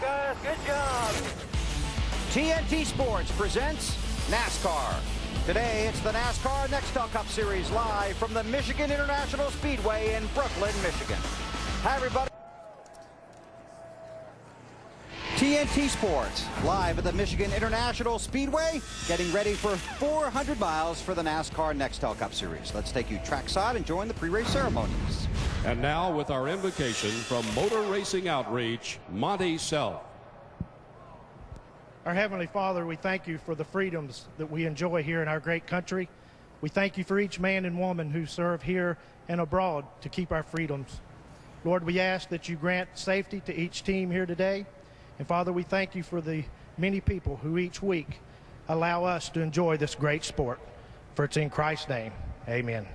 guys. Good job. TNT Sports presents NASCAR. Today, it's the NASCAR NEXTEL Cup Series live from the Michigan International Speedway in Brooklyn, Michigan. Hi, everybody. TNT Sports, live at the Michigan International Speedway, getting ready for 400 miles for the NASCAR NEXTEL Cup Series. Let's take you trackside and join the pre-race ceremonies. And now, with our invocation from Motor Racing Outreach, Monty Self. Our Heavenly Father, we thank you for the freedoms that we enjoy here in our great country. We thank you for each man and woman who serve here and abroad to keep our freedoms. Lord, we ask that you grant safety to each team here today. And Father, we thank you for the many people who each week allow us to enjoy this great sport. For it's in Christ's name, amen.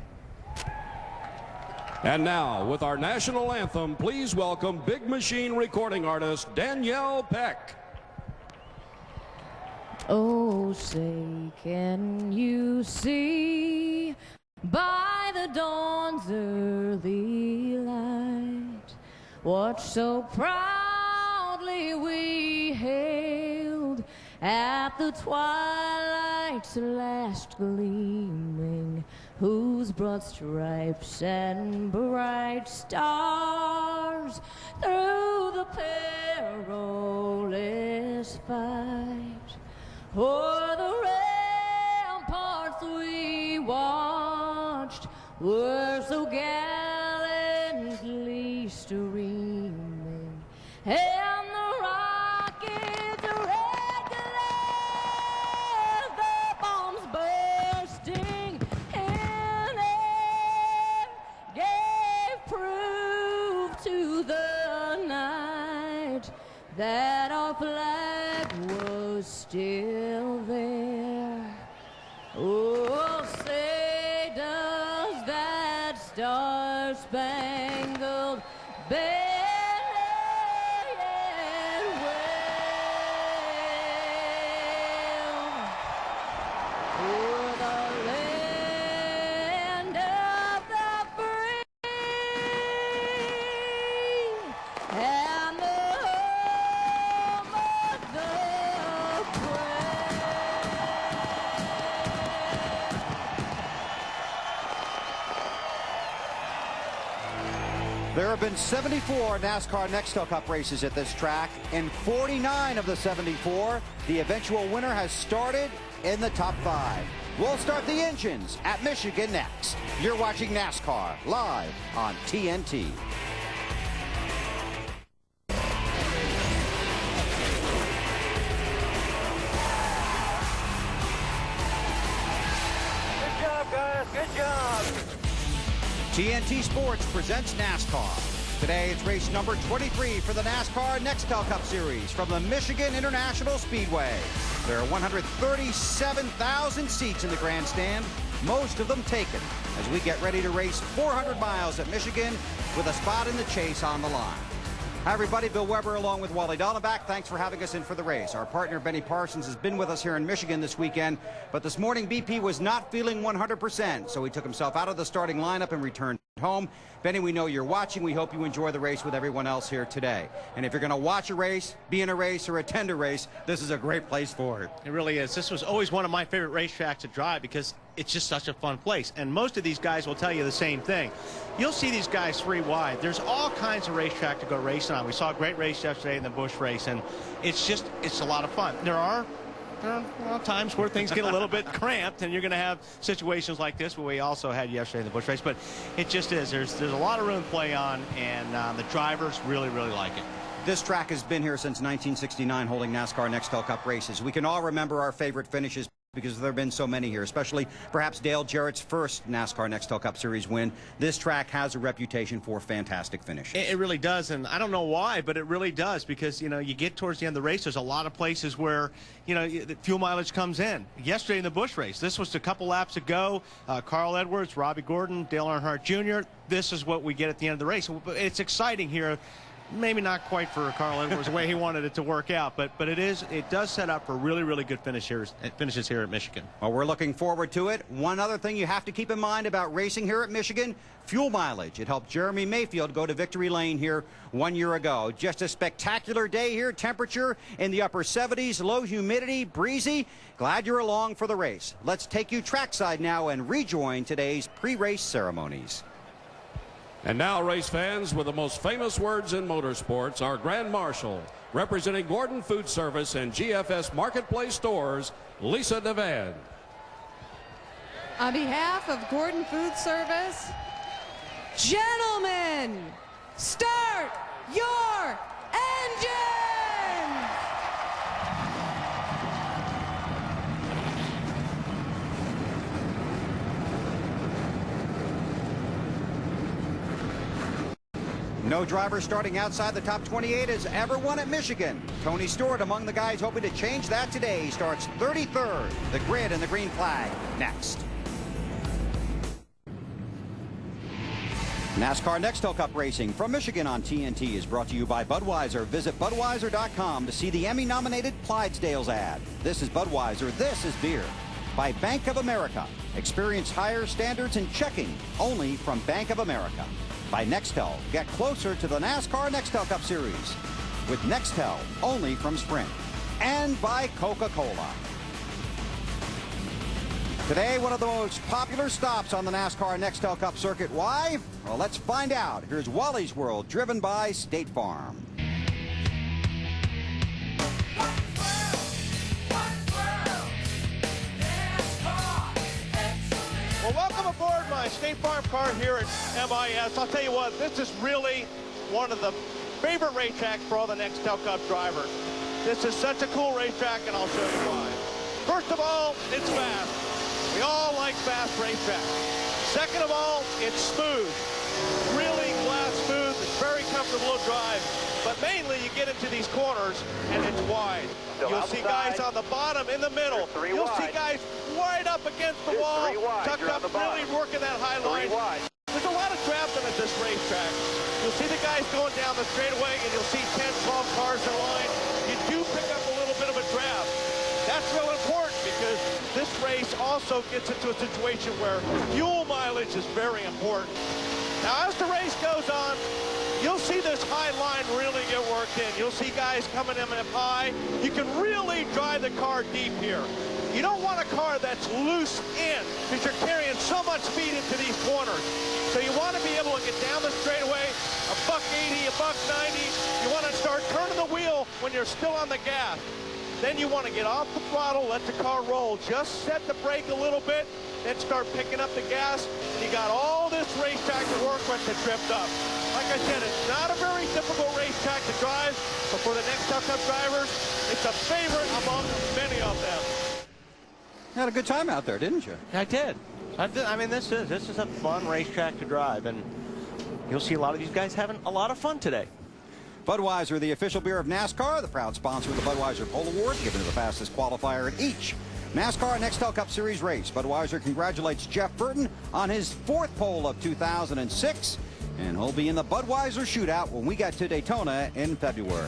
And now, with our national anthem, please welcome Big Machine recording artist Danielle Peck. Oh, say, can you see by the dawn's early light what so proudly we hailed at the twilight's last gleaming, whose broad stripes and bright stars through the perilous fight o'er the ramparts we watched were so gallantly streaming, and the rocket's red glare, the bombs bursting in air, gave proof to the night that our flag was still there. Oh, say does that star-spangled banner yet wave o'er the land of the free and the home of the There have been 74 NASCAR NEXTEL Cup races at this track. In 49 of the 74, the eventual winner has started in the top 5. We'll start the engines at Michigan next. You're watching NASCAR live on TNT. Good job, guys. Good job. TNT Sports presents NASCAR. Today, it's race number 23 for the NASCAR NEXTEL Cup Series from the Michigan International Speedway. There are 137,000 seats in the grandstand, most of them taken, as we get ready to race 400 miles at Michigan with a spot in the chase on the line. Hi, everybody. Bill Weber along with Wally Dallenbach. Thanks for having us in for the race. Our partner, Benny Parsons, has been with us here in Michigan this weekend, but this morning BP was not feeling 100%, so he took himself out of the starting lineup and returned home. Benny, we know you're watching. We hope you enjoy the race with everyone else here today. And if you're going to watch a race, be in a race, or attend a race, this is a great place for it. It really is. This was always one of my favorite racetracks to drive because it's just such a fun place. And most of these guys will tell you the same thing. You'll see these guys three wide. There's all kinds of racetrack to go racing on. We saw a great race yesterday in the Busch race, and it's a lot of fun. There are times where things get a little bit cramped, and you're going to have situations like this, but we also had yesterday in the Busch race. But it just is. There's a lot of room to play on, and the drivers really, really like it. This track has been here since 1969, holding NASCAR NEXTEL Cup races. We can all remember our favorite finishes because there have been so many here, especially perhaps Dale Jarrett's first NASCAR NEXTEL Cup Series win. This track has a reputation for fantastic finishes. It really does, and I don't know why, but it really does, because, you know, you get towards the end of the race, there's a lot of places where, you know, the fuel mileage comes in. Yesterday in the Busch race, this was a couple laps ago, Carl Edwards, Robbie Gordon, Dale Earnhardt Jr., this is what we get at the end of the race. It's exciting here maybe not quite for Carl Edwards the way he wanted it to work out, but it does set up for really good finishes here at Michigan. Well, we're looking forward to it. One other thing you have to keep in mind about racing here at Michigan, fuel mileage. It helped Jeremy Mayfield go to victory lane here 1 year ago. Just a spectacular day here. Temperature in the upper 70s, low humidity, breezy. Glad you're along for the race. Let's take you trackside now and rejoin today's pre-race ceremonies. And now, race fans, with the most famous words in motorsports, our Grand Marshal, representing Gordon Food Service and GFS Marketplace stores, Lisa DeVan. On behalf of Gordon Food Service, gentlemen, start your engines! No driver starting outside the top 28 has ever won at Michigan. Tony Stewart among the guys hoping to change that today. He starts 33rd. The grid and the green flag next. NASCAR NEXTEL Cup Racing from Michigan on TNT is brought to you by Budweiser. Visit Budweiser.com to see the Emmy-nominated Clydesdales ad. This is Budweiser. This is beer. By Bank of America. Experience higher standards in checking only from Bank of America. By NEXTEL. Get closer to the NASCAR NEXTEL Cup Series with NEXTEL only from Sprint. And by Coca-Cola. Today, one of the most popular stops on the NASCAR NEXTEL Cup circuit. Why? Well, let's find out. Here's Wally's World, driven by State Farm. Well, welcome aboard my State Farm car here at MIS. I'll tell you what, this is really one of the favorite racetracks for all the NEXTEL Cup drivers. This is such a cool racetrack, and I'll show you why. First of all, it's fast. We all like fast racetracks. Second of all, it's smooth. Really glass smooth. It's very comfortable to drive. But mainly, you get into these corners, and it's wide. You'll see guys on the bottom, in the middle. You'll see guys right up against the wall, tucked up, really working that high line. There's a lot of drafting at this racetrack. You'll see the guys going down the straightaway, and you'll see 10, 12 cars in line. You do pick up a little bit of a draft. That's real important because this race also gets into a situation where fuel mileage is very important. Now, as the race goes on, you'll see this high line really get worked in. You'll see guys coming in up high. You can really drive the car deep here. You don't want a car that's loose in because you're carrying so much speed into these corners. So you want to be able to get down the straightaway, a $180, a $190. You want to start turning the wheel when you're still on the gas. Then you want to get off the throttle, let the car roll. Just set the brake a little bit, then start picking up the gas. You got all this racetrack to work with to drift up. Like I said, it's not a very difficult racetrack to drive, but for the NEXTEL Cup drivers, it's a favorite among many of them. You had a good time out there, didn't you? I did. I mean, this is a fun racetrack to drive, and you'll see a lot of these guys having a lot of fun today. Budweiser, the official beer of NASCAR, the proud sponsor of the Budweiser Pole Award, given to the fastest qualifier at each NASCAR NEXTEL Cup Series race. Budweiser congratulates Jeff Burton on his 4th pole of 2006, and he'll be in the Budweiser shootout when we get to Daytona in February.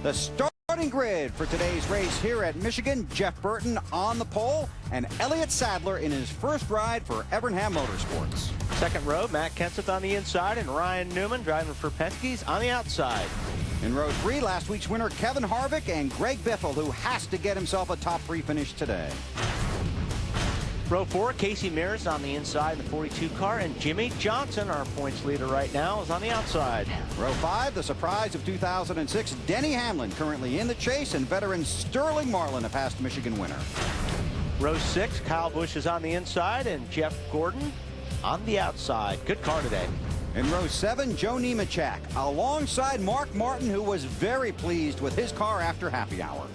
The starting grid for today's race here at Michigan, Jeff Burton on the pole, and Elliott Sadler in his first ride for Evernham Motorsports. Second row, Matt Kenseth on the inside, and Ryan Newman driving for Penske's on the outside. In row 3, last week's winner Kevin Harvick and Greg Biffle, who has to get himself a top 3 finish today. Row 4, Casey Mears on the inside in the 42 car, and Jimmy Johnson, our points leader right now, is on the outside. Row 5, the surprise of 2006, Denny Hamlin currently in the chase, and veteran Sterling Marlin, a past Michigan winner. Row 6, Kyle Busch is on the inside, and Jeff Gordon on the outside. Good car today. In row 7, Joe Nemechek alongside Mark Martin, who was very pleased with his car after happy hour.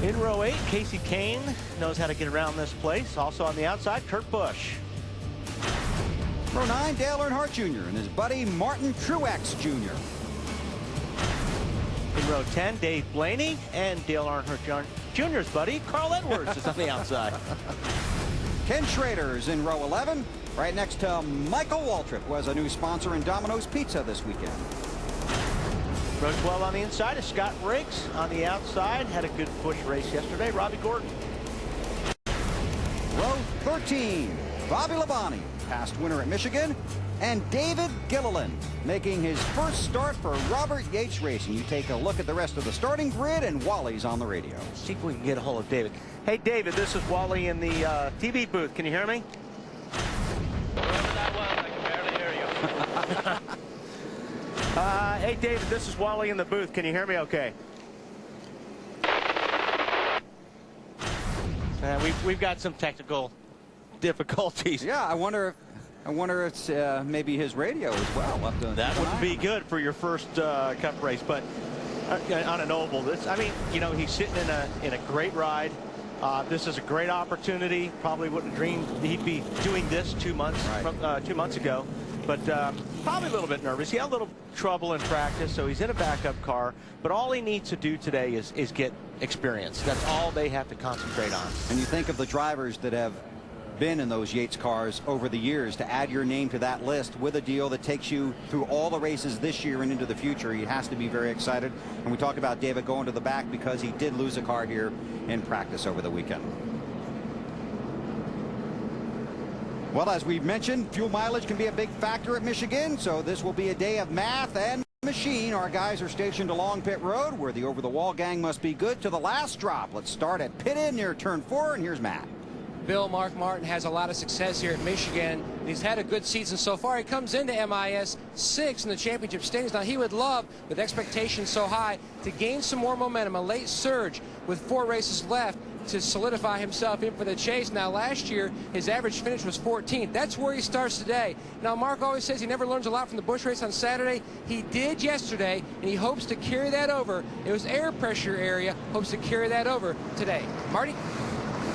In row 8, Casey Kane knows how to get around this place. Also on the outside, Kurt Busch. Row 9, Dale Earnhardt Jr. and his buddy Martin Truex Jr. In row 10, Dave Blaney and Dale Earnhardt Jr.'s buddy, Carl Edwards, is on the outside. Ken Schrader's in row 11, right next to Michael Waltrip, who has a new sponsor in Domino's Pizza this weekend. Rode well on the inside is Scott Riggs on the outside. Had a good push race yesterday. Robbie Gordon. Row 13, Bobby Labonte, past winner at Michigan, and David Gilliland making his first start for Robert Yates Racing. You take a look at the rest of the starting grid, and Wally's on the radio. See if we can get a hold of David. Hey, David, this is Wally in the TV booth. Can you hear me? Whoever that was, I can barely hear you. Hey, David, this is Wally in the booth. Can you hear me okay? We've got some technical difficulties. Yeah, I wonder if it's maybe his radio as well. We'll have to That keep an would eye be on it. good for your first Cup race, but on an oval. I mean, you know, he's sitting in a great ride. This is a great opportunity. Probably wouldn't dream he'd be doing this 2 months Right. 2 months ago, but probably a little bit nervous. He had a little trouble in practice, so he's in a backup car. But all he needs to do today is get experience. That's all they have to concentrate on. And you think of the drivers that have been in those Yates cars over the years, to add your name to that list with a deal that takes you through all the races this year and into the future. He has to be very excited. And we talk about David going to the back because he did lose a car here in practice over the weekend. Well, as we've mentioned, fuel mileage can be a big factor at Michigan, so this will be a day of math and machine. Our guys are stationed along pit road, where the over-the-wall gang must be good to the last drop. Let's start at pit in near turn 4, and here's Matt. Bill, Mark Martin has a lot of success here at Michigan. He's had a good season so far. He comes into MIS 6 in the championship standings. Now, he would love, with expectations so high, to gain some more momentum, a late surge with 4 races left to solidify himself in for the chase. Now, last year, his average finish was 14th. That's where he starts today. Now, Mark always says he never learns a lot from the Busch race on Saturday. He did yesterday, and he hopes to carry that over. It was air pressure area, hopes to carry that over today. Marty?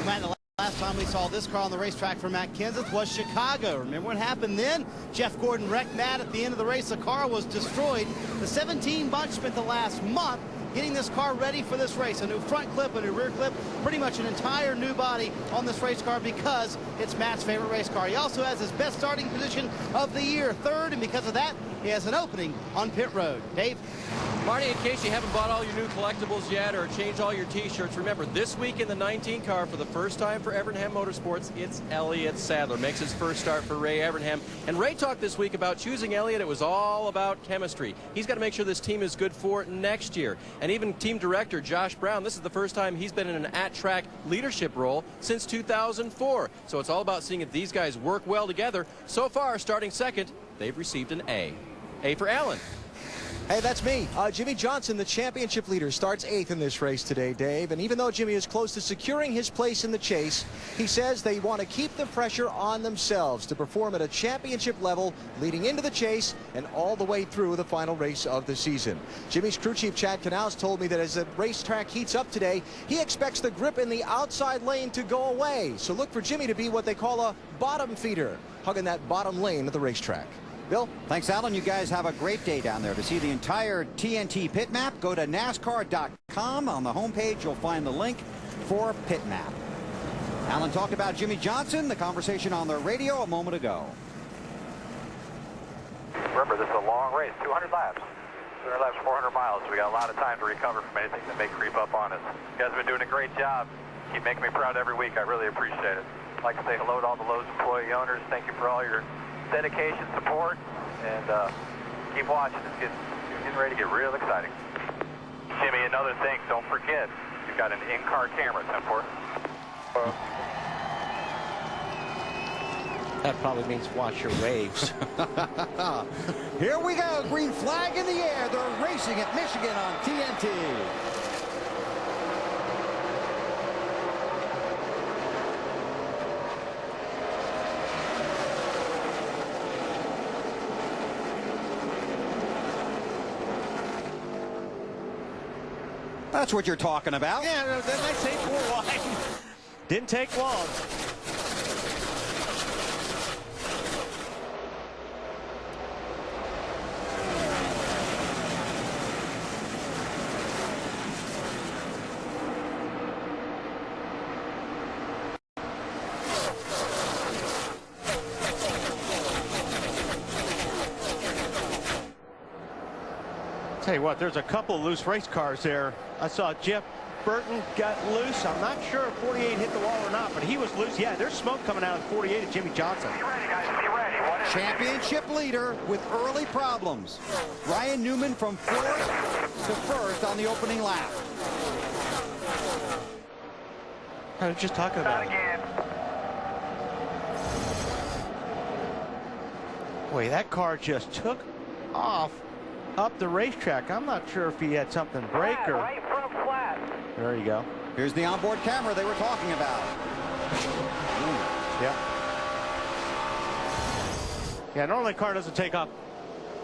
Matt, the last time we saw this car on the racetrack for Matt Kenseth was Chicago. Remember what happened then? Jeff Gordon wrecked Matt at the end of the race. The car was destroyed. The 17 bunch spent the last month getting this car ready for this race. A new front clip, a new rear clip, pretty much an entire new body on this race car because it's Matt's favorite race car. He also has his best starting position of the year, 3rd, and because of that, he has an opening on pit road. Dave? Marty, in case you haven't bought all your new collectibles yet or changed all your t-shirts, remember, this week in the 19 car, for the first time for Evernham Motorsports, it's Elliott Sadler. Makes his first start for Ray Evernham. And Ray talked this week about choosing Elliott. It was all about chemistry. He's got to make sure this team is good for next year. And even team director Josh Brown, this is the first time he's been in an at-track leadership role since 2004. So it's all about seeing if these guys work well together. So far, starting second, they've received an A. A for Allen. Hey, that's me. Jimmy Johnson, the championship leader, starts 8th in this race today, Dave. And even though Jimmy is close to securing his place in the chase, he says they want to keep the pressure on themselves to perform at a championship level leading into the chase and all the way through the final race of the season. Jimmy's crew chief, Chad Canals, told me that as the racetrack heats up today, he expects the grip in the outside lane to go away. So look for Jimmy to be what they call a bottom feeder, hugging that bottom lane of the racetrack. Bill? Thanks, Alan. You guys have a great day down there. To see the entire TNT pit map, go to NASCAR.com. On the homepage, you'll find the link for pit map. Alan talked about Jimmy Johnson, the conversation on the radio a moment ago. Remember, this is a long race, 200 laps. 200 laps, 400 miles. We got a lot of time to recover from anything that may creep up on us. You guys have been doing a great job. Keep making me proud every week. I really appreciate it. I'd like to say hello to all the Lowe's employee owners. Thank you for all your dedication, support, and keep watching. It's getting ready to get real exciting. Jimmy, another thing, don't forget, you've got an in-car camera, 10-4. That probably means watch your waves. Here we go. Green flag in the air. They're racing at Michigan on TNT. That's what you're talking about. Yeah, that might take 4 wide. Didn't take long. Tell you what, there's a couple of loose race cars there. I saw Jeff Burton got loose. I'm not sure if 48 hit the wall or not, but he was loose. Yeah, there's smoke coming out of 48 of Jimmy Johnson. Be ready, guys. Be ready. Championship leader with early problems. Ryan Newman from 4th to 1st on the opening lap. I was just talking about it. Again. Boy, that car just took off up the racetrack. I'm not sure if he had something break or... Right front flat. There you go. Here's the onboard camera they were talking about. Yeah. Yeah, normally a car doesn't take off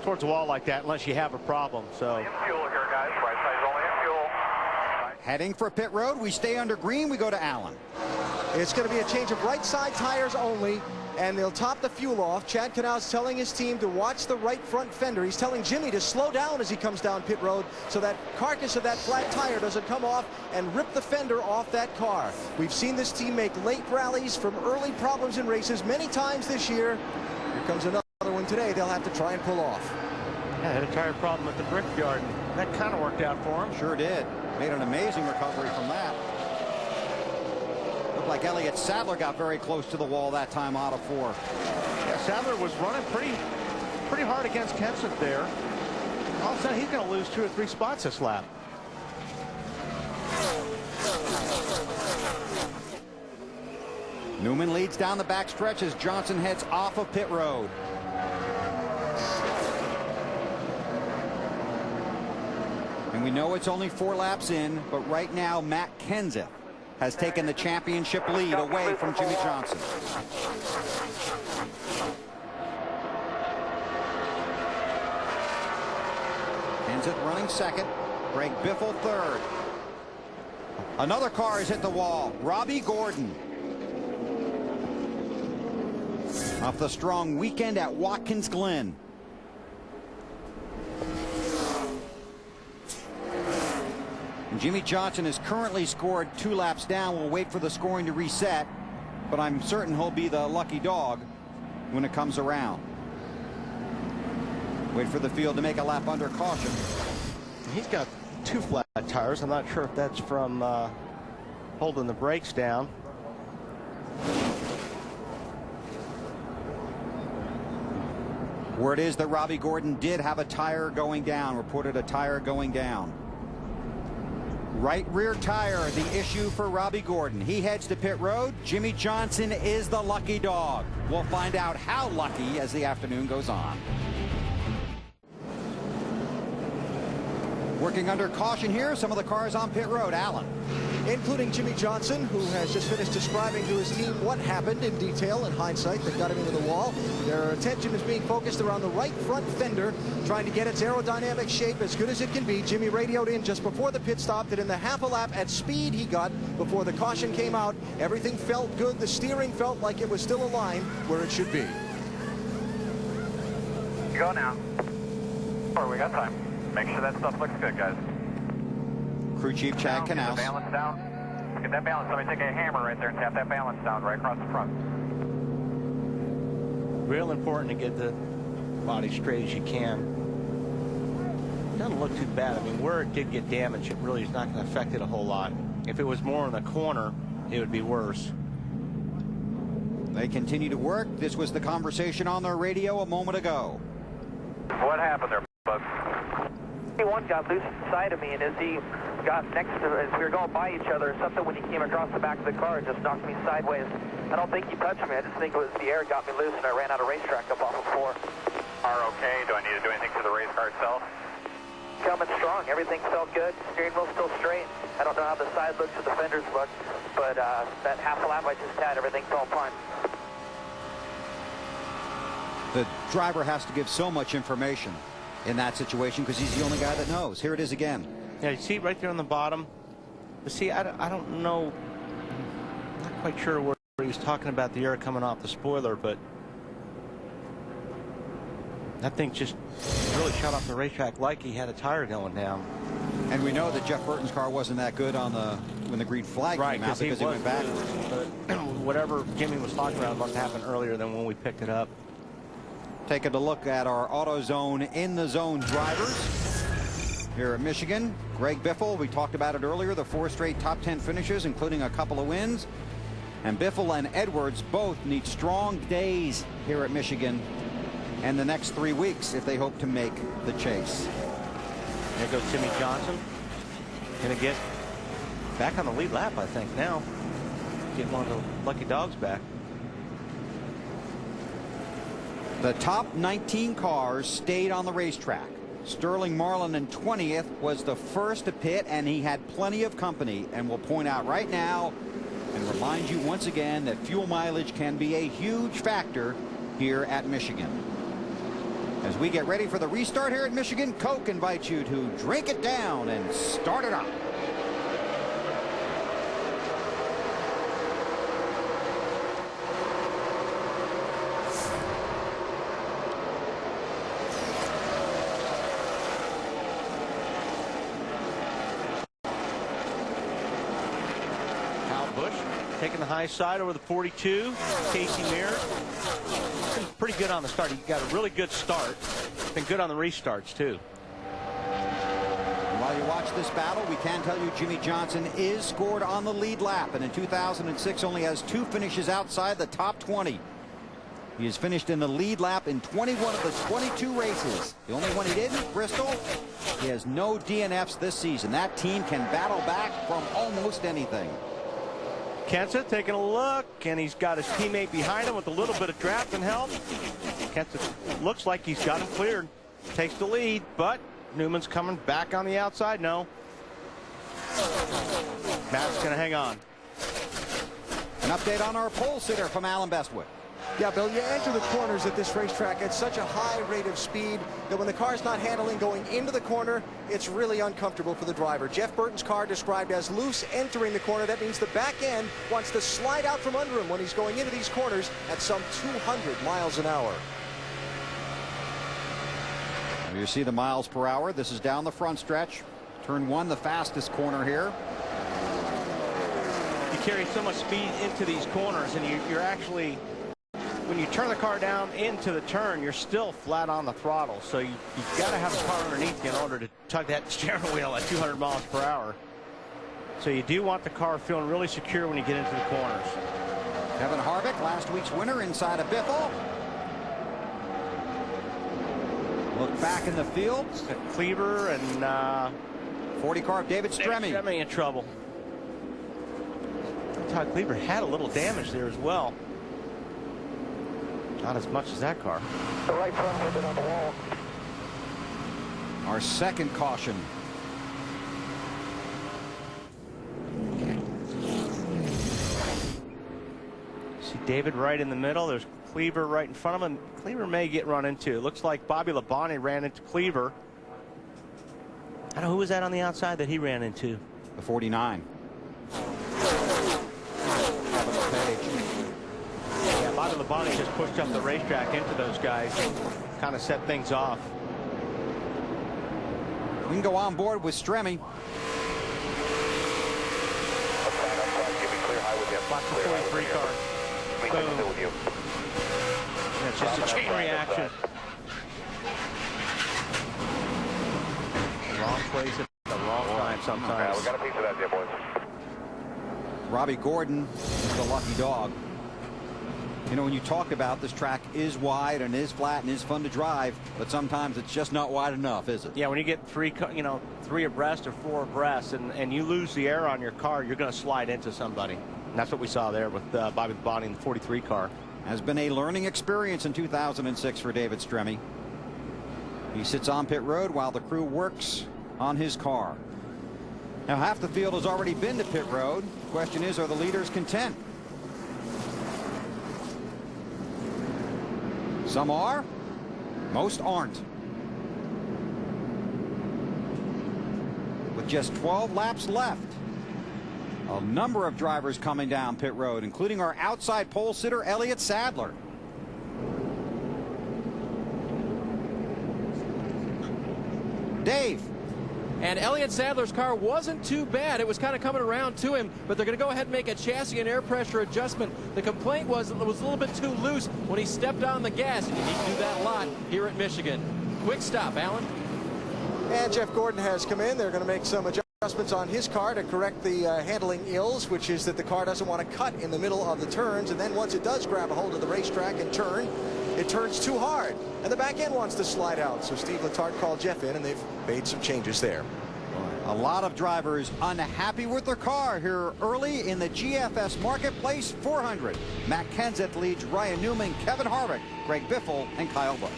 towards the wall like that unless you have a problem. So. In fuel here, guys. Right side's only in fuel. Heading for pit road, we stay under green, we go to Allen. It's going to be a change of right side tires only, and they'll top the fuel off. Chad Knaus telling his team to watch the right front fender. He's telling Jimmy to slow down as he comes down pit road so that carcass of that flat tire doesn't come off and rip the fender off that car. We've seen this team make late rallies from early problems in races many times this year. Here comes another one today they'll have to try and pull off. Yeah, had a tire problem at the Brickyard. That kind of worked out for him. Sure did. Made an amazing recovery from that. Looked like Elliott Sadler got very close to the wall that time out of 4. Yeah, Sadler was running pretty hard against Kenseth there. All of a sudden, he's going to lose 2 or 3 spots this lap. Newman leads down the backstretch as Johnson heads off of pit road. And we know it's only 4 laps in, but right now Matt Kenseth has taken the championship lead away from Jimmy Johnson. Kenseth running 2nd, Greg Biffle 3rd. Another car has hit the wall. Robbie Gordon. Off the strong weekend at Watkins Glen. And Jimmy Johnson has currently scored 2 laps down. We'll wait for the scoring to reset, but I'm certain he'll be the lucky dog when it comes around. Wait for the field to make a lap under caution. He's got 2 flat tires. I'm not sure if that's from holding the brakes down. Word is that Robbie Gordon did have a tire going down, reported a tire going down. Right rear tire, the issue for Robbie Gordon. He heads to pit road. Jimmy Johnson is the lucky dog. We'll find out how lucky as the afternoon goes on. Working under caution here, some of the cars on pit road. Allen. Including Jimmy Johnson, who has just finished describing to his team what happened in detail in hindsight that got him into the wall. Their attention is being focused around the right front fender, trying to get its aerodynamic shape as good as it can be. Jimmy radioed in just before the pit stop that in the half a lap at speed he got before the caution came out, everything felt good. The steering felt like it was still aligned where it should be. Go now. Or we got time. Make sure that stuff looks good, guys. Crew Chief Chad Get the Knaus. balance down. Get that balance. Somebody take a hammer right there and tap that balance down right across the front. Real important to get the body straight as you can. Doesn't look too bad. I mean, where it did get damaged, it really is not going to affect it a whole lot. If it was more in the corner, it would be worse. They continue to work. This was the conversation on their radio a moment ago. What happened there, Bud? One got loose inside of me, and as he got next to, as we were going by each other, something when he came across the back of the car just knocked me sideways. I don't think he touched me. I just think it was the air got me loose, and I ran out of racetrack up off of 4. Are okay? Do I need to do anything to the race car itself? Coming strong. Everything felt good. Steering wheel's still straight. I don't know how the side looks or the fenders look, but that half a lap I just had, everything felt fine. The driver has to give so much information in that situation because he's the only guy that knows. Here it is again. Yeah, you see right there on the bottom. But see, I don't know. I'm not quite sure where he was talking about the air coming off the spoiler, but that thing just really shot off the racetrack like he had a tire going down. And we know that Jeff Burton's car wasn't that good on when the green flag came out because he went backwards. But whatever Jimmy was talking about must have happened earlier than when we picked it up. Taking a look at our AutoZone in the zone drivers. here at Michigan. Greg Biffle, we talked about it earlier, the 4 straight top 10 finishes, including a couple of wins. And Biffle and Edwards both need strong days here at Michigan and the next 3 weeks if they hope to make the chase. There goes Jimmy Johnson. Going to get back on the lead lap, I think, now. Getting one of the lucky dogs back. The top 19 cars stayed on the racetrack. Sterling Marlin in 20th was the first to pit, and he had plenty of company. And we'll point out right now and remind you once again that fuel mileage can be a huge factor here at Michigan. As we get ready for the restart here at Michigan, Coke invites you to drink it down and start it up. Taking the high side over the 42. Casey Mears. Been pretty good on the start. He got a really good start. Been good on the restarts, too. While you watch this battle, we can tell you Jimmy Johnson is scored on the lead lap, and in 2006 only has 2 finishes outside the top 20. He has finished in the lead lap in 21 of the 22 races. The only one he didn't, Bristol. He has no DNFs this season. That team can battle back from almost anything. Kenseth taking a look, and he's got his teammate behind him with a little bit of draft and help. Kenseth looks like he's got him cleared. Takes the lead, but Newman's coming back on the outside. No. Matt's going to hang on. An update on our pole sitter from Alan Bestwick. Yeah, Bill, you enter the corners at this racetrack at such a high rate of speed that when the car's not handling going into the corner, it's really uncomfortable for the driver. Jeff Burton's car described as loose entering the corner. That means the back end wants to slide out from under him when he's going into these corners at some 200 miles an hour. You see the miles per hour. This is down the front stretch. Turn 1, the fastest corner here. You carry so much speed into these corners, and you're actually, when you turn the car down into the turn, you're still flat on the throttle. So you've got to have a car underneath you in order to tug that steering wheel at 200 miles per hour. So you do want the car feeling really secure when you get into the corners. Kevin Harvick, last week's winner, inside of Biffle. Look back in the field. Cleaver and 40 car of David Stremme. Stremme in trouble. Todd Cleaver had a little damage there as well. Not as much as that car. The right front a bit on the wall. Our second caution. See David right in the middle. There's Cleaver right in front of him. Cleaver may get run into. It looks like Bobby Labonte ran into Cleaver. I don't know who was that on the outside that he ran into. The 49. Yeah, Bobby Labonte just pushed up the racetrack into those guys and kind of set things off. We can go on board with Stremme. Watch the 43 car. Boom. That's just a chain reaction. Wrong place at the wrong time sometimes. We got a piece of that there, boys. Robbie Gordon is the lucky dog. You know, when you talk about this track is wide and is flat and is fun to drive, but sometimes it's just not wide enough, is it? Yeah, when you get three abreast or 4 abreast and you lose the air on your car, you're going to slide into somebody. And that's what we saw there with Bobby Labonte in the 43 car. Has been a learning experience in 2006 for David Stremme. He sits on pit road while the crew works on his car. Now, half the field has already been to pit road. The question is, are the leaders content? Some are, most aren't. With just 12 laps left, a number of drivers coming down pit road, including our outside pole sitter, Elliott Sadler. Dave. And Elliott Sadler's car wasn't too bad. It was kind of coming around to him, but they're going to go ahead and make a chassis and air pressure adjustment. The complaint was it was a little bit too loose when he stepped on the gas, and you need to do that a lot here at Michigan. Quick stop, Alan. And Jeff Gordon has come in. They're going to make some adjustments on his car to correct the handling ills, which is that the car doesn't want to cut in the middle of the turns, and then once it does grab a hold of the racetrack and turn, it turns too hard, and the back end wants to slide out. So Steve Letarte called Jeff in, and they've made some changes there. A lot of drivers unhappy with their car here early in the GFS Marketplace 400. Matt Kenseth leads Ryan Newman, Kevin Harvick, Greg Biffle, and Kyle Busch.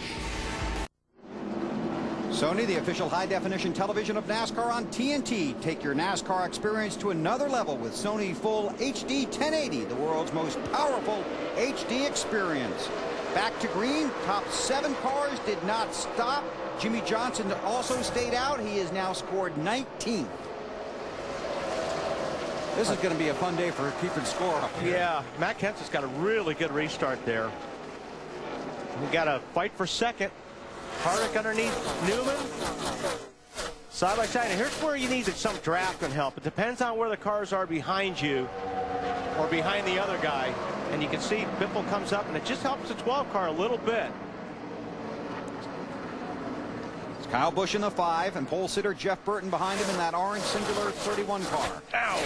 Sony, the official high-definition television of NASCAR on TNT. Take your NASCAR experience to another level with Sony Full HD 1080, the world's most powerful HD experience. Back to green, top 7 cars did not stop. Jimmy Johnson also stayed out. He has now scored 19th. This is going to be a fun day for keeping score up here. Yeah, Matt Kenseth's got a really good restart there. We got to fight for second. Harvick underneath Newman. Side by side. And here's where you need some draft and help. It depends on where the cars are behind you or behind the other guy. And you can see Biffle comes up, and it just helps the 12 car a little bit. It's Kyle Busch in the 5, and pole sitter Jeff Burton behind him in that orange singular 31 car. Ow!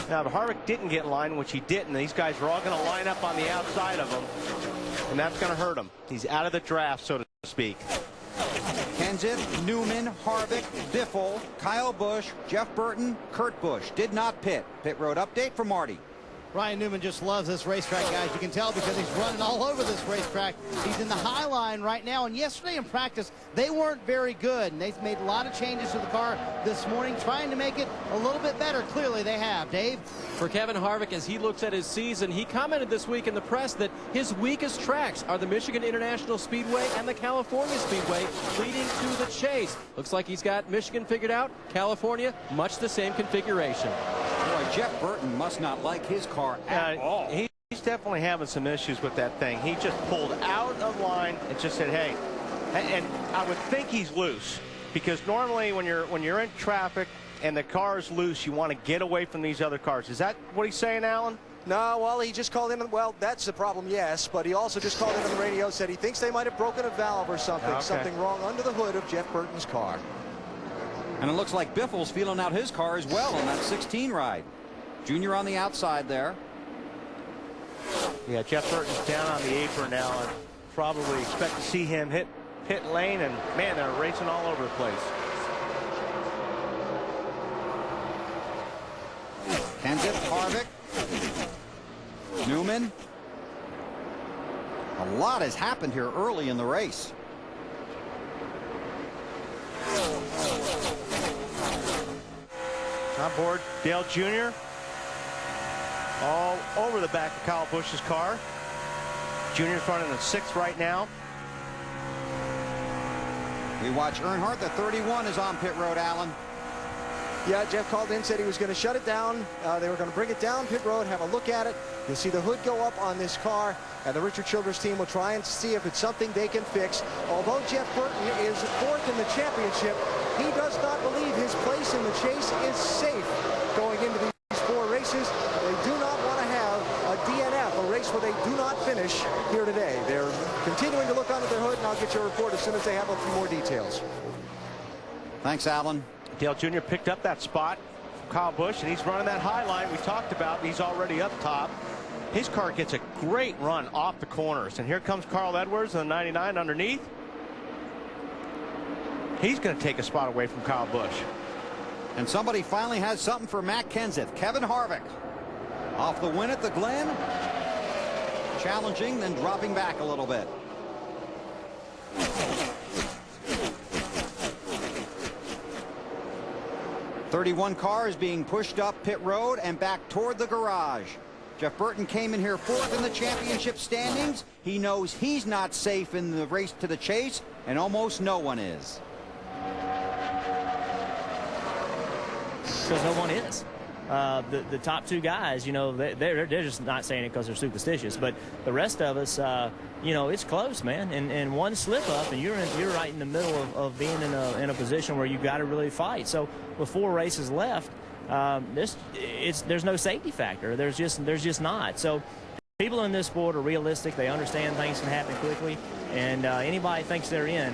Now, if Harvick didn't get in line, which he didn't, these guys are all going to line up on the outside of him, and that's going to hurt him. He's out of the draft, so to speak. Kenseth, Newman, Harvick, Biffle, Kyle Busch, Jeff Burton, Kurt Busch did not pit. Pit road update from Marty. Ryan Newman just loves this racetrack, guys. You can tell because he's running all over this racetrack. He's in the high line right now, and yesterday in practice, they weren't very good, and they've made a lot of changes to the car this morning, trying to make it a little bit better. Clearly, they have. Dave? For Kevin Harvick, as he looks at his season, he commented this week in the press that his weakest tracks are the Michigan International Speedway and the California Speedway, leading to the chase. Looks like he's got Michigan figured out. California, much the same configuration. Boy, Jeff Burton must not like his car at all. He's definitely having some issues with that thing. He just pulled out of line and just said, hey, and I would think he's loose, because normally when you're in traffic and the car is loose, you want to get away from these other cars. Is that what he's saying, Alan? No, well, he just called in. Well, that's the problem, yes, but he also just called in on the radio, said he thinks they might have broken a valve or something, Okay. something wrong under the hood of Jeff Burton's car. And it looks like Biffle's feeling out his car as well on that 16 ride. Junior on the outside there. Yeah, Jeff Burton's down on the apron now, and probably expect to see him hit pit lane, and man, they're racing all over the place. Kenseth, Harvick, Newman. A lot has happened here early in the race. On board, Dale Jr. all over the back of Kyle Busch's car. Junior's running a 6th right now. We watch Earnhardt. The 31 is on pit road, Allen. Yeah, Jeff called in, said he was going to shut it down. They were going to bring it down pit road, have a look at it. You'll see the hood go up on this car, and the Richard Childress team will try and see if it's something they can fix. Although Jeff Burton is 4th in the championship, he does not believe his place in the chase is safe going into these 4 races. They do not want to have a DNF, a race where they do not finish here today. They're continuing to look under their hood, and I'll get your report as soon as they have a few more details. Thanks, Allen. Dale Jr. picked up that spot from Kyle Busch, and he's running that high line we talked about. He's already up top. His car gets a great run off the corners, and here comes Carl Edwards in the 99 underneath. He's going to take a spot away from Kyle Busch. And somebody finally has something for Matt Kenseth. Kevin Harvick off the win at the Glen. Challenging, then dropping back a little bit. .31 car is being pushed up pit road and back toward the garage. Jeff Burton came in here 4th in the championship standings. He knows he's not safe in the race to the chase, and almost no one is. Because no one is. The top 2 guys, you know, they're just not saying it because they're superstitious. But the rest of us, you know, it's close, man. And one slip up, and you're right in the middle of being in a position where you've got to really fight. So with 4 races left, there's no safety factor. There's just not. So people in this sport are realistic. They understand things can happen quickly, and anybody thinks they're in.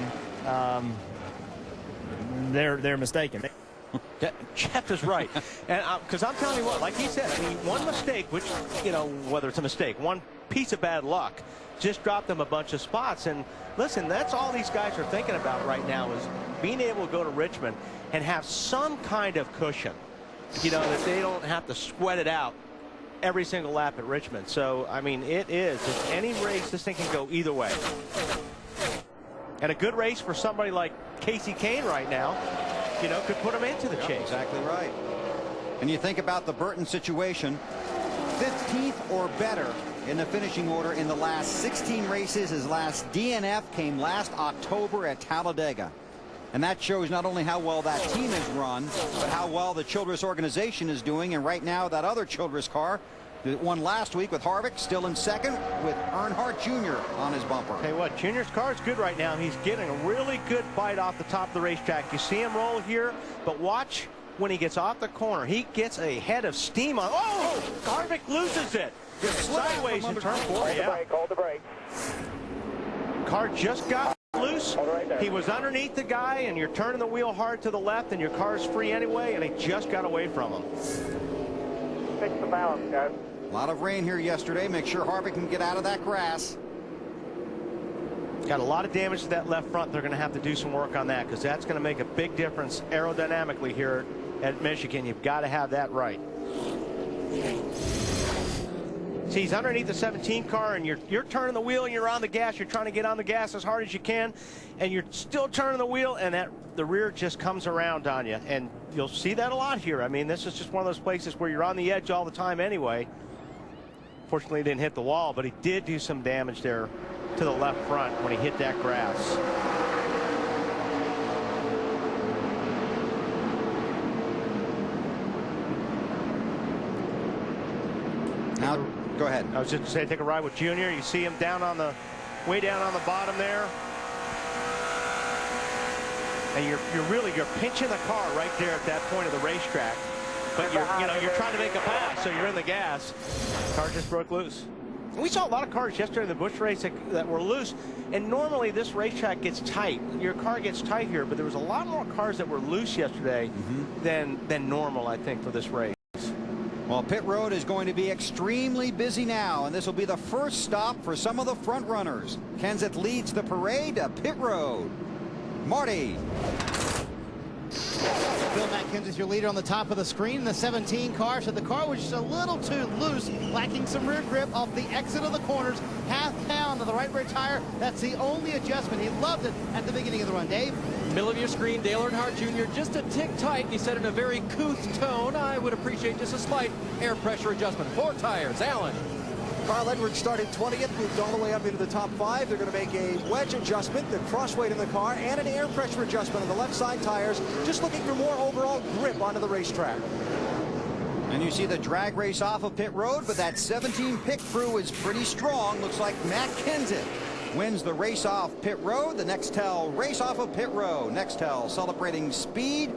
they're mistaken. Jeff is right. And because I'm telling you what, like he said, I mean, one mistake, which, you know, whether it's a mistake, one piece of bad luck just dropped them a bunch of spots. And listen, that's all these guys are thinking about right now, is being able to go to Richmond and have some kind of cushion, you know, that they don't have to sweat it out every single lap at Richmond. So, I mean, it is, if any race, this thing can go either way. And a good race for somebody like Casey Kane right now, you know, could put him into the chase. Exactly right. And you think about the Burton situation, 15th or better in the finishing order in the last 16 races. His last DNF came last October at Talladega. And that shows not only how well that team is run, but how well the Childress organization is doing. And right now, that other Childress car that won last week with Harvick still in second with Earnhardt Jr. on his bumper. Tell you what, Junior's car is good right now. He's getting a really good bite off the top of the racetrack. You see him roll here, but watch when he gets off the corner. He gets a head of steam on. Oh, Harvick loses it. Just sideways in turn 4. Hold the brake. Car just got loose. He was underneath the guy, and you're turning the wheel hard to the left, and your car's free anyway, and he just got away from him. Fix the balance, guys. A lot of rain here yesterday. Make sure Harvick can get out of that grass. Got a lot of damage to that left front. They're going to have to do some work on that, because that's going to make a big difference aerodynamically here at Michigan. You've got to have that right. See, he's underneath the 17 car, and you're turning the wheel and you're on the gas. You're trying to get on the gas as hard as you can, and you're still turning the wheel, and the rear just comes around on you. And you'll see that a lot here. I mean, this is just one of those places where you're on the edge all the time anyway. Fortunately, he didn't hit the wall, but he did do some damage there to the left front when he hit that grass. Now, go ahead. I was just going to say, take a ride with Junior. You see him down on the, way down on the bottom there. And you're pinching the car right there at that point of the racetrack. But you're trying to make a pass, so you're in the gas. Car just broke loose. And we saw a lot of cars yesterday in the Busch race that were loose. And normally this racetrack gets tight. Your car gets tight here, but there was a lot more cars that were loose yesterday than normal, I think, for this race. Well, pit road is going to be extremely busy now, and this will be the first stop for some of the front runners. Kenseth leads the parade to pit road. Marty. Bill Matt Kenseth, your leader on the top of the screen. The 17 car said the car was just a little too loose, lacking some rear grip off the exit of the corners. Half pound of the right rear tire. That's the only adjustment. He loved it at the beginning of the run. Dave? Middle of your screen, Dale Earnhardt Jr. just a tick tight. He said in a very couth tone, I would appreciate just a slight air pressure adjustment. 4 tires. Alan. Carl Edwards started 20th, moved all the way up into the top 5. They're going to make a wedge adjustment, the cross weight in the car, and an air pressure adjustment on the left side tires, just looking for more overall grip onto the racetrack. And you see the drag race off of pit road, but that 17 pit crew is pretty strong. Looks like Matt Kenseth wins the race off pit road. The Nextel race off of pit road. Nextel celebrating speed,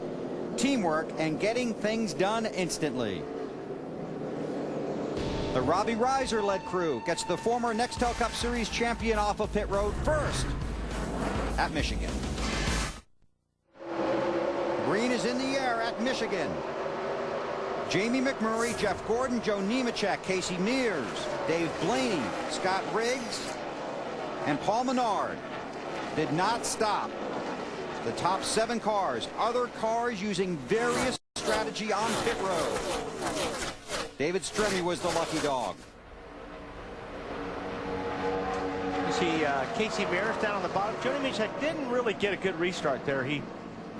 teamwork, and getting things done instantly. The Robbie Reiser-led crew gets the former Nextel Cup Series champion off of pit road first at Michigan. Green is in the air at Michigan. Jamie McMurray, Jeff Gordon, Joe Nemechek, Casey Mears, Dave Blaney, Scott Riggs, and Paul Menard did not stop. The top 7 cars, other cars using various strategy on pit road. David Stremme was the lucky dog. You see Casey Mears down on the bottom. Joe Nemechek didn't really get a good restart there. He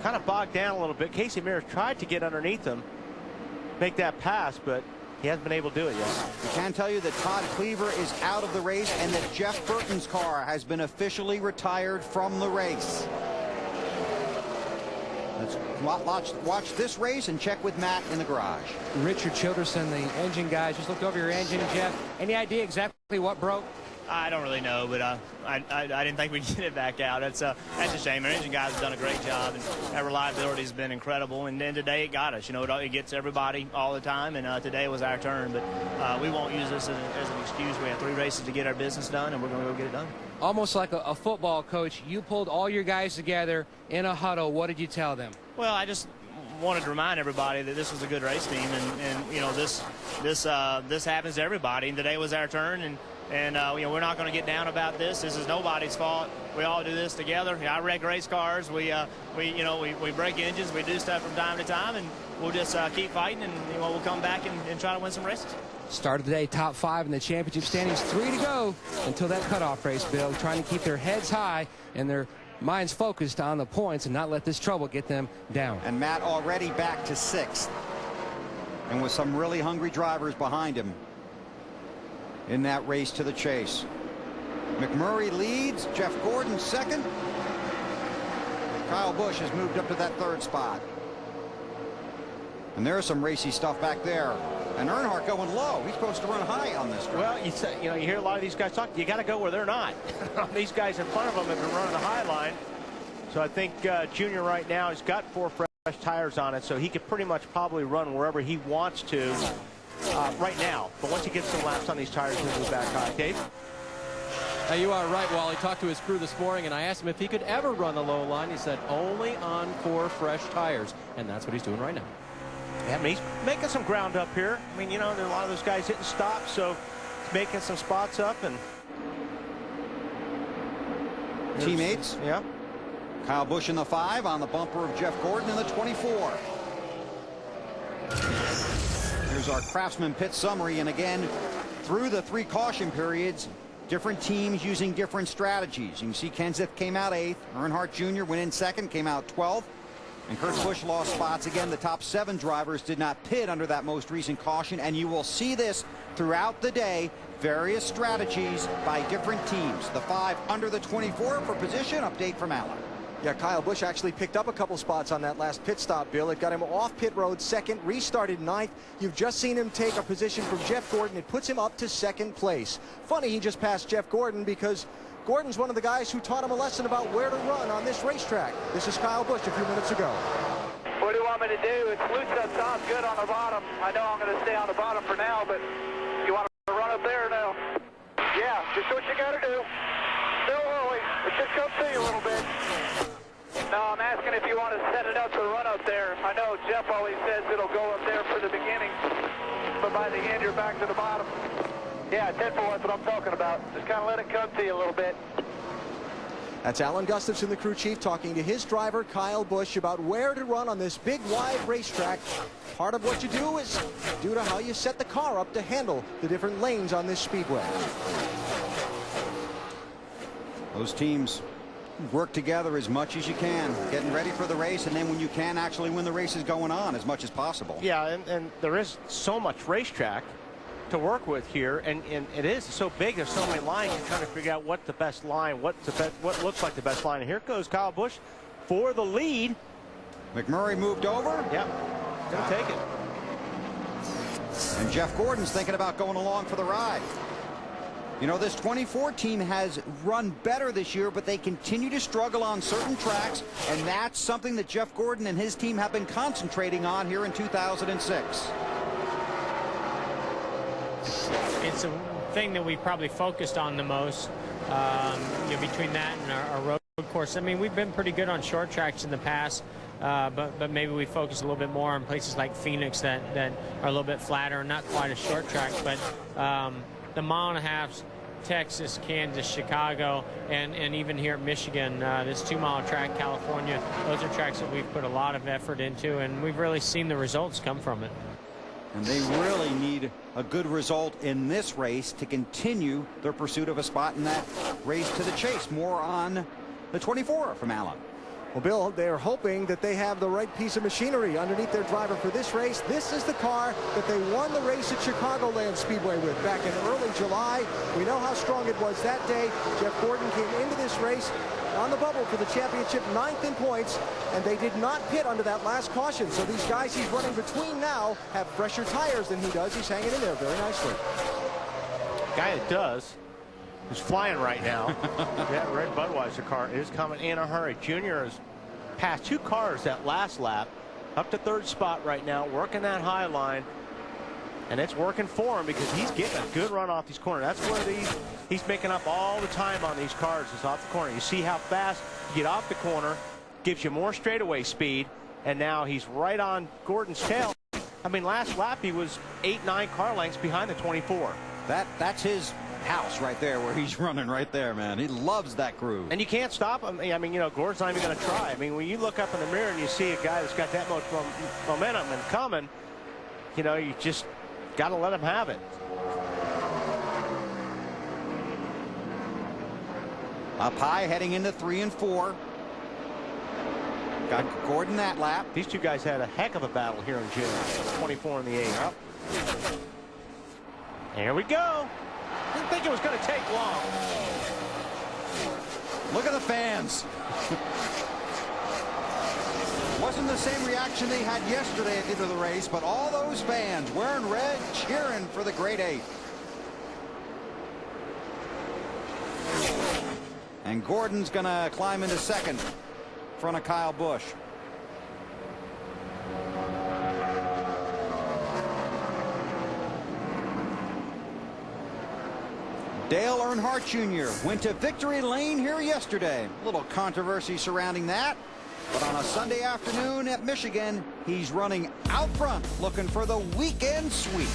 kind of bogged down a little bit. Casey Mears tried to get underneath him, make that pass, but he hasn't been able to do it yet. We can tell you that Todd Cleaver is out of the race and that Jeff Burton's car has been officially retired from the race. Let's watch this race and check with Matt in the garage. Richard Childerson, the engine guys, just looked over your engine, Jeff. Any idea exactly what broke? I don't really know, but I didn't think we'd get it back out. That's a shame. Our engine guys have done a great job, and that reliability has been incredible. And then today it got us. You know, it gets everybody all the time, and today was our turn. But we won't use this as an excuse. We have 3 races to get our business done, and we're going to go get it done. Almost like a football coach, you pulled all your guys together in a huddle. What did you tell them? Well, I just wanted to remind everybody that this was a good race team, and you know, this happens to everybody. And today was our turn, and you know, we're not going to get down about this. This is nobody's fault. We all do this together. I wreck race cars. We break engines. We do stuff from time to time, and we'll just keep fighting, and you know, we'll come back and try to win some races. Start of the day, top 5 in the championship standings. 3 to go until that cutoff race, Bill. Trying to keep their heads high and their minds focused on the points and not let this trouble get them down. And Matt already back to 6th. And with some really hungry drivers behind him in that race to the chase. McMurray leads, Jeff Gordon second. Kyle Busch has moved up to that 3rd spot. And there's some racy stuff back there. And Earnhardt going low. He's supposed to run high on this. Well, you know, you hear a lot of these guys talk. You got to go where they're not. These guys in front of them have been running the high line. So I think Junior right now has got 4 fresh tires on it, so he could pretty much probably run wherever he wants to right now. But once he gets some laps on these tires, he'll move back high. Dave? You are right, Wally. Talked to his crew this morning, and I asked him if he could ever run the low line. He said only on 4 fresh tires, and that's what he's doing right now. Yeah, I mean, he's making some ground up here. I mean, you know, there are a lot of those guys hitting stops, so he's making some spots up. And teammates. Yeah. Kyle Busch in the 5 on the bumper of Jeff Gordon in the 24. Here's our Craftsman pit summary, and again, through the 3 caution periods, different teams using different strategies. You can see Kenseth came out 8th. Earnhardt Jr. went in 2nd, came out 12th. And Kurt Busch lost spots again. The top 7 drivers did not pit under that most recent caution, and you will see this throughout the day. Various strategies by different teams. The 5 under the 24 for position. Update from Alan. Yeah, Kyle Busch actually picked up a couple spots on that last pit stop, Bill. It got him off pit road 2nd, restarted 9th. You've just seen him take a position from Jeff Gordon. It puts him up to 2nd place. Funny he just passed Jeff Gordon because Gordon's one of the guys who taught him a lesson about where to run on this racetrack. This is Kyle Busch a few minutes ago. What do you want me to do? It's loose up top, good on the bottom. I know I'm going to stay on the bottom for now, but you want to run up there now? Yeah, just what you got to do. Still early. It should come to you a little bit. No, I'm asking if you want to set it up to run up there. I know Jeff always says it'll go up there for the beginning, but by the end you're back to the bottom. Yeah, 10-4, that's what I'm talking about. Just kind of let it come to you a little bit. That's Alan Gustafson, the crew chief, talking to his driver, Kyle Busch, about where to run on this big, wide racetrack. Part of what you do is due to how you set the car up to handle the different lanes on this speedway. Those teams work together as much as you can, getting ready for the race, and then when you can actually win the races going on as much as possible. Yeah, and there is so much racetrack to work with here, and it is so big. There's so many lines. You're trying to figure out what the best line, what looks like the best line. And here goes Kyle Busch for the lead. McMurray moved over. Yep, gonna take it. And Jeff Gordon's thinking about going along for the ride. You know, this 24 team has run better this year, but they continue to struggle on certain tracks, and that's something that Jeff Gordon and his team have been concentrating on here in 2006. It's a thing that we probably focused on the most, you know, between that and our road course. I mean, we've been pretty good on short tracks in the past, but maybe we focus a little bit more on places like Phoenix that are a little bit flatter, not quite a short track, but the 1.5 miles, Texas, Kansas, Chicago, and even here at Michigan, this 2-mile track, California, those are tracks that we've put a lot of effort into, and we've really seen the results come from it. And they really need a good result in this race to continue their pursuit of a spot in that race to the chase. More on the 24 from Alan. Well, Bill, they're hoping that they have the right piece of machinery underneath their driver for this race. This is the car that they won the race at Chicagoland Speedway with back in early July. We know how strong it was that day. Jeff Gordon came into this race on the bubble for the championship, 9th in points, and they did not pit under that last caution. So these guys he's running between now have fresher tires than he does. He's hanging in there very nicely. Guy that does, who's flying right now. That red Budweiser car is coming in a hurry. Junior has passed 2 cars that last lap, up to 3rd spot right now, working that high line. And it's working for him because he's getting a good run off these corners. That's where he's making up all the time on these cars is off the corner. You see how fast you get off the corner, gives you more straightaway speed, and now he's right on Gordon's tail. I mean, last lap he was 8-9 car lengths behind the 24. That's his house right there where he's running right there, man. He loves that groove. And you can't stop him. I mean, you know, Gordon's not even going to try. I mean, when you look up in the mirror and you see a guy that's got that much momentum and coming, you know, you just got to let him have it. Up high, heading into 3 and 4. Got Gordon that lap. These two guys had a heck of a battle here in June. 24 in the 8. Yep. Here we go. Didn't think it was going to take long. Look at the fans. Wasn't the same reaction they had yesterday at the end of the race, but all those fans wearing red, cheering for the Great 8. And Gordon's going to climb into second in front of Kyle Busch. Dale Earnhardt Jr. went to victory lane here yesterday. A little controversy surrounding that. But on a Sunday afternoon at Michigan, he's running out front looking for the weekend sweep.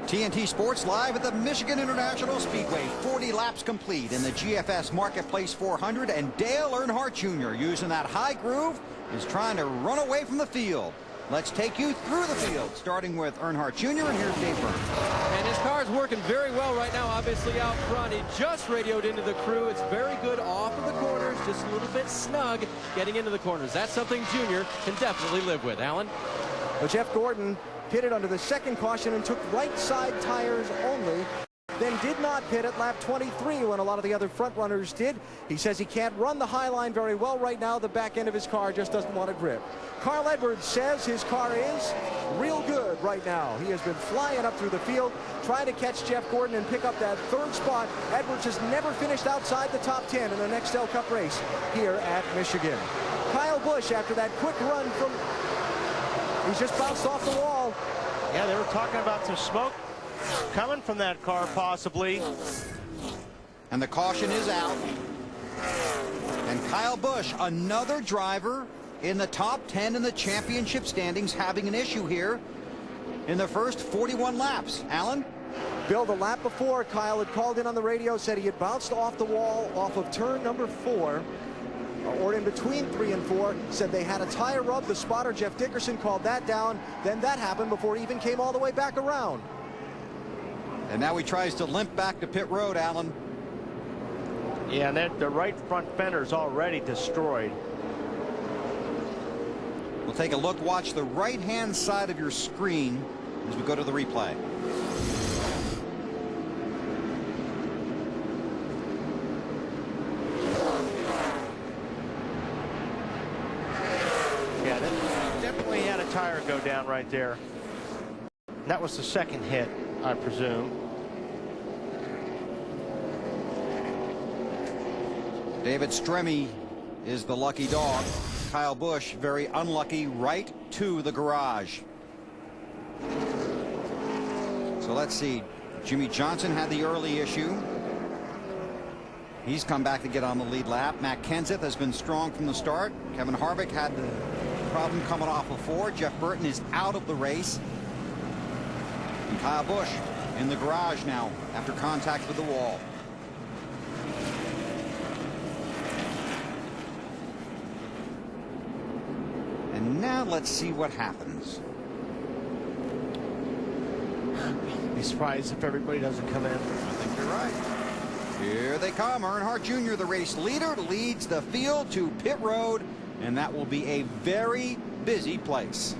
TNT Sports live at the Michigan International Speedway. 40 laps complete in the GFS Marketplace 400, and Dale Earnhardt Jr. using that high groove is trying to run away from the field. Let's take you through the field, starting with Earnhardt Jr. and here's Dave Burns. And his car's working very well right now, obviously out front. He just radioed into the crew. It's very good off of the corners, just a little bit snug getting into the corners. That's something Junior can definitely live with. Alan? Well, Jeff Gordon pitted under the second caution and took right side tires only. Then did not pit at lap 23 when a lot of the other front runners did. He says he can't run the high line very well right now. The back end of his car just doesn't want to grip. Carl Edwards says his car is real good right now. He has been flying up through the field, trying to catch Jeff Gordon and pick up that third spot. Edwards has never finished outside the top 10 in the NEXTEL Cup race here at Michigan. Kyle Busch, after that quick run from, he's just bounced off the wall. Yeah, they were talking about some smoke coming from that car, possibly. And the caution is out. And Kyle Busch, another driver in the top 10 in the championship standings, having an issue here in the first 41 laps. Alan? Bill, the lap before, Kyle had called in on the radio, said he had bounced off the wall off of turn number 4. Or in between 3 and 4, said they had a tire rub. The spotter, Jeff Dickerson, called that down. Then that happened before he even came all the way back around. And now he tries to limp back to pit road, Alan. Yeah, and the right front fender is already destroyed. We'll take a look. Watch the right-hand side of your screen as we go to the replay. Yeah, that definitely had a tire go down right there. That was the second hit, I presume. David Stremme is the lucky dog. Kyle Busch, very unlucky, right to the garage. So let's see. Jimmy Johnson had the early issue. He's come back to get on the lead lap. Matt Kenseth has been strong from the start. Kevin Harvick had the problem coming off of 4. Jeff Burton is out of the race. And Kyle Busch in the garage now after contact with the wall. And now let's see what happens. Be surprised if everybody doesn't come in. I think you're right. Here they come. Earnhardt Jr., the race leader, leads the field to pit road, and that will be a very busy place.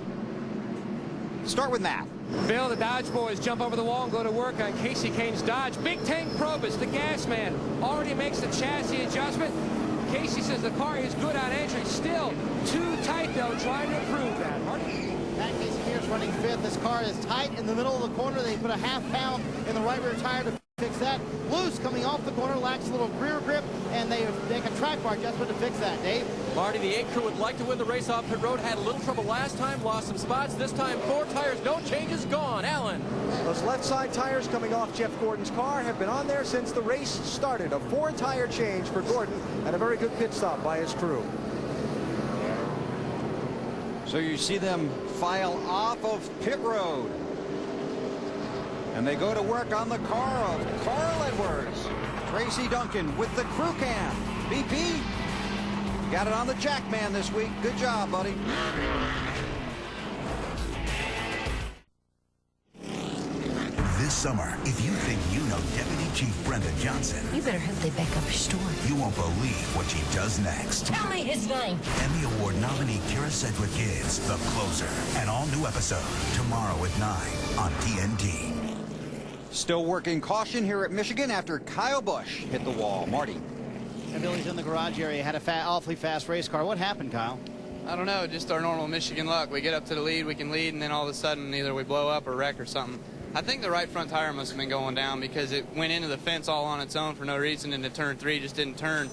Start with Matt. Bill, the Dodge boys jump over the wall and go to work on Casey Kane's Dodge. Big Tank Probus, the gas man, already makes the chassis adjustment. Casey says the car is good on entry. Still too tight, though, trying to improve that. Matt Casey Pierce running 5th. This car is tight in the middle of the corner. They put a half pound in the right rear tire to fix that. Loose coming off the corner, lacks a little rear grip, and they make a track bar adjustment to fix that, Dave. Marty, the 8 crew would like to win the race off pit road. Had a little trouble last time, lost some spots. This time, 4 tires, no changes, gone. Alan. Those left side tires coming off Jeff Gordon's car have been on there since the race started. A 4-tire change for Gordon and a very good pit stop by his crew. So you see them file off of pit road. And they go to work on the car of Carl Edwards. Tracy Duncan with the crew cam. BP, you got it on the Jackman this week. Good job, buddy. This summer, if you think you know Deputy Chief Brenda Johnson, you better hope they back up your story. You won't believe what she does next. Tell me his name. Emmy Award nominee Kira Sedgwick is The Closer. An all-new episode tomorrow at 9 on TNT. Still working caution here at Michigan after Kyle Busch hit the wall. Marty. And Billy's in the garage area, had a awfully fast race car. What happened, Kyle? I don't know, just our normal Michigan luck. We get up to the lead, we can lead, and then all of a sudden either we blow up or wreck or something. I think the right front tire must have been going down because it went into the fence all on its own for no reason, and the turn 3 just didn't turn.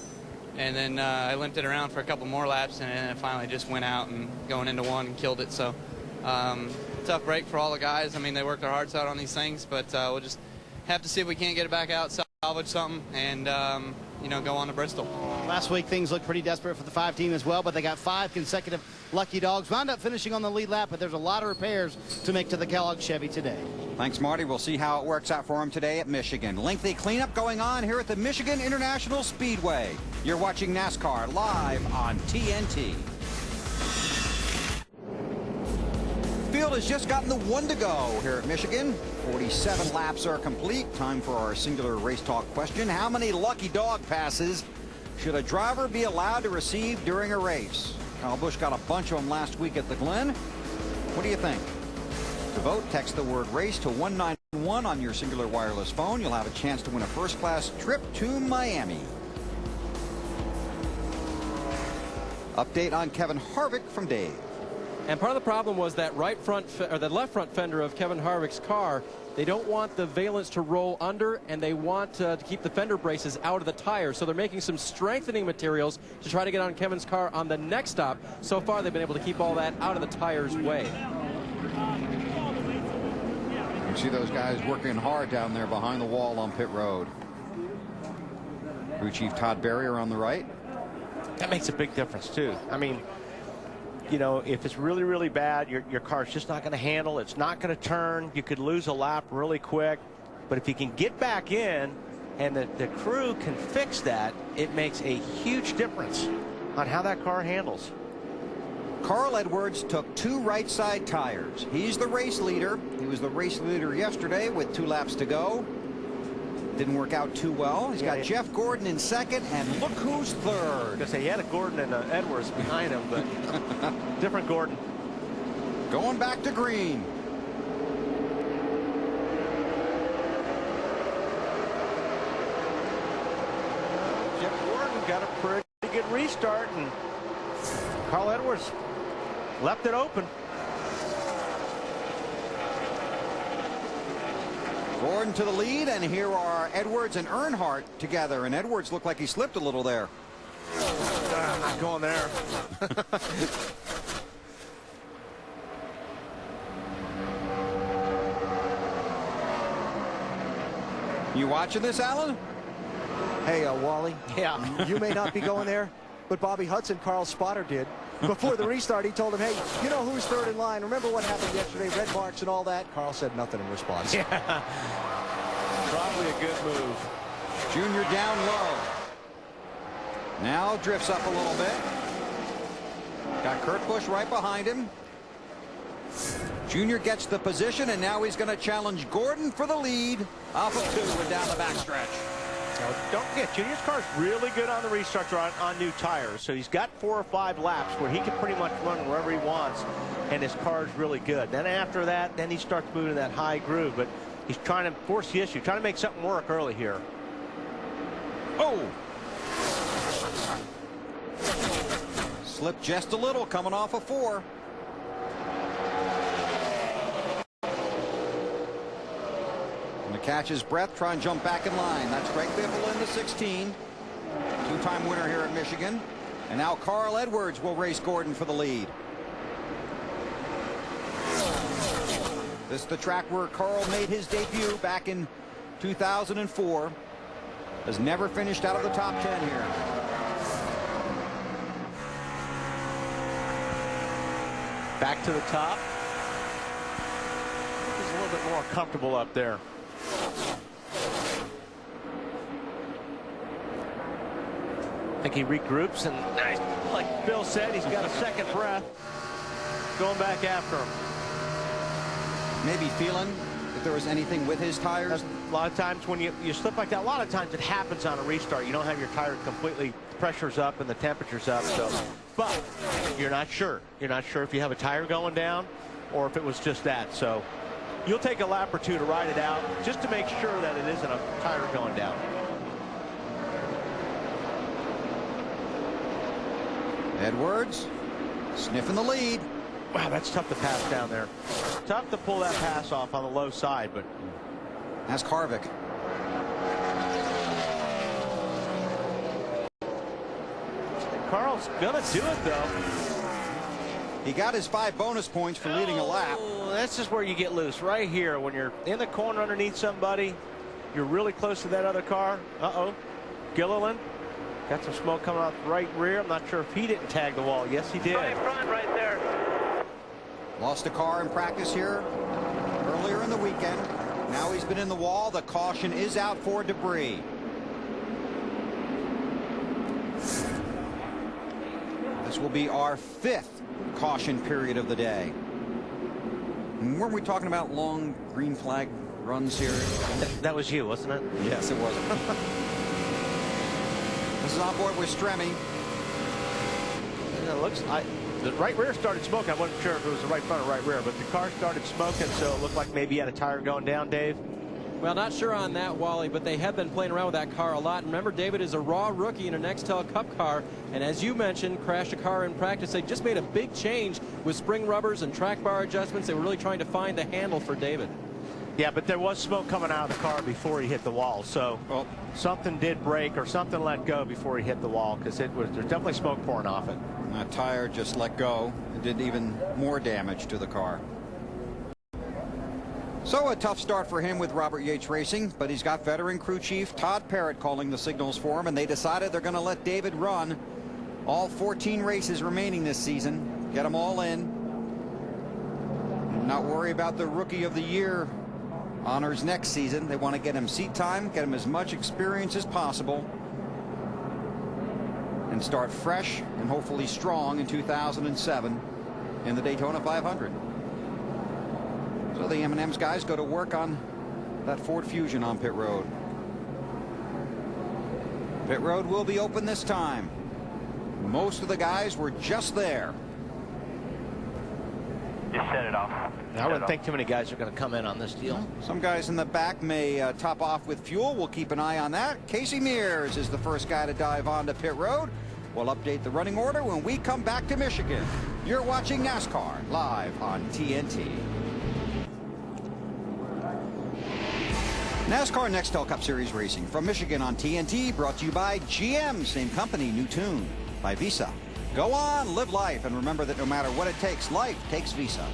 And then I limped it around for a couple more laps, and then it finally just went out and going into 1 and killed it. So tough break for all the guys. I mean, they worked their hearts out on these things, but we'll just have to see if we can't get it back out, salvage something, and you know, go on to Bristol. Last week things looked pretty desperate for the 5 team as well, but they got 5 consecutive lucky dogs. Wound up finishing on the lead lap, but there's a lot of repairs to make to the Kellogg Chevy today. Thanks, Marty. We'll see how it works out for him today at Michigan. Lengthy cleanup going on here at the Michigan International Speedway. You're watching NASCAR live on TNT. Field has just gotten the 1 to go here at Michigan. 47 laps are complete. Time for our singular race talk question. How many lucky dog passes should a driver be allowed to receive during a race? Kyle Busch got a bunch of them last week at the Glen. What do you think? To vote, text the word race to 191 on your singular wireless phone. You'll have a chance to win a first-class trip to Miami. Update on Kevin Harvick from Dave. And part of the problem was that left front fender of Kevin Harvick's car. They don't want the valence to roll under, and they want to keep the fender braces out of the tires. So they're making some strengthening materials to try to get on Kevin's car on the next stop. So far, they've been able to keep all that out of the tire's way. You see those guys working hard down there behind the wall on pit road. Crew Chief Todd Berrier on the right. That makes a big difference, too. I mean, you know, if it's really, really bad, your car's just not going to handle. It's not going to turn. You could lose a lap really quick. But if you can get back in and the crew can fix that, it makes a huge difference on how that car handles. Carl Edwards took 2 right side tires. He's the race leader. He was the race leader yesterday with 2 laps to go. Didn't work out too well. He's got Jeff Gordon in second, and look who's third. I was going to say, he had a Gordon and Edwards behind him, but different Gordon. Going back to green. Jeff Gordon got a pretty good restart, and Carl Edwards left it open. Gordon to the lead, and here are Edwards and Earnhardt together, and Edwards looked like he slipped a little there. I'm not going there. You watching this, Alan? Hey, Wally. Yeah. You may not be going there, but Bobby Hudson, Carl's spotter, did. Before the restart, he told him, hey, you know who's third in line? Remember what happened yesterday, red marks and all that? Carl said nothing in response. Yeah. Probably a good move. Junior down low. Now drifts up a little bit. Got Kurt Busch right behind him. Junior gets the position, and now he's going to challenge Gordon for the lead off of 2 and down the backstretch. Now, don't forget, Junior's car's really good on the restarts on new tires. So he's got 4 or 5 laps where he can pretty much run wherever he wants, and his car's really good. Then after that, then he starts moving in that high groove. But he's trying to force the issue, trying to make something work early here. Oh! Slipped just a little coming off of 4. catch his breath, try and jump back in line. That's Greg Biffle in the 16. Two-time winner here at Michigan. And now Carl Edwards will race Gordon for the lead. This is the track where Carl made his debut back in 2004. Has never finished out of the top 10 here. Back to the top. He's a little bit more comfortable up there. I think he regroups, and like Bill said, he's got a second breath going back after him. Maybe feeling if there was anything with his tires. A lot of times when you slip like that, a lot of times it happens on a restart. You don't have your tires completely, the pressure's up and the temperature's up. So, but you're not sure. You're not sure if you have a tire going down or if it was just that. So you'll take a lap or two to ride it out just to make sure that it isn't a tire going down. Edwards sniffing the lead. Wow, that's tough to pass down there. Tough to pull that pass off on the low side, but that's Harvick. Carl's gonna do it though. He got his 5 bonus points for leading a lap. That's just where you get loose, right here. When you're in the corner underneath somebody, you're really close to that other car. Uh-oh. Gilliland got some smoke coming out the right rear. I'm not sure if he didn't tag the wall. Yes, he did. Right in front, right there. Lost a car in practice here earlier in the weekend. Now he's been in the wall. The caution is out for debris. This will be our 5th caution period of the day. And weren't we talking about long green flag runs here? That was you, wasn't it? Yes, it was. This is on board with Stremme. It looks like the right rear started smoking. I wasn't sure if it was the right front or right rear, but the car started smoking, so it looked like maybe he had a tire going down, Dave. Well, not sure on that, Wally, but they have been playing around with that car a lot. And remember, David is a raw rookie in a NEXTEL Cup car, and as you mentioned, crashed a car in practice. They just made a big change with spring rubbers and track bar adjustments. They were really trying to find the handle for David. Yeah, but there was smoke coming out of the car before he hit the wall, so something did break or something let go before he hit the wall, because there's definitely smoke pouring off it. That tire just let go and did even more damage to the car. So a tough start for him with Robert Yates Racing, but he's got veteran crew chief Todd Parrott calling the signals for him, and they decided they're going to let David run all 14 races remaining this season, get them all in, and not worry about the Rookie of the Year honors next season. They want to get him seat time, get him as much experience as possible, and start fresh and hopefully strong in 2007 in the Daytona 500. So the M&M's guys go to work on that Ford Fusion on pit road. Pit road will be open this time. Most of the guys were just there. Just set it off. I wouldn't think too many guys are going to come in on this deal. Some guys in the back may top off with fuel. We'll keep an eye on that. Casey Mears is the first guy to dive onto pit road. We'll update the running order when we come back to Michigan. You're watching NASCAR live on TNT. NASCAR NEXTEL Cup Series racing from Michigan on TNT, brought to you by GM, same company, new tune, by Visa. Go on, live life, and remember that no matter what it takes, life takes Visa.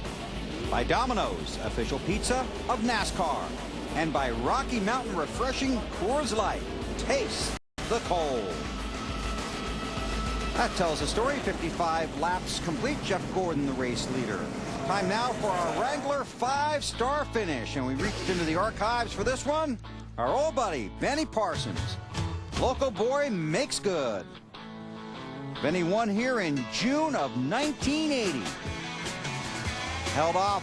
By Domino's, official pizza of NASCAR. And by Rocky Mountain Refreshing Coors Light. Taste the cold. That tells the story. 55 laps complete. Jeff Gordon, the race leader. Time now for our Wrangler 5-star finish. And we reached into the archives for this one. Our old buddy, Benny Parsons. Local boy makes good. Benny won here in June of 1980. Held off,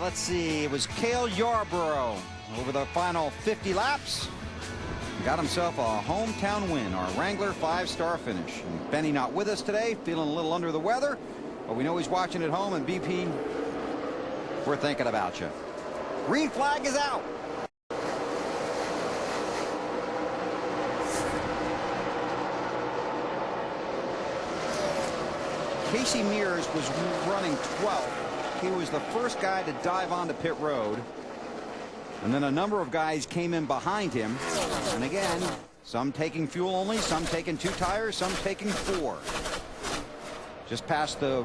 let's see, it was Cale Yarborough over the final 50 laps. Got himself a hometown win, our Wrangler 5-star finish. And Benny not with us today, feeling a little under the weather, but we know he's watching at home, and BP, we're thinking about you. Green flag is out. Casey Mears was running 12th. He was the first guy to dive onto pit road. And then a number of guys came in behind him. And again, some taking fuel only, some taking 2 tires, some taking 4. Just past the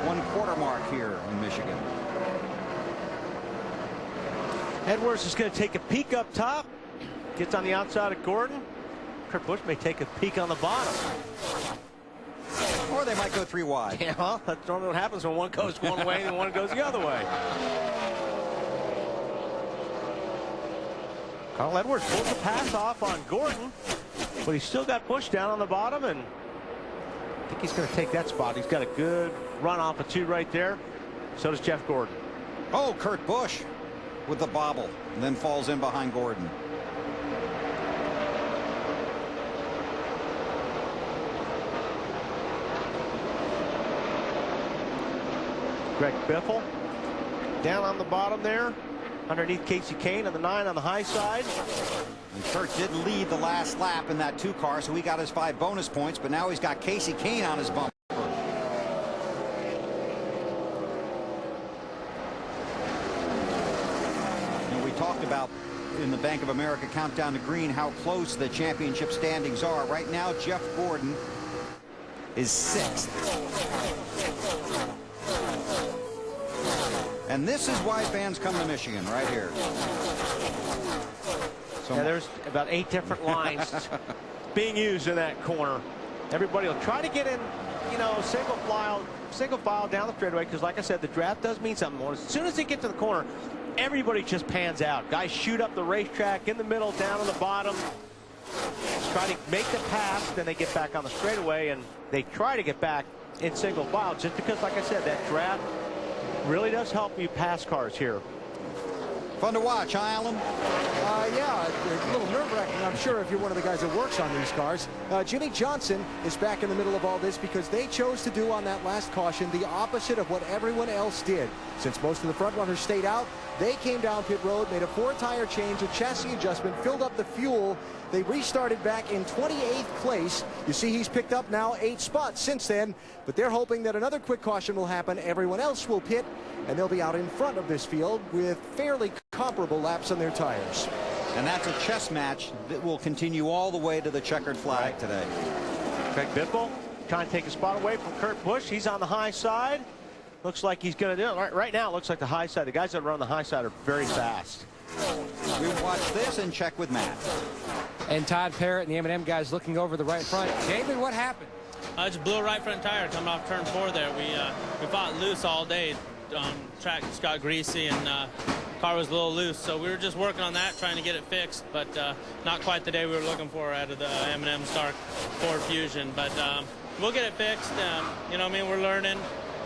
1/4 mark here in Michigan. Edwards is going to take a peek up top. Gets on the outside of Gordon. Kurt Busch may take a peek on the bottom. Or they might go 3 wide. Yeah, well, that's normally what happens when one goes one way and one goes the other way. Carl Edwards pulls the pass off on Gordon, but he's still got Busch down on the bottom, and I think he's going to take that spot. He's got a good run off of 2 right there. So does Jeff Gordon. Oh, Kurt Busch with the bobble, and then falls in behind Gordon. Greg Biffle down on the bottom there, underneath Casey Kane on the 9 on the high side. And Kurt did lead the last lap in that 2 car, so he got his 5 bonus points, but now he's got Casey Kane on his bumper. And we talked about in the Bank of America Countdown to Green how close the championship standings are. Right now, Jeff Gordon is 6th. And this is why fans come to Michigan, right here. So yeah, there's about 8 different lines being used in that corner. Everybody will try to get in, you know, single file down the straightaway, because like I said, the draft does mean something more. As soon as they get to the corner, everybody just pans out. Guys shoot up the racetrack in the middle, down on the bottom, try to make the pass, then they get back on the straightaway, and they try to get back in single file, just because, like I said, that draft really does help you pass cars here. Fun to watch, huh, Alan? Yeah, a little nerve-wracking, I'm sure, if you're one of the guys that works on these cars. Jimmy Johnson is back in the middle of all this because they chose to do on that last caution the opposite of what everyone else did. Since most of the front runners stayed out, they came down pit road, made a 4-tire change, a chassis adjustment, filled up the fuel. They restarted back in 28th place. You see he's picked up now 8 spots since then, but they're hoping that another quick caution will happen. Everyone else will pit, and they'll be out in front of this field with fairly comparable laps on their tires. And that's a chess match that will continue all the way to the checkered flag today. Greg Biffle trying to take a spot away from Kurt Busch. He's on the high side. Looks like he's going to do it. Right now, it looks like the high side. The guys that run the high side are very fast. We watch this and check with Matt. And Todd Parrott and the M&M guys looking over the right front. David, what happened? I just blew a right front tire coming off turn 4 there. We fought loose all day. Track just got greasy and car was a little loose, so we were just working on that, trying to get it fixed, but not quite the day we were looking for out of the M&M Stark Ford Fusion. But we'll get it fixed. You know what I mean? We're learning.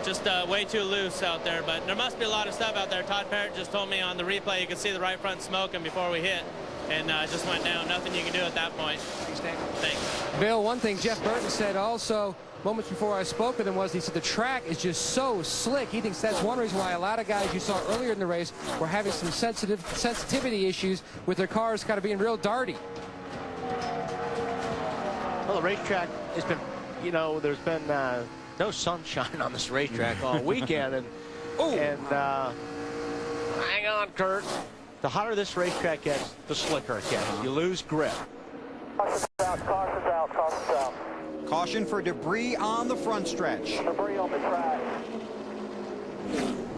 Just way too loose out there, but there must be a lot of stuff out there. Todd Parrott just told me on the replay you could see the right front smoking before we hit, and just went down. Nothing you can do at that point. Thanks. Bill, one thing Jeff Burton said also moments before I spoke with him was he said the track is just so slick. He thinks that's one reason why a lot of guys you saw earlier in the race were having some sensitivity issues with their cars kind of being real darty. Well, the racetrack has been, you know, there's been no sunshine on this racetrack all weekend, and hang on, Kurt. The hotter this racetrack gets, the slicker it gets. You lose grip. Caution's out, caution's out, caution's out. Caution for debris on the front stretch. Debris on the track.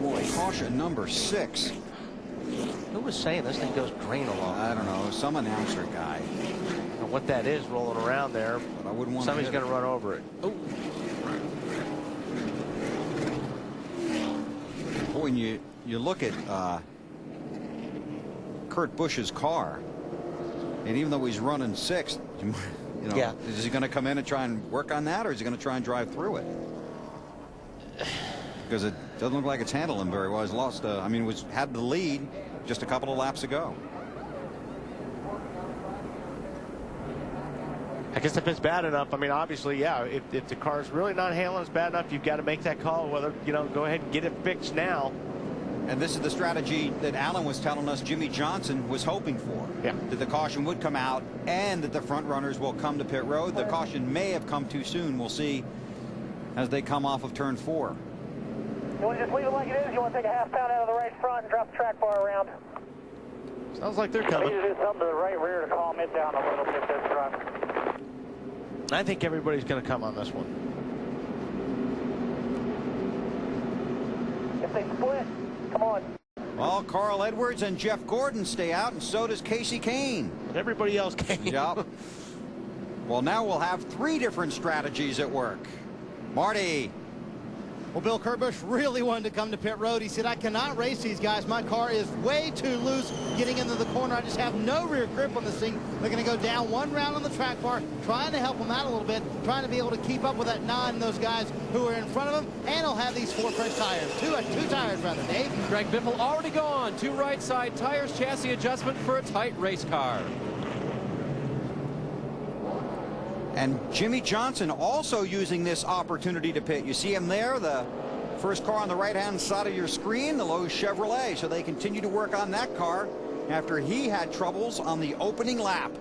Boy, caution number 6. Who was saying this thing goes green along? I don't know, some announcer guy. I don't know what that is rolling around there. But I wouldn't want somebody's going to run over it. Oh. Boy, when you look at Kurt Busch's car, and even though he's running 6th, you know, yeah. Is he going to come in and try and work on that, or is he going to try and drive through it? Because it doesn't look like it's handling very well. He's lost. I mean, had the lead just a couple of laps ago. I guess if it's bad enough, I mean, obviously, yeah. If the car's really not handling, it's bad enough. You've got to make that call. Whether, you know, go ahead and get it fixed now. And this is the strategy that Alan was telling us Jimmy Johnson was hoping for. Yeah. That the caution would come out and that the front runners will come to pit road. The caution may have come too soon. We'll see as they come off of turn 4. You want to just leave it like it is? You want to take a half pound out of the right front and drop the track bar around? Sounds like they're I need coming. to do something to the right rear to calm it down a little bit this run. I think everybody's going to come on this one. If they split, come on. Well, Carl Edwards and Jeff Gordon stay out, and so does Casey Kane. But everybody else came. Yep. Well, now we'll have 3 different strategies at work. Marty. Well, Bill Kerbush really wanted to come to pit road. He said, I cannot race these guys. My car is way too loose getting into the corner. I just have no rear grip on this thing. They're going to go down 1 round on the track bar, trying to help them out a little bit, trying to be able to keep up with that 9 and those guys who are in front of them, and he'll have these 4 fresh tires. Two tires, rather, Dave. Greg Biffle already gone. 2 right side tires, chassis adjustment for a tight race car. And Jimmy Johnson also using this opportunity to pit. You see him there, the first car on the right-hand side of your screen, the Lowe's Chevrolet. So they continue to work on that car after he had troubles on the opening lap.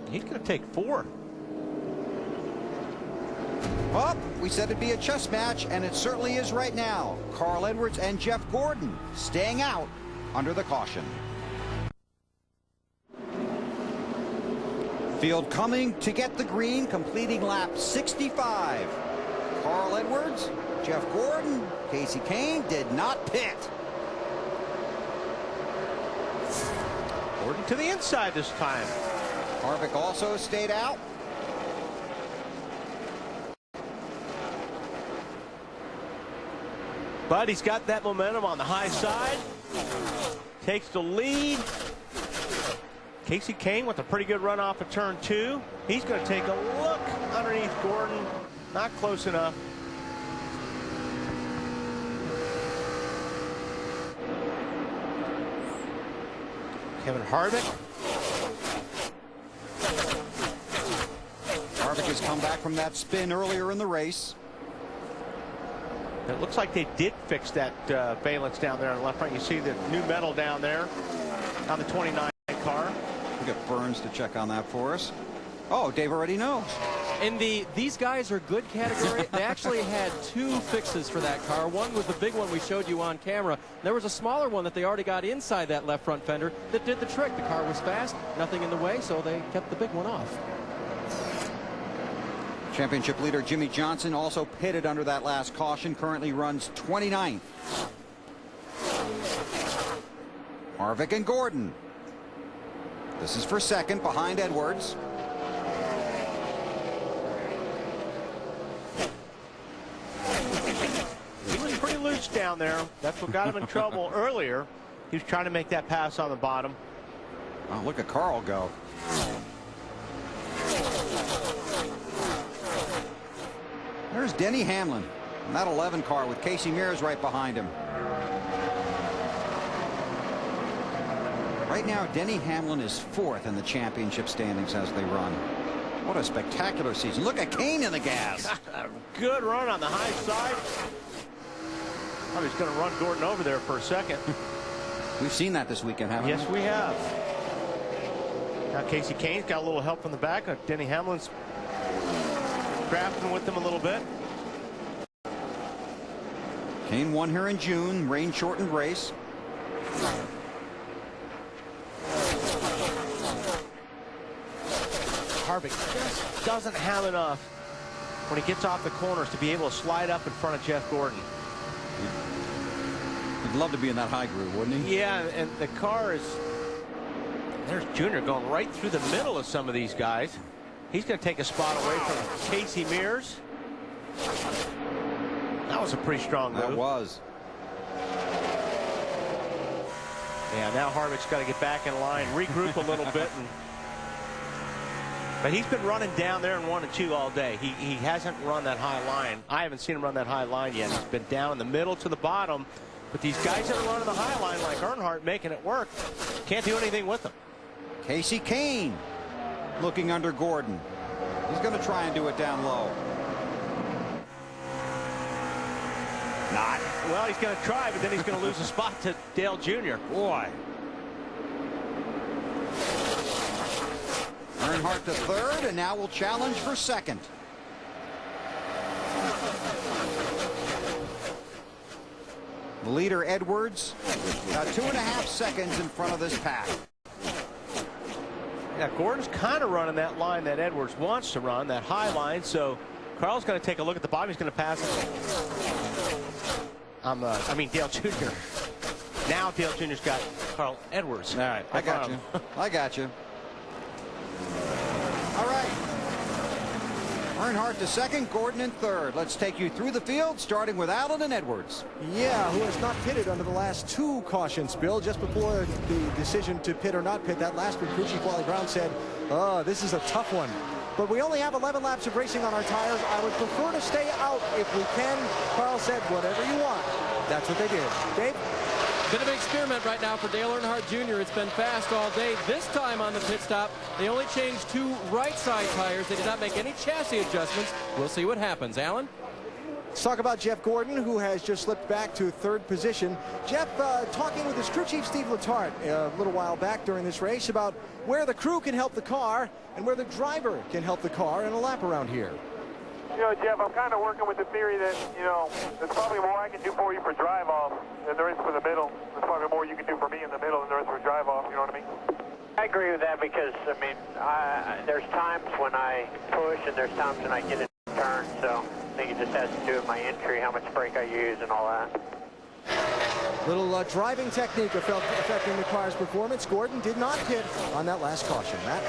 He's going to take 4. Well, we said it'd be a chess match, and it certainly is right now. Carl Edwards and Jeff Gordon staying out under the caution. Field coming to get the green, completing lap 65. Carl Edwards, Jeff Gordon, Casey Kane did not pit. Gordon to the inside this time. Harvick also stayed out. But he's got that momentum on the high side. Takes the lead. Casey Kane with a pretty good run off of turn 2. He's going to take a look underneath Gordon. Not close enough. Kevin Harvick. Harvick has come back from that spin earlier in the race. It looks like they did fix that valence down there on the left front. You see the new metal down there on the 29 car. We got Burns to check on that for us. Oh, Dave already knows. In the these guys are good category, they actually had 2 fixes for that car. One was the big one we showed you on camera. There was a smaller one that they already got inside that left front fender that did the trick. The car was fast, nothing in the way, so they kept the big one off. Championship leader Jimmy Johnson also pitted under that last caution, currently runs 29th. Harvick and Gordon. This is for second behind Edwards. He was pretty loose down there. That's what got him in trouble earlier. He was trying to make that pass on the bottom. Oh, look at Carl go. There's Denny Hamlin in that 11 car with Casey Mears right behind him. Right now, Denny Hamlin is 4th in the championship standings as they run. What a spectacular season. Look at Kane in the gas. A good run on the high side. I was going to run Gordon over there for a second. We've seen that this weekend, haven't we? Yes, we have. Now Casey Kane's got a little help from the back. Denny Hamlin's crafting with them a little bit. Kane won here in June, rain-shortened race. Harvick just doesn't have enough when he gets off the corners to be able to slide up in front of Jeff Gordon. He'd love to be in that high groove, wouldn't he? Yeah, and the car is... There's Junior going right through the middle of some of these guys. He's going to take a spot away from Casey Mears. That was a pretty strong move. That was. Yeah, now Harvick's got to get back in line, regroup a little bit. But he's been running down there in 1 and 2 all day. He hasn't run that high line. I haven't seen him run that high line yet. He's been down in the middle to the bottom. But these guys that are running the high line like Earnhardt making it work, can't do anything with them. Casey Kane looking under Gordon. He's going to try and do it down low. Not. Well, he's going to try, but then he's going to lose a spot to Dale Jr. Boy. Earnhardt to 3rd, and now will challenge for 2nd. The leader, Edwards, 2.5 seconds in front of this pack. Now, Gordon's kind of running that line that Edwards wants to run, that high line, so Carl's going to take a look at the bottom. He's going to pass it. I mean, Dale Jr. Now Dale Jr.'s got Carl Edwards. All right, I got you. I got you. All right. Earnhardt to second, Gordon in third. Let's take you through the field, starting with Allen and Edwards. Yeah, who has not pitted under the last 2 cautions, Bill. Just before the decision to pit or not pit, that last one, crew chief Wally Brown said, oh, this is a tough one. But we only have 11 laps of racing on our tires. I would prefer to stay out if we can. Carl said, whatever you want. That's what they did. Dave? Bit of an experiment right now for Dale Earnhardt Jr. It's been fast all day. This time on the pit stop, they only changed 2 right side tires. They did not make any chassis adjustments. We'll see what happens. Alan? Let's talk about Jeff Gordon, who has just slipped back to 3rd position. Jeff, talking with his crew chief, Steve Letarte, a little while back during this race about where the crew can help the car and where the driver can help the car in a lap around here. You know, Jeff, I'm kind of working with the theory that, you know, there's probably more I can do for you for drive-off than there is for the middle. There's probably more you can do for me in the middle than there is for drive-off, you know what I mean? I agree with that because, I mean, there's times when I push and there's times when I get it turn, so I think it just has to do with my entry, how much brake I use and all that. Little driving technique affecting the car's performance. Gordon did not pit on that last caution. Matt?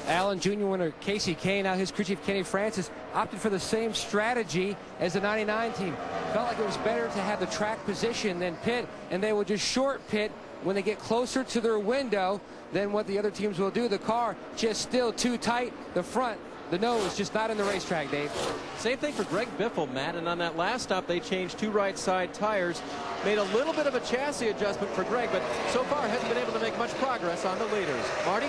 Allen Jr. winner Casey Kane, now his crew chief Kenny Francis, opted for the same strategy as the 99 team. Felt like it was better to have the track position than pit, and they will just short pit when they get closer to their window than what the other teams will do. The car just still too tight. The front, the nose, just not in the racetrack, Dave. Same thing for Greg Biffle, Matt, and on that last stop they changed 2 right side tires. Made a little bit of a chassis adjustment for Greg, but so far hasn't been able to make much progress on the leaders. Marty?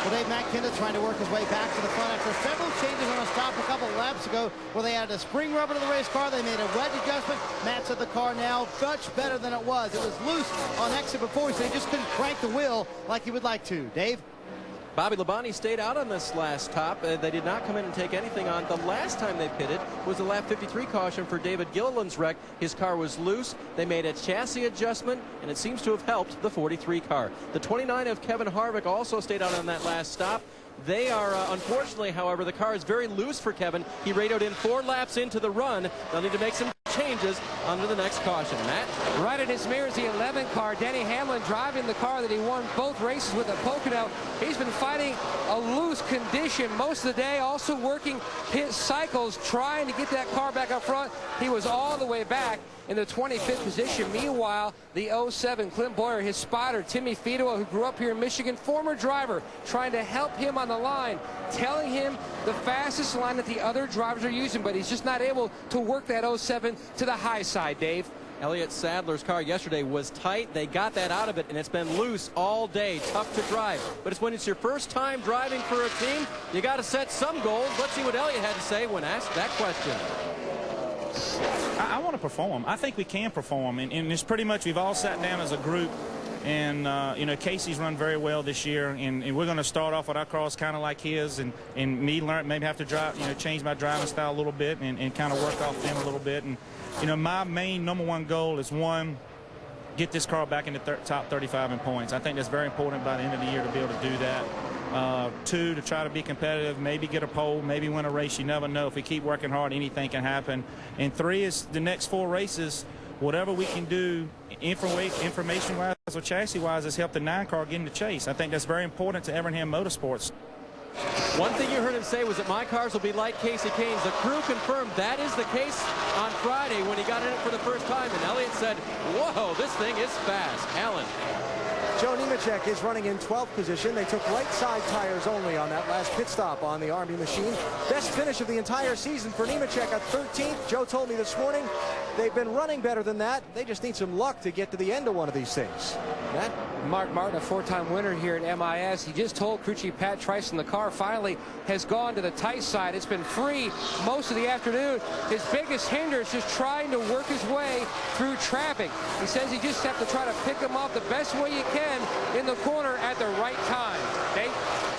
Well, Dave, Matt Kenseth trying to work his way back to the front after several changes on a stop a couple laps ago where they added a spring rubber to the race car. They made a wedge adjustment. Matt said the car now much better than it was. It was loose on exit before, so he just couldn't crank the wheel like he would like to. Dave? Bobby Labonte stayed out on this last stop. They did not come in and take anything on. The last time they pitted was the lap 53 caution for David Gilliland's wreck. His car was loose. They made a chassis adjustment, and it seems to have helped the 43 car. The 29 of Kevin Harvick also stayed out on that last stop. They are, unfortunately, however, the car is very loose for Kevin. He radioed in 4 laps into the run. They'll need to make some changes under the next caution. Matt? Right in his mirror is the 11 car. Denny Hamlin driving the car that he won both races with at Pocono. He's been fighting a loose condition most of the day, also working pit cycles, trying to get that car back up front. He was all the way back in the 25th position. Meanwhile, the 07 Clint Boyer, his spotter, Timmy Fidoa, who grew up here in Michigan, former driver, trying to help him on the line, telling him the fastest line that the other drivers are using, but he's just not able to work that 07 to the high side, Dave. Elliott Sadler's car yesterday was tight. They got that out of it, and it's been loose all day. Tough to drive. But it's when it's your first time driving for a team, you got to set some goals. Let's see what Elliott had to say when asked that question. I want to perform. I think we can perform, and it's pretty much we've all sat down as a group, and you know, Casey's run very well this year, and we're going to start off with our cars kind of like his, and me learn maybe have to drive, you know, change my driving style a little bit and kind of work off them a little bit. And you know, my main #1 goal is, 1, get this car back in the top 35 in points. I think that's very important by the end of the year to be able to do that. 2, to try to be competitive, maybe get a pole, maybe win a race. You never know. If we keep working hard, anything can happen. And 3 is the next 4 races, whatever we can do information-wise or chassis-wise is help the 9 car get in the chase. I think that's very important to Evernham Motorsports. One thing you heard him say was that my cars will be like Casey Kane's. The crew confirmed that is the case on Friday when he got in it for the first time, and Elliott said, whoa, this thing is fast. Alan. Joe Nemechek is running in 12th position. They took right side tires only on that last pit stop on the Army machine. Best finish of the entire season for Nemechek at 13th. Joe told me this morning they've been running better than that. They just need some luck to get to the end of one of these things. Matt? Mark Martin, a 4-time winner here at MIS. He just told crew chief Pat Trice the car finally has gone to the tight side. It's been free most of the afternoon. His biggest hindrance is trying to work his way through traffic. He says you just have to try to pick him off the best way you can in the corner at the right time. Dave?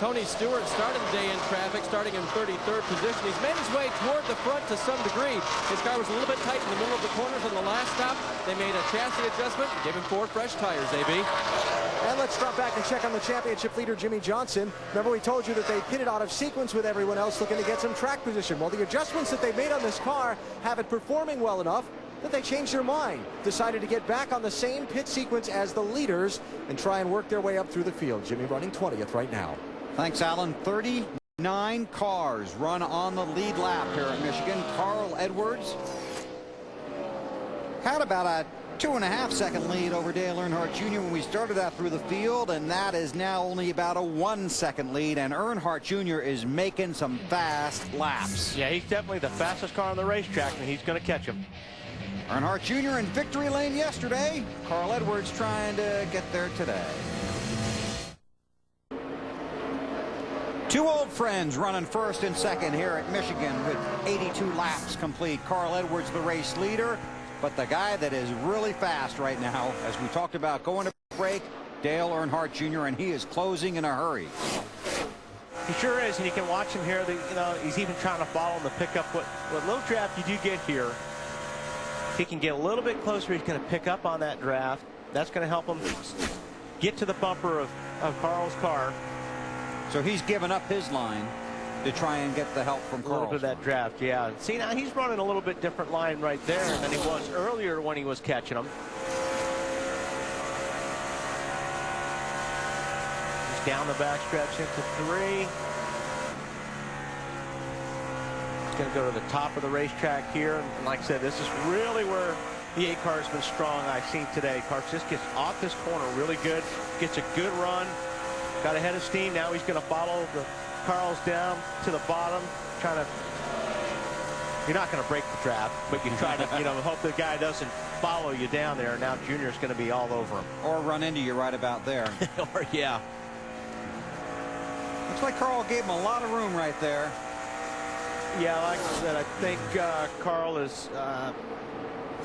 Tony Stewart started the day in traffic, starting in 33rd position. He's made his way toward the front to some degree. His car was a little bit tight in the middle of the corners on the last stop. They made a chassis adjustment and gave him 4 fresh tires, AB. And let's drop back and check on the championship leader, Jimmy Johnson. Remember, we told you that they pitted out of sequence with everyone else looking to get some track position. Well, the adjustments that they made on this car have it performing well enough that they changed their mind, decided to get back on the same pit sequence as the leaders and try and work their way up through the field. Jimmy running 20th right now. Thanks, Alan. 39 cars run on the lead lap here at Michigan. Carl Edwards had about a 2.5-second lead over Dale Earnhardt Jr. when we started that through the field, and that is now only about a 1-second lead, and Earnhardt Jr. is making some fast laps. Yeah, he's definitely the fastest car on the racetrack, and he's going to catch him. Earnhardt Jr. in victory lane yesterday. Carl Edwards trying to get there today. Two old friends running first and second here at Michigan with 82 laps complete. Carl Edwards, the race leader. But the guy that is really fast right now, as we talked about going to break, Dale Earnhardt Jr., and he is closing in a hurry. He sure is, and you can watch him here. You know, he's even trying to follow him to pick up what little draft you do get here. If he can get a little bit closer, he's going to pick up on that draft. That's going to help him get to the bumper of Carl's car. So he's given up his line to try and get the help from Carl. A little bit of that draft, yeah. See, now he's running a little bit different line right there than he was earlier when he was catching them. He's down the backstretch into 3. He's going to go to the top of the racetrack here. And like I said, this is really where the 8 car has been strong I've seen today. Car just gets off this corner really good, gets a good run, got ahead of steam. Now he's going to follow the Carl's down to the bottom, trying to. You're not going to break the draft, but you try to, hope the guy doesn't follow you down there. Now Junior's going to be all over him, or run into you right about there. Or yeah. Looks like Carl gave him a lot of room right there. Yeah, like I said, I think Carl is.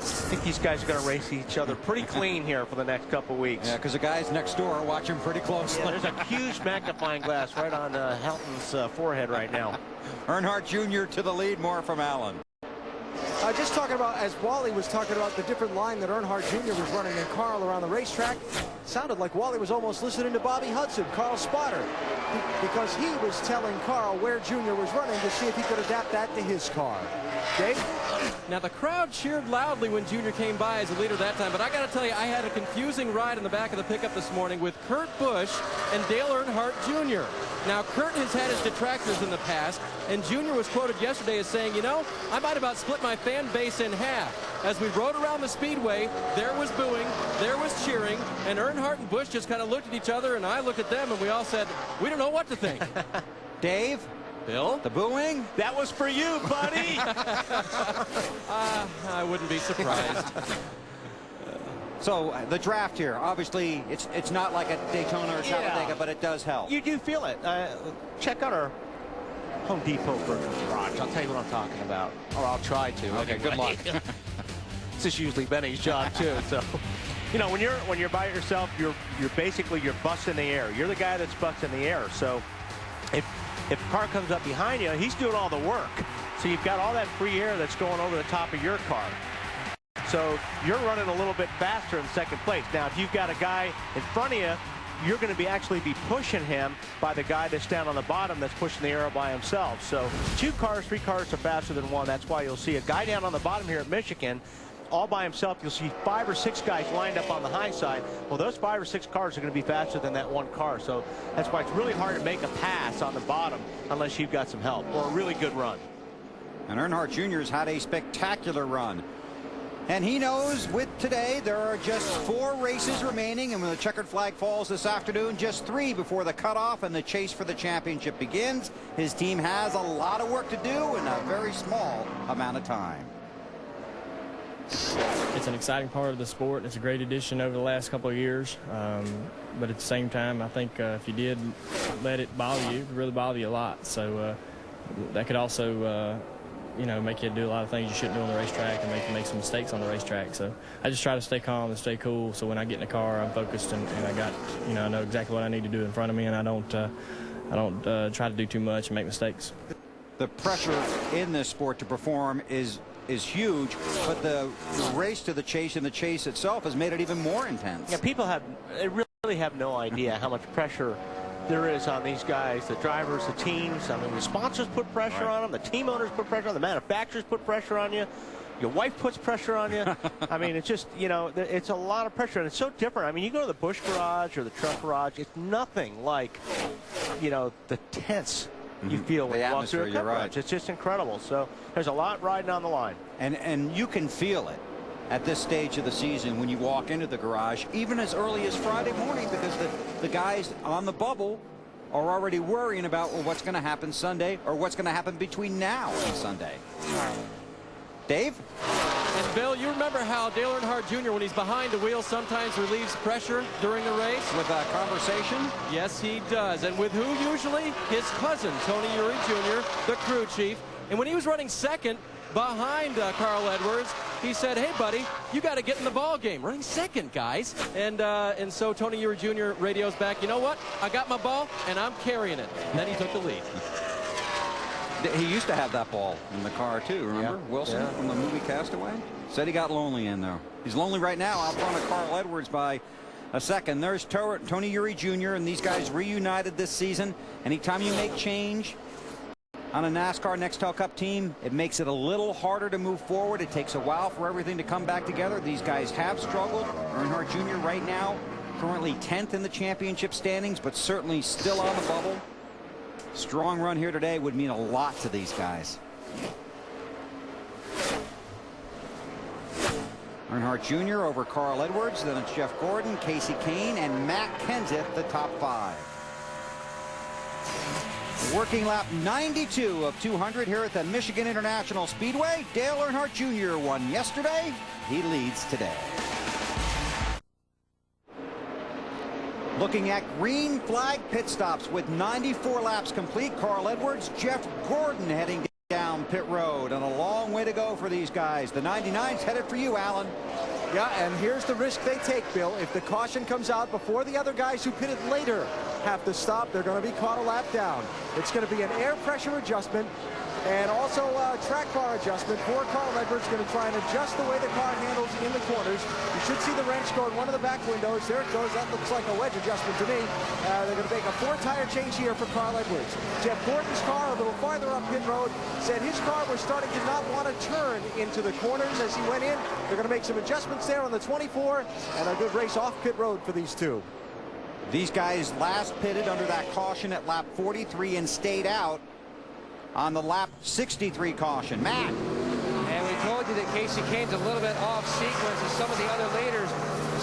I think these guys are going to race each other pretty clean here for the next couple weeks. Yeah, because the guys next door watch him pretty closely. Yeah, there's a huge magnifying glass right on Helton's forehead right now. Earnhardt Jr. to the lead. More from Allen. Just talking about, as Wally was talking about the different line that Earnhardt Jr. was running and Carl around the racetrack, sounded like Wally was almost listening to Bobby Hudson, Carl's spotter, because he was telling Carl where Jr. was running to see if he could adapt that to his car. Dave? Now, the crowd cheered loudly when Junior came by as a leader that time, but I got to tell you, I had a confusing ride in the back of the pickup this morning with Kurt Busch and Dale Earnhardt Jr. Now, Kurt has had his detractors in the past, and Junior was quoted yesterday as saying, I might about split my fan base in half. As we rode around the Speedway, there was booing, there was cheering, and Earnhardt and Busch just kind of looked at each other, and I looked at them, and we all said, we don't know what to think. Dave? Bill? The booing? That was for you, buddy. I wouldn't be surprised. So the draft here, obviously, it's not like a Daytona or Talladega, but it does help. You do feel it. Check out our Home Depot garage. I'll tell you what I'm talking about, or I'll try to. Okay, good luck. This is usually Benny's job too. So, when you're by yourself, you're basically busting the air. You're the guy that's busting the air. So, if a car comes up behind you, he's doing all the work. So you've got all that free air that's going over the top of your car. So you're running a little bit faster in second place. Now, if you've got a guy in front of you, you're going to actually be pushing him by the guy that's down on the bottom that's pushing the air by himself. So 2 cars, 3 cars are faster than 1. That's why you'll see a guy down on the bottom here at Michigan all by himself. You'll see 5 or 6 guys lined up on the high side. Well, those 5 or 6 cars are going to be faster than that 1 car. So that's why it's really hard to make a pass on the bottom unless you've got some help or a really good run. And Earnhardt Jr.'s had a spectacular run. And he knows with today there are just 4 races remaining, and when the checkered flag falls this afternoon, just 3 before the cutoff and the chase for the championship begins. His team has a lot of work to do in a very small amount of time. It's an exciting part of the sport. It's a great addition over the last couple of years. But at the same time, I think if you did let it bother you, it would really bother you a lot. So that could also make you do a lot of things you shouldn't do on the racetrack and make you make some mistakes on the racetrack. So I just try to stay calm and stay cool. So when I get in the car, I'm focused and I got, I know exactly what I need to do in front of me, and I don't I don't try to do too much and make mistakes. The pressure in this sport to perform is huge, but the race to the chase and the chase itself has made it even more intense. Yeah, people really have no idea how much pressure there is on these guys, the drivers, the teams. I mean, the sponsors put pressure on them, the team owners put pressure on them, the manufacturers put pressure on you. Your wife puts pressure on you. I mean, it's just, you know, it's a lot of pressure, and it's so different. I mean, you go to the Busch garage or the truck garage, it's nothing like, you know, the tense you feel when you walk through a truck garage. It's just incredible. So there's a lot riding on the line. And you can feel it at this stage of the season when you walk into the garage, even as early as Friday morning, because the guys on the bubble are already worrying about, well, what's going to happen Sunday or what's going to happen between now and Sunday. Dave? And Bill, you remember how Dale Earnhardt Jr., when he's behind the wheel, sometimes relieves pressure during the race? With a conversation? Yes, he does. And with who usually? His cousin, Tony Uri Jr., the crew chief. And when he was running second behind Carl Edwards, he said, hey, buddy, you got to get in the ball game. Running second, guys. And so Tony Uri Jr. radios back, you know what? I got my ball, and I'm carrying it. And then he took the lead. He used to have that ball in the car, too, remember? Yeah. Wilson from the movie Castaway? Said he got lonely in there. He's lonely right now out front of Carl Edwards by a second. There's Tony Uri Jr. and these guys reunited this season. Anytime you make change on a NASCAR NEXTEL Cup team, it makes it a little harder to move forward. It takes a while for everything to come back together. These guys have struggled. Earnhardt Jr. right now, currently 10th in the championship standings, but certainly still on the bubble. Strong run here today would mean a lot to these guys. Earnhardt Jr. over Carl Edwards, then it's Jeff Gordon, Casey Kane, and Matt Kenseth, the top five. Working lap 92 of 200 here at the Michigan International Speedway. Dale Earnhardt Jr. won yesterday. He leads today. Looking at green flag pit stops with 94 laps complete. Carl Edwards, Jeff Gordon heading down pit road, and a long way to go for these guys. The 99's headed for you, Alan. Yeah, and here's the risk they take, Bill. If the caution comes out before the other guys who pitted later have to stop, they're going to be caught a lap down. It's going to be an air pressure adjustment and also a track bar adjustment for Carl Edwards. Going to try and adjust the way the car handles in the corners. You should see the wrench go in one of the back windows. There it goes. That looks like a wedge adjustment to me. They're going to make a 4-tire change here for Carl Edwards. Jeff Gordon's car a little farther up pit road said his car was starting to not want to turn into the corners as he went in. They're going to make some adjustments there on the 24, and a good race off pit road for these two. These guys last pitted under that caution at lap 43 and stayed out on the lap 63 caution. Matt. And we told you that Casey Kane's a little bit off sequence as some of the other leaders.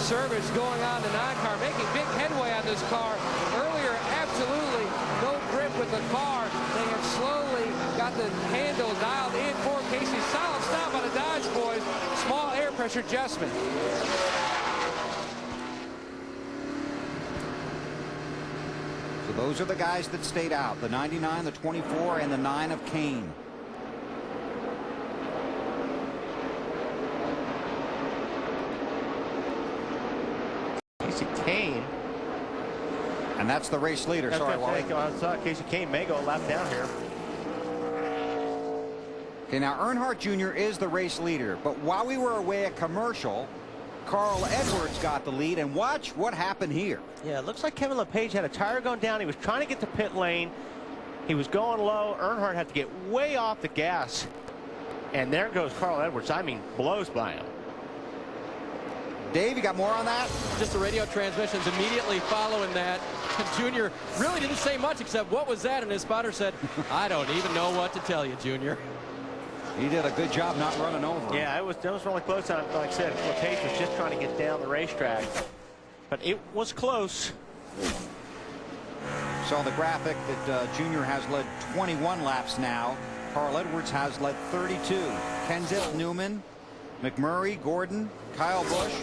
Service going on the non-car, making big headway on this car. Earlier, absolutely no grip with the car. They have slowly got the handle dialed in for Casey. Solid stop on the Dodge boys. Small air pressure adjustment. So those are the guys that stayed out. The 99, the 24, and the 9 of Kane. Casey Kane. And that's the race leader. Sorry, Wally. Casey Kane may go a lap down here. Okay, now Earnhardt Jr. is the race leader, but while we were away at commercial, Carl Edwards got the lead, and watch what happened here. Yeah, it looks like Kevin LePage had a tire going down. He was trying to get to pit lane. He was going low. Earnhardt had to get way off the gas. And there goes Carl Edwards. I mean, blows by him. Dave, you got more on that? Just the radio transmissions immediately following that. And Junior really didn't say much except, what was that? And his spotter said, I don't even know what to tell you, Junior. He did a good job not running over him. Yeah, it was really close. Like I said, LePage was just trying to get down the racetrack. But it was close. Saw the graphic that Junior has led 21 laps now. Carl Edwards has led 32. Kenseth, Newman, McMurray, Gordon, Kyle Busch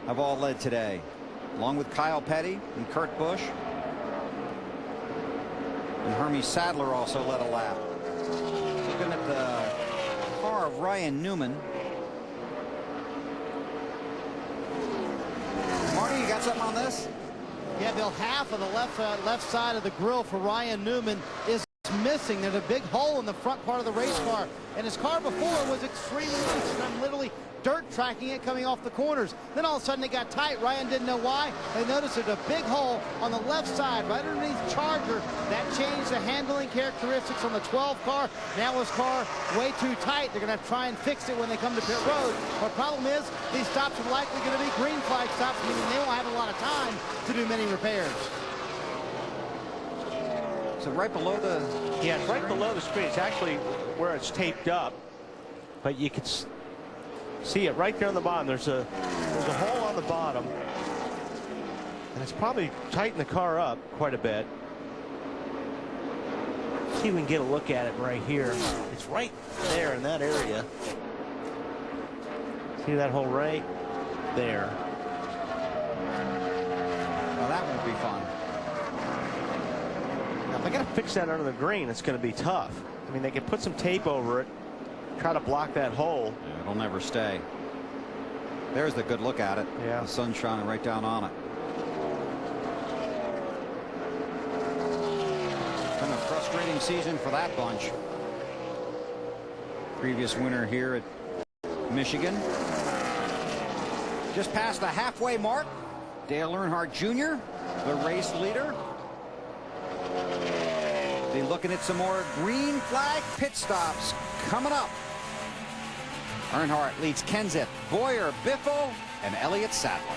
have all led today, along with Kyle Petty and Kurt Busch. And Hermie Sadler also led a lap. Looking at the car of Ryan Newman. Marty, you got something on this? Yeah, Bill, half of the left side of the grill for Ryan Newman is missing. There's a big hole in the front part of the race car, and his car before was extremely loose, and I'm literally dirt tracking it coming off the corners. Then all of a sudden it got tight. Ryan didn't know why. They noticed there's a big hole on the left side right underneath Charger. That changed the handling characteristics on the 12 car. Now his car way too tight. They're going to try and fix it when they come to pit road. But problem is, these stops are likely going to be green flag stops, meaning they won't have a lot of time to do many repairs. So right below the... Yeah, it's right below the screen. It's actually where it's taped up. But you can see it right there on the bottom. There's a hole on the bottom. And it's probably tightened the car up quite a bit. See if we can get a look at it right here. It's right there in that area. See that hole right there. Well, that won't be fun. Now, if they got to fix that under the green, it's going to be tough. I mean, they could put some tape over it, try to block that hole. Yeah, it'll never stay. There's the good look at it. Yeah. The sun's shining right down on it. It's been a frustrating season for that bunch. Previous winner here at Michigan. Just past the halfway mark. Dale Earnhardt Jr., the race leader. Be looking at some more green flag pit stops coming up. Earnhardt leads Kenseth, Boyer, Biffle, and Elliott Sadler.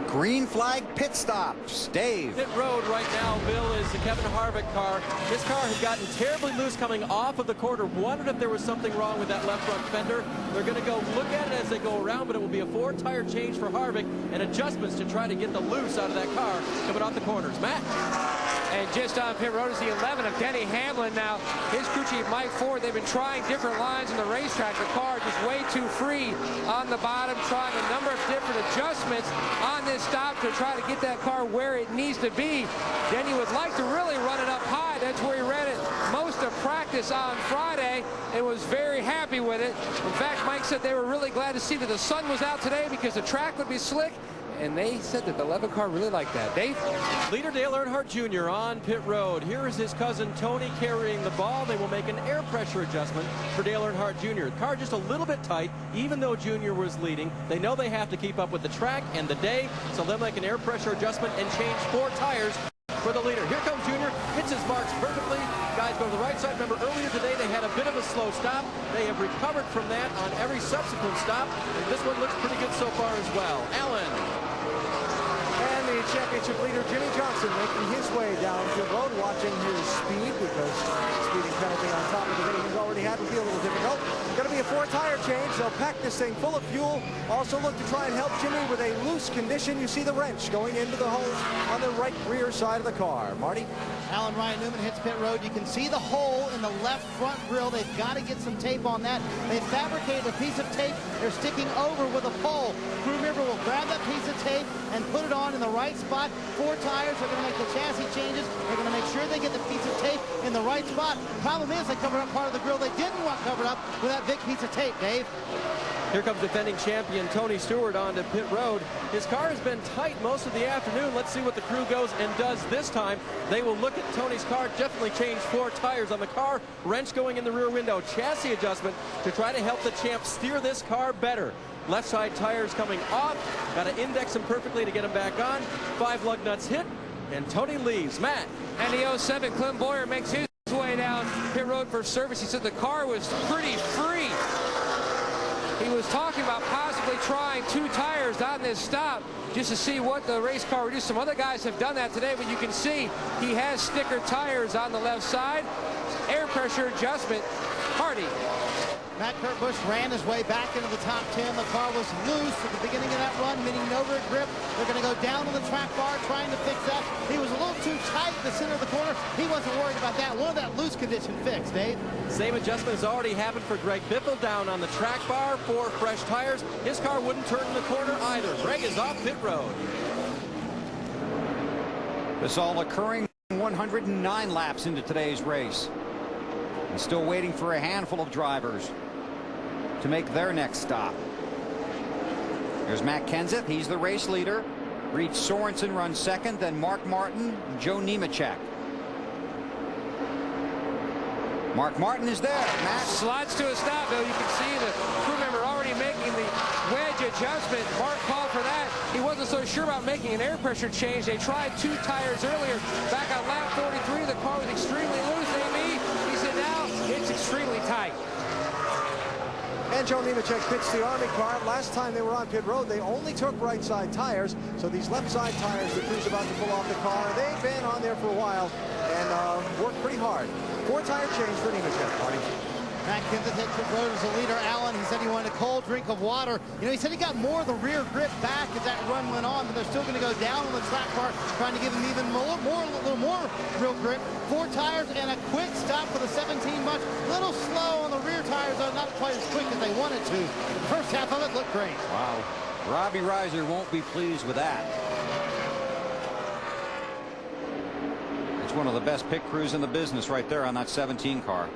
Green flag pit stops. Dave. Pit road right now, Bill, is the Kevin Harvick car. This car had gotten terribly loose coming off of the corner. Wondered if there was something wrong with that left front fender. They're going to go look at it as they go around, but it will be a 4-tire change for Harvick and adjustments to try to get the loose out of that car coming off the corners. Matt? And just on pit road is the 11 of Denny Hamlin. Now, his crew chief, Mike Ford, they've been trying different lines on the racetrack. The car just way too free on the bottom, trying a number of different adjustments on this stop to try to get that car where it needs to be. Denny would like to really run it up high. That's where he ran it most of practice on Friday and was very happy with it. In fact, Mike said they were really glad to see that the sun was out today because the track would be slick. And they said that the 11 car really liked that. Dave? Leader Dale Earnhardt Jr. on pit road. Here is his cousin Tony carrying the ball. They will make an air pressure adjustment for Dale Earnhardt Jr. The car just a little bit tight, even though Jr. was leading. They know they have to keep up with the track and the day, so they'll make an air pressure adjustment and change 4 tires for the leader. Here comes Jr. Hits his marks perfectly. Guys go to the right side. Remember, earlier today they had a bit of a slow stop. They have recovered from that on every subsequent stop. And this one looks pretty good so far as well. Allen. And the championship leader, Jimmy Johnson, making his way down to the road, watching his speed because speeding penalty on top of the rating he's already had would be a little difficult. Going to be a 4-tire change. They'll pack this thing full of fuel. Also look to try and help Jimmy with a loose condition. You see the wrench going into the hole on the right rear side of the car. Marty? Alan Ryan Newman hits pit road. You can see the hole in the left front grille. They've got to get some tape on that. They fabricated a piece of tape they're sticking over with a pole. Crew member will grab that piece of tape and put it on in the right spot. 4 tires. They're going to make the chassis changes. They're going to make sure they get the piece of tape in the right spot. Problem is they covered up part of the grille they didn't want covered up with that big piece of tape, Dave. Here comes defending champion Tony Stewart onto pit road. His car has been tight most of the afternoon. Let's see what the crew goes and does this time. They will look at Tony's car, definitely change 4 tires on the car, wrench going in the rear window, chassis adjustment to try to help the champ steer this car better. Left side tires coming off. Got to index them perfectly to get them back on. 5 lug nuts hit, and Tony leaves. Matt. And the 07, Clem Boyer makes his way down pit road for service. He said the car was pretty free. He was talking about possibly trying 2 tires on this stop just to see what the race car would do. Some other guys have done that today, but you can see he has sticker tires on the left side. Air pressure adjustment. Hardy. Matt Kurt Busch ran his way back into the top 10. The car was loose at the beginning of that run, meaning no rear grip. They're going to go down to the track bar trying to fix that. He was a little too tight in the center of the corner. He wasn't worried about that. One of that loose condition fixed, Dave. Same adjustment has already happened for Greg Biffle down on the track bar for fresh tires. His car wouldn't turn in the corner either. Greg is off pit road. This all occurring 109 laps into today's race. And still waiting for a handful of drivers to make their next stop. There's Matt Kenseth. He's the race leader. Reed Sorensen runs second, then Mark Martin, Joe Nemechek. Mark Martin is there. Matt slides to a stop, though. You can see the crew member already making the wedge adjustment. Mark called for that. He wasn't so sure about making an air pressure change. They tried 2 tires earlier. Back on lap 43, the car was extremely loose, Amy. He said now it's extremely tight. And Joe Nemechek pits the Army car. Last time they were on pit road, they only took right side tires. So these left side tires, the crew's about to pull off the car. They've been on there for a while and worked pretty hard. 4 tire change for Nemechek, Marty. Matt Kenseth hit pit road as a leader. Allen, he said he wanted a cold drink of water. You know, he said he got more of the rear grip back as that run went on, but they're still going to go down on the track car, trying to give him even a little more real grip. 4 tires and a quick stop for the 17 bunch. A little slow on the rear tires, though, not quite as quick as they wanted to. The first half of it looked great. Wow. Robbie Reiser won't be pleased with that. It's one of the best pit crews in the business right there on that 17 car.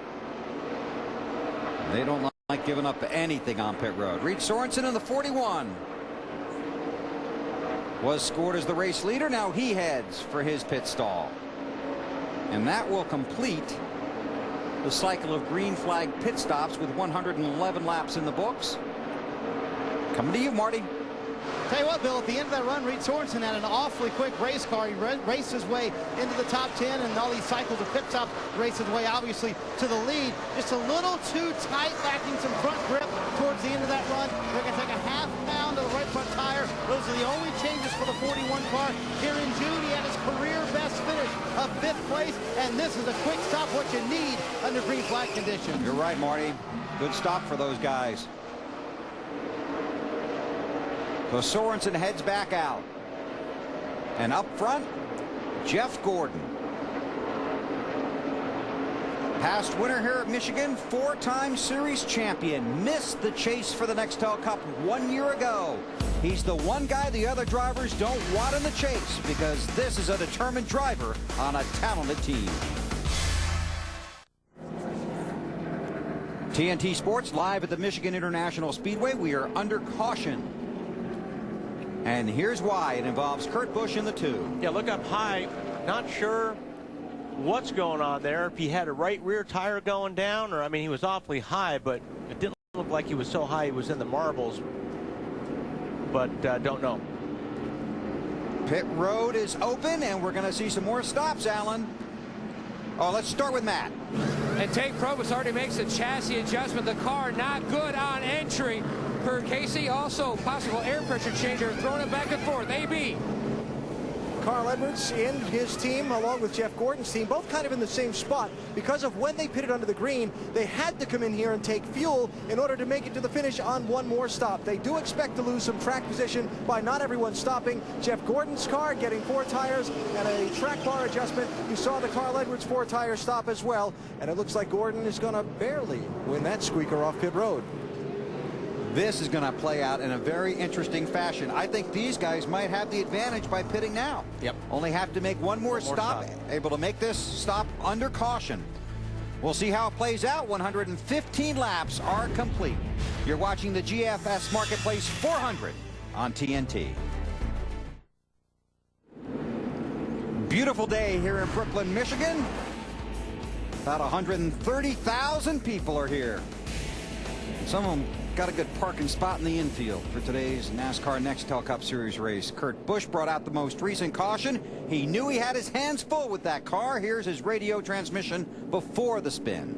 They don't like giving up anything on pit road. Reed Sorensen in the 41 was scored as the race leader. Now he heads for his pit stall. And that will complete the cycle of green flag pit stops with 111 laps in the books. Coming to you, Marty. Tell you what, Bill, at the end of that run, Reed Sorensen had an awfully quick race car. He raced his way into the top 10, and all these cycles of pit stops raced his way, obviously, to the lead. Just a little too tight, lacking some front grip towards the end of that run. They're going to take a half pound of the right front tire. Those are the only changes for the 41 car. Here in June, he had his career best finish of 5th place, and this is a quick stop, what you need under green flag conditions. You're right, Marty. Good stop for those guys. So Sorensen heads back out. And up front, Jeff Gordon. Past winner here at Michigan, 4-time series champion. Missed the chase for the Nextel Cup 1 year ago. He's the one guy the other drivers don't want in the chase because this is a determined driver on a talented team. TNT Sports live at the Michigan International Speedway. We are under caution. And here's why. It involves Kurt Busch in the 2. Yeah, look up high. Not sure what's going on there. If he had a right rear tire going down, or, I mean, he was awfully high, but it didn't look like he was so high he was in the marbles. But don't know. Pit road is open, and we're going to see some more stops, Alan. Oh, let's start with Matt. And Tate Probus already makes a chassis adjustment. The car not good on entry. Per Casey, also possible air pressure changer, throwing it back and forth. AB. Carl Edwards and his team, along with Jeff Gordon's team, both kind of in the same spot. Because of when they pitted under the green, they had to come in here and take fuel in order to make it to the finish on one more stop. They do expect to lose some track position by not everyone stopping. Jeff Gordon's car getting 4 tires and a track bar adjustment. You saw the Carl Edwards 4-tire stop as well, and it looks like Gordon is going to barely win that squeaker off pit road. This is going to play out in a very interesting fashion. I think these guys might have the advantage by pitting now. Yep. Only have to make one more stop. Able to make this stop under caution. We'll see how it plays out. 115 laps are complete. You're watching the GFS Marketplace 400 on TNT. Beautiful day here in Brooklyn, Michigan. About 130,000 people are here. Some of them got a good parking spot in the infield for today's NASCAR Nextel Cup Series race. Kurt Busch brought out the most recent caution. He knew he had his hands full with that car. Here's his radio transmission before the spin.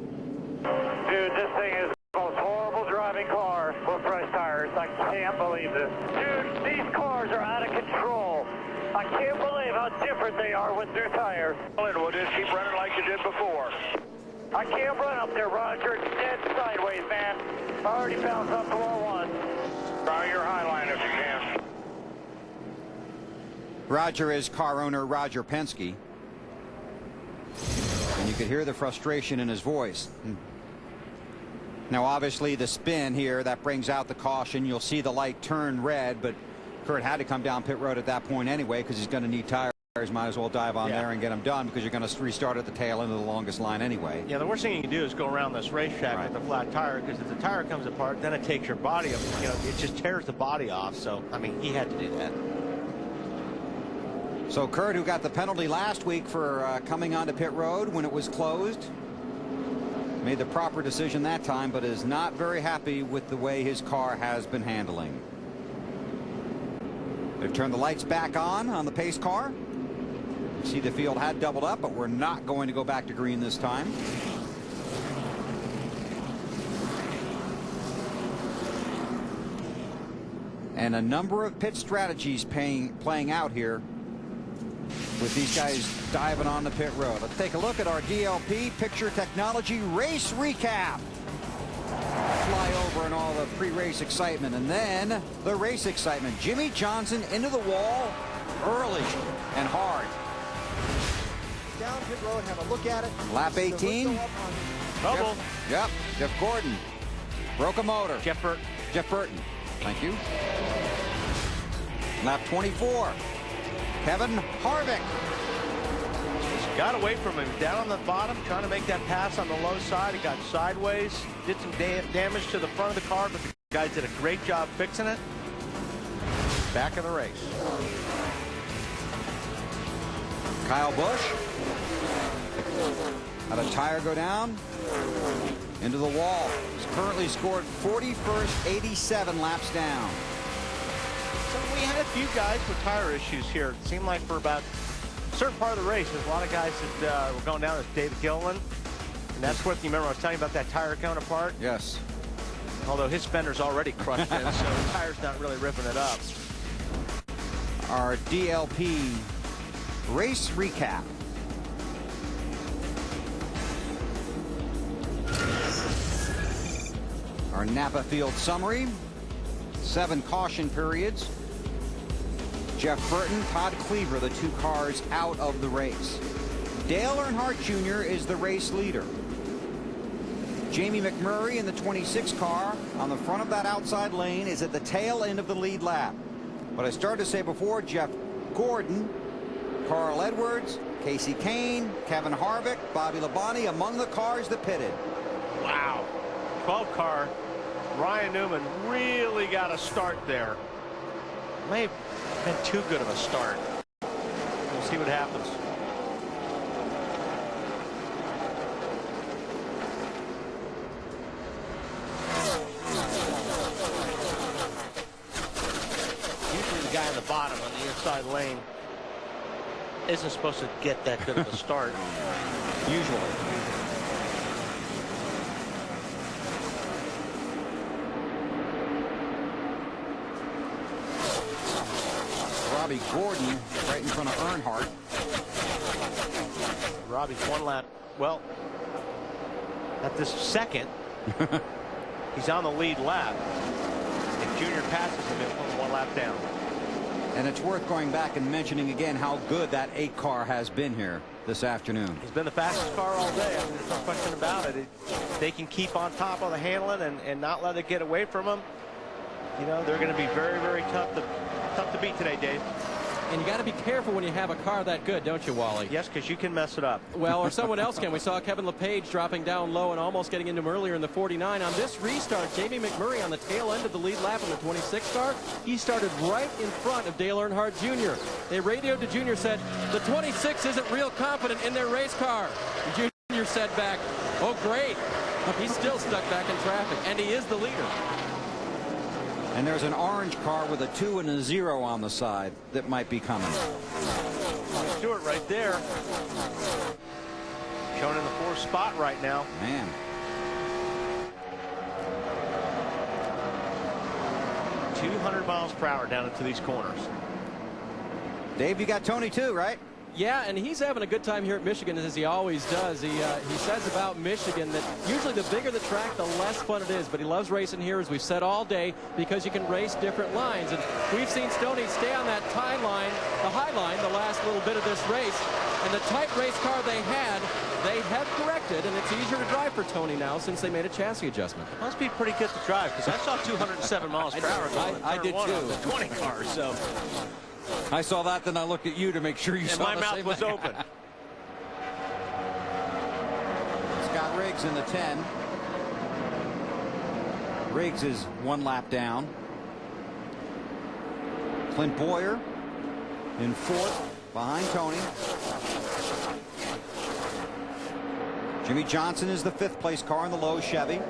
Dude, this thing is the most horrible driving car with fresh tires. I can't believe this. Dude, these cars are out of control. I can't believe how different they are with new tires. We'll just keep running like you did before. I can't run up there, Roger. It's dead sideways, man. I already bounced off the wall once. Try your high line if you can. Roger is car owner Roger Penske. And you could hear the frustration in his voice. Now, obviously, the spin here, that brings out the caution. You'll see the light turn red, but Kurt had to come down pit road at that point anyway because he's going to need tires Might as well dive on there and get them done, because you're going to restart at the tail end of the longest line anyway. Yeah, the worst thing you can do is go around this racetrack with a flat tire, because if the tire comes apart, then it takes your body up. You know, it just tears the body off. So, I mean, he had to do that. So Kurt, who got the penalty last week for coming onto pit road when it was closed, made the proper decision that time, but is not very happy with the way his car has been handling. They've turned the lights back on the pace car. See, the field had doubled up, but we're not going to go back to green this time. And a number of pit strategies playing out here with these guys diving on the pit road. Let's take a look at our DLP Picture Technology race recap. Fly over and all the pre-race excitement, and then the race excitement. Jimmy Johnson into the wall early and hard. Down pit road, have a look at it. Lap 18. Trouble. Yep. Jeff Gordon broke a motor. Jeff Burton. Jeff Burton. Thank you. Lap 24. Kevin Harvick. Just got away from him down on the bottom, trying to make that pass on the low side. He got sideways, did some damage to the front of the car, but the guys did a great job fixing it. Back in the race. Kyle Busch had a tire go down into the wall. He's currently scored 41st, 87 laps down. So we had a few guys with tire issues here. It seemed like for about a certain part of the race, there's a lot of guys that were going down. There's David Gilliland, and that's what you remember I was telling you about that tire coming apart. Yes. Although his fender's already crushed in, so the tire's not really ripping it up. Our DLP race recap. Our Napa Field summary. 7 caution periods. Jeff Burton, Todd Cleaver, the 2 cars out of the race. Dale Earnhardt Jr. is the race leader. Jamie McMurray in the 26 car on the front of that outside lane is at the tail end of the lead lap. But I started to say before, Jeff Gordon, Carl Edwards, Casey Kane, Kevin Harvick, Bobby Labonte among the cars that pitted. Wow. 12 car. Ryan Newman really got a start there. May have been too good of a start. We'll see what happens. Usually the guy on the bottom on the inside lane isn't supposed to get that good of a start. Usually. Robbie Gordon right in front of Earnhardt. Robbie's 1 lap. Well, at this second, he's on the lead lap. If Junior passes him, he'll put 1 lap down. And it's worth going back and mentioning again how good that 8 car has been here this afternoon. He's been the fastest car all day. I mean, there's no question about it. They can keep on top of the handling and not let it get away from them. You know, they're going to be very, very tough to beat today, Dave. And you got to be careful when you have a car that good, don't you, Wally? Yes, because you can mess it up. Well, or someone else can. We saw Kevin LePage dropping down low and almost getting into him earlier in the 49. On this restart, Jamie McMurray on the tail end of the lead lap on the 26 car. He started right in front of Dale Earnhardt Jr. They radioed to Junior, said, the 26 isn't real confident in their race car. And Junior said back, oh, great. He's still stuck back in traffic, and he is the leader. And there's an orange car with a 2 and a 0 on the side that might be coming. Stewart right there. Showing in the 4th spot right now. Man. .200 miles per hour down into these corners. Dave, you got Tony too, right? Yeah, and he's having a good time here at Michigan, as he always does. He says about Michigan that usually the bigger the track, the less fun it is. But he loves racing here, as we've said all day, because you can race different lines. And we've seen Stoney stay on that high line, the last little bit of this race. And the tight race car they have corrected, and it's easier to drive for Tony now since they made a chassis adjustment. Must be pretty good to drive, because I saw 207 miles per hour. I did too. On the 20 car, so I saw that, then I looked at you to make sure you saw my the mouth same was thing. open. Scott Riggs in the 10. Riggs is 1 lap down. Clint Boyer in 4th behind Tony. Jimmy Johnson is the 5th place car in the low Chevy.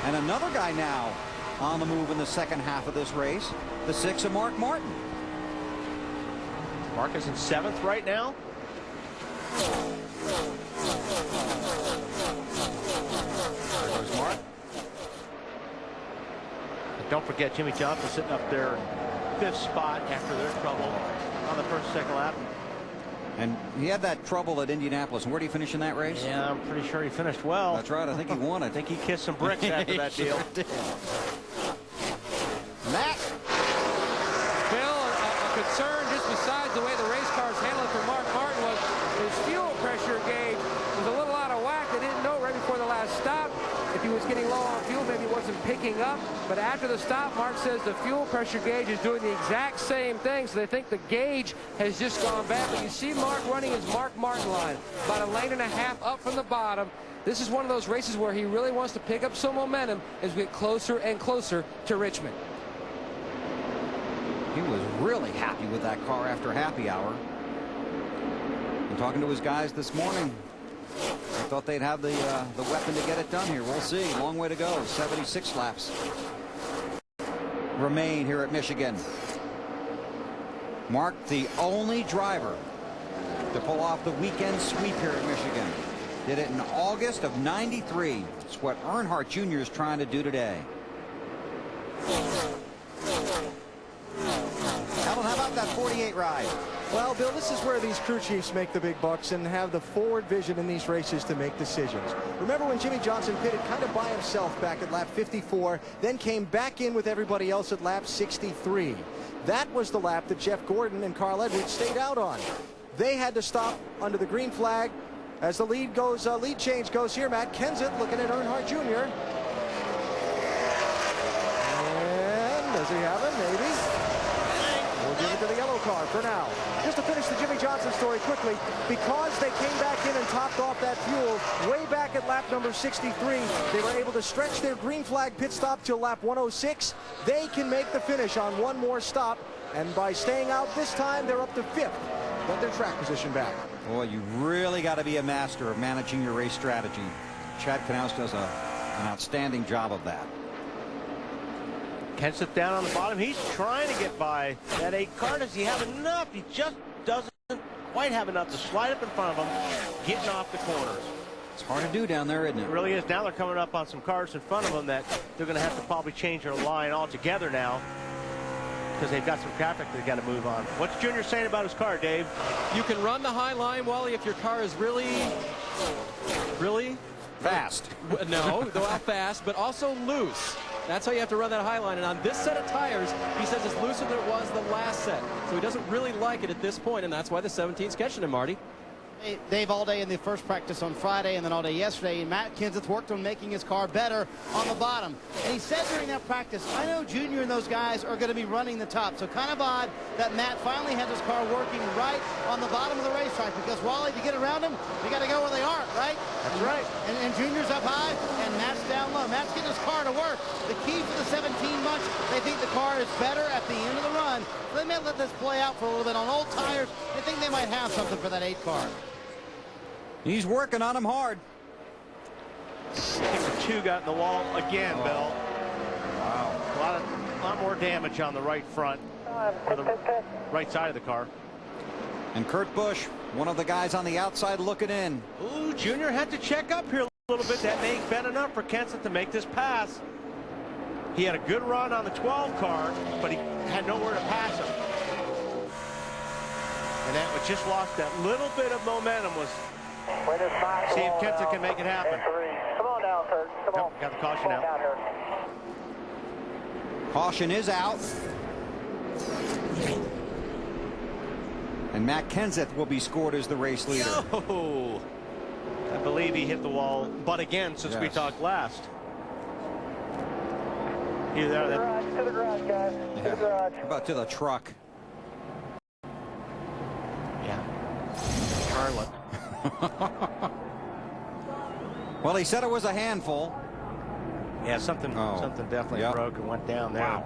And another guy now on the move in the second half of this race, the 6 of Mark Martin. Mark is in 7th right now. There goes Mark. And don't forget Jimmy Johnson sitting up there in 5th spot after their trouble on the first, second lap. And he had that trouble at Indianapolis. And where did he finish in that race? Yeah, I'm pretty sure he finished well. That's right. I think he won it. I think he kissed some bricks after that Sure deal. did. Matt. Bill, a concern just besides the way the race cars handled it for Mark Martin was his fuel pressure gauge was a little out of whack. They didn't know right before the last stop. If he was getting low on fuel, maybe he wasn't picking up. But after the stop, Mark says the fuel pressure gauge is doing the exact same thing. So they think the gauge has just gone bad. But you see Mark running his Mark Martin line, about 1.5 lanes up from the bottom. This is one of those races where he really wants to pick up some momentum as we get closer and closer to Richmond. He was really happy with that car after happy hour. And talking to his guys this morning, I thought they'd have the weapon to get it done here. We'll see. Long way to go. 76 laps remain here at Michigan. Mark, the only driver to pull off the weekend sweep here at Michigan. Did it in August of '93. It's what Earnhardt Jr. is trying to do today. Alan, how about that 48 ride? Well, Bill, this is where these crew chiefs make the big bucks and have the forward vision in these races to make decisions. Remember when Jimmy Johnson pitted kind of by himself back at lap 54, then came back in with everybody else at lap 63. That was the lap that Jeff Gordon and Carl Edwards stayed out on. They had to stop under the green flag as the lead change goes here. Matt Kenseth looking at Earnhardt Jr. And does he have it? Maybe. We'll give it to the yellow car for now. Just to finish the Jimmy Johnson story quickly, because they came back in and topped off that fuel way back at lap number 63, they were able to stretch their green flag pit stop till lap 106. They can make the finish on one more stop, and by staying out this time, they're up to 5th. Got their track position back. Boy, you really got to be a master of managing your race strategy. Chad Knaus does an outstanding job of that. Kenseth down on the bottom. He's trying to get by that 8 car. Does he have enough? He just doesn't quite have enough to slide up in front of him, getting off the corners. It's hard to do down there, isn't it? It really is. Now they're coming up on some cars in front of them that they're going to have to probably change their line altogether now, because they've got some traffic they've got to move on. What's Junior saying about his car, Dave? You can run the high line, Wally, if your car is really fast. No, go out fast, but also loose. That's how you have to run that high line. And on this set of tires, he says it's looser than it was the last set. So he doesn't really like it at this point, and that's why the 17's catching him, Marty. Dave, all day in the first practice on Friday and then all day yesterday, and Matt Kenseth worked on making his car better on the bottom. And he said during that practice, I know Junior and those guys are going to be running the top. So kind of odd that Matt finally has his car working right on the bottom of the racetrack, because Wally, to get around him, you got to go where they aren't, right? That's right. And Junior's up high and Matt's down low. Matt's getting his car to work. The key for the 17 bunch, they think the car is better at the end of the run. So they may let this play out for a little bit on old tires. They think they might have something for that 8 car. He's working on him hard. I think the 2 got in the wall again, Bill. Wow. A lot more damage on the right front, or the right side of the car. And Kurt Busch, one of the guys on the outside looking in. Ooh, Junior had to check up here a little bit. That may have been enough for Kenseth to make this pass. He had a good run on the 12 car, but he had nowhere to pass him. And that just lost that little bit of momentum. Was see if Kenseth can make it happen. Come on down, sir. Come on. Got the caution out. Caution is out. And Matt Kenseth will be scored as the race leader. Yo! I believe he hit the wall, but again, since we talked last. Either that or that. To the garage, guys. To the garage. How about to the truck? Yeah. Charlotte. Well, he said it was a handful. Yeah, something definitely broke and went down there. Wow.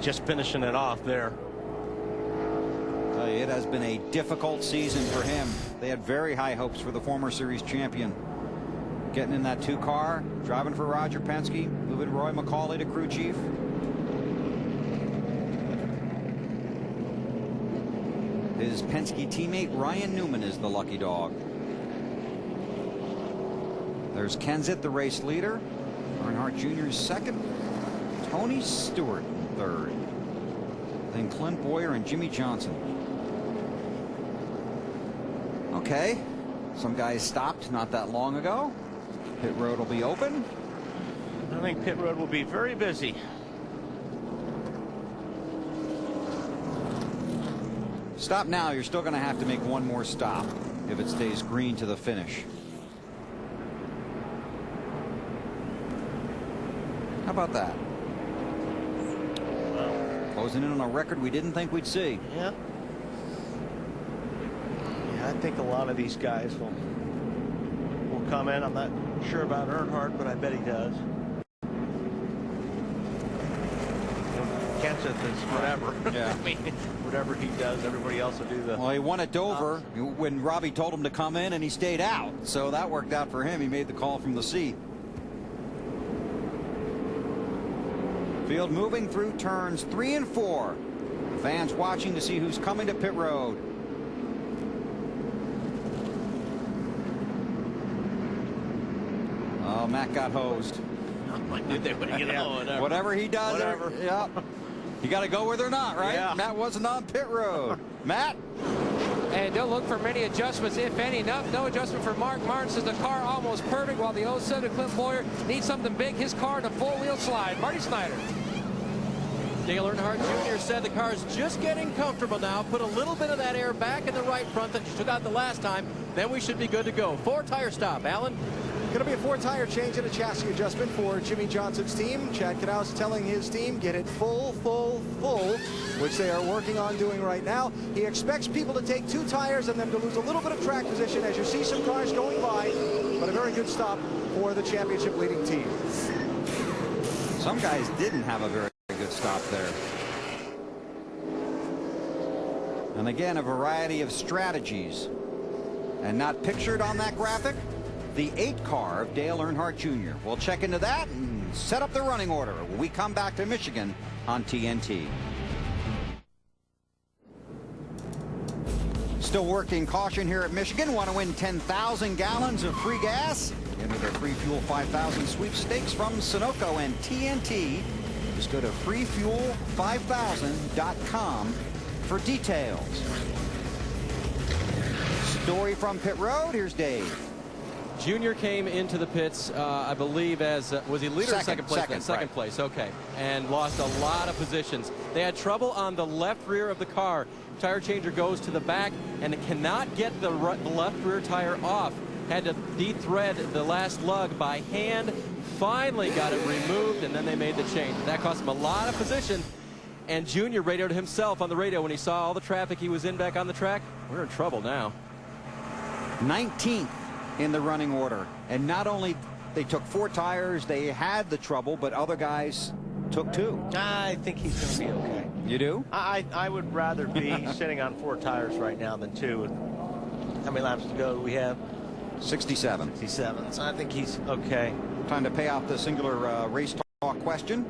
Just finishing it off there. Tell you, it has been a difficult season for him. They had very high hopes for the former series champion. Getting in that 2-car, driving for Roger Penske, moving Roy McCauley to crew chief. His Penske teammate Ryan Newman is the lucky dog. There's Kenseth, the race leader. Earnhardt Jr. is second. Tony Stewart in third. Then Clint Boyer and Jimmy Johnson. Okay, some guys stopped not that long ago. Pit road will be open. I think pit road will be very busy. Stop now. You're still going to have to make one more stop if it stays green to the finish. How about that? Closing in on a record we didn't think we'd see. Yeah. Yeah, I think a lot of these guys will come in. I'm not sure about Earnhardt, but I bet he does. Kenseth is whatever. Yeah. I mean, whatever he does, everybody else will do the. Well, he won at Dover when Robbie told him to come in, and he stayed out. So that worked out for him. He made the call from the seat. Field moving through turns 3 and 4. Fans watching to see who's coming to pit road. Oh, Matt got hosed. I knew they would get Whatever he does, whatever. Yep. You got to go where they're not, right? Yeah. Matt wasn't on pit road. Matt? And don't look for many adjustments, if any. No adjustment for Mark Martin. Says the car almost perfect, while the 07 Clint Boyer needs something big. His car to full-wheel slide. Marty Snyder. Dale Earnhardt Jr. said the car's just getting comfortable now. Put a little bit of that air back in the right front that you took out the last time. Then we should be good to go. 4-tire stop. Alan? Going to be a 4-tire change and a chassis adjustment for Jimmy Johnson's team. Chad Knaus telling his team, get it full, which they are working on doing right now. He expects people to take 2 tires and them to lose a little bit of track position as you see some cars going by, but a very good stop for the championship leading team. Some guys didn't have a very good stop there. And again, a variety of strategies. And not pictured on that graphic, the 8-car of Dale Earnhardt Jr. We'll check into that and set up the running order when we come back to Michigan on TNT. Still working caution here at Michigan. Want to win 10,000 gallons of free gas? Enter the Free Fuel 5000 sweepstakes from Sunoco and TNT. Just go to freefuel5000.com for details. Story from pit road. Here's Dave. Junior came into the pits, I believe, as was he leader or second place? Second place, okay, and lost a lot of positions. They had trouble on the left rear of the car. Tire changer goes to the back and it cannot get the left rear tire off. Had to de-thread the last lug by hand. Finally got it removed, and then they made the change. That cost him a lot of position. And Junior radioed himself on the radio when he saw all the traffic he was in back on the track. We're in trouble now. 19th in the running order, and not only they took 4 tires, they had the trouble, but other guys took 2. I think he's going to be okay. You do? I would rather be sitting on 4 tires right now than 2. How many laps to go do we have? 67. 67. So I think he's okay. Time to pay off the singular race talk question.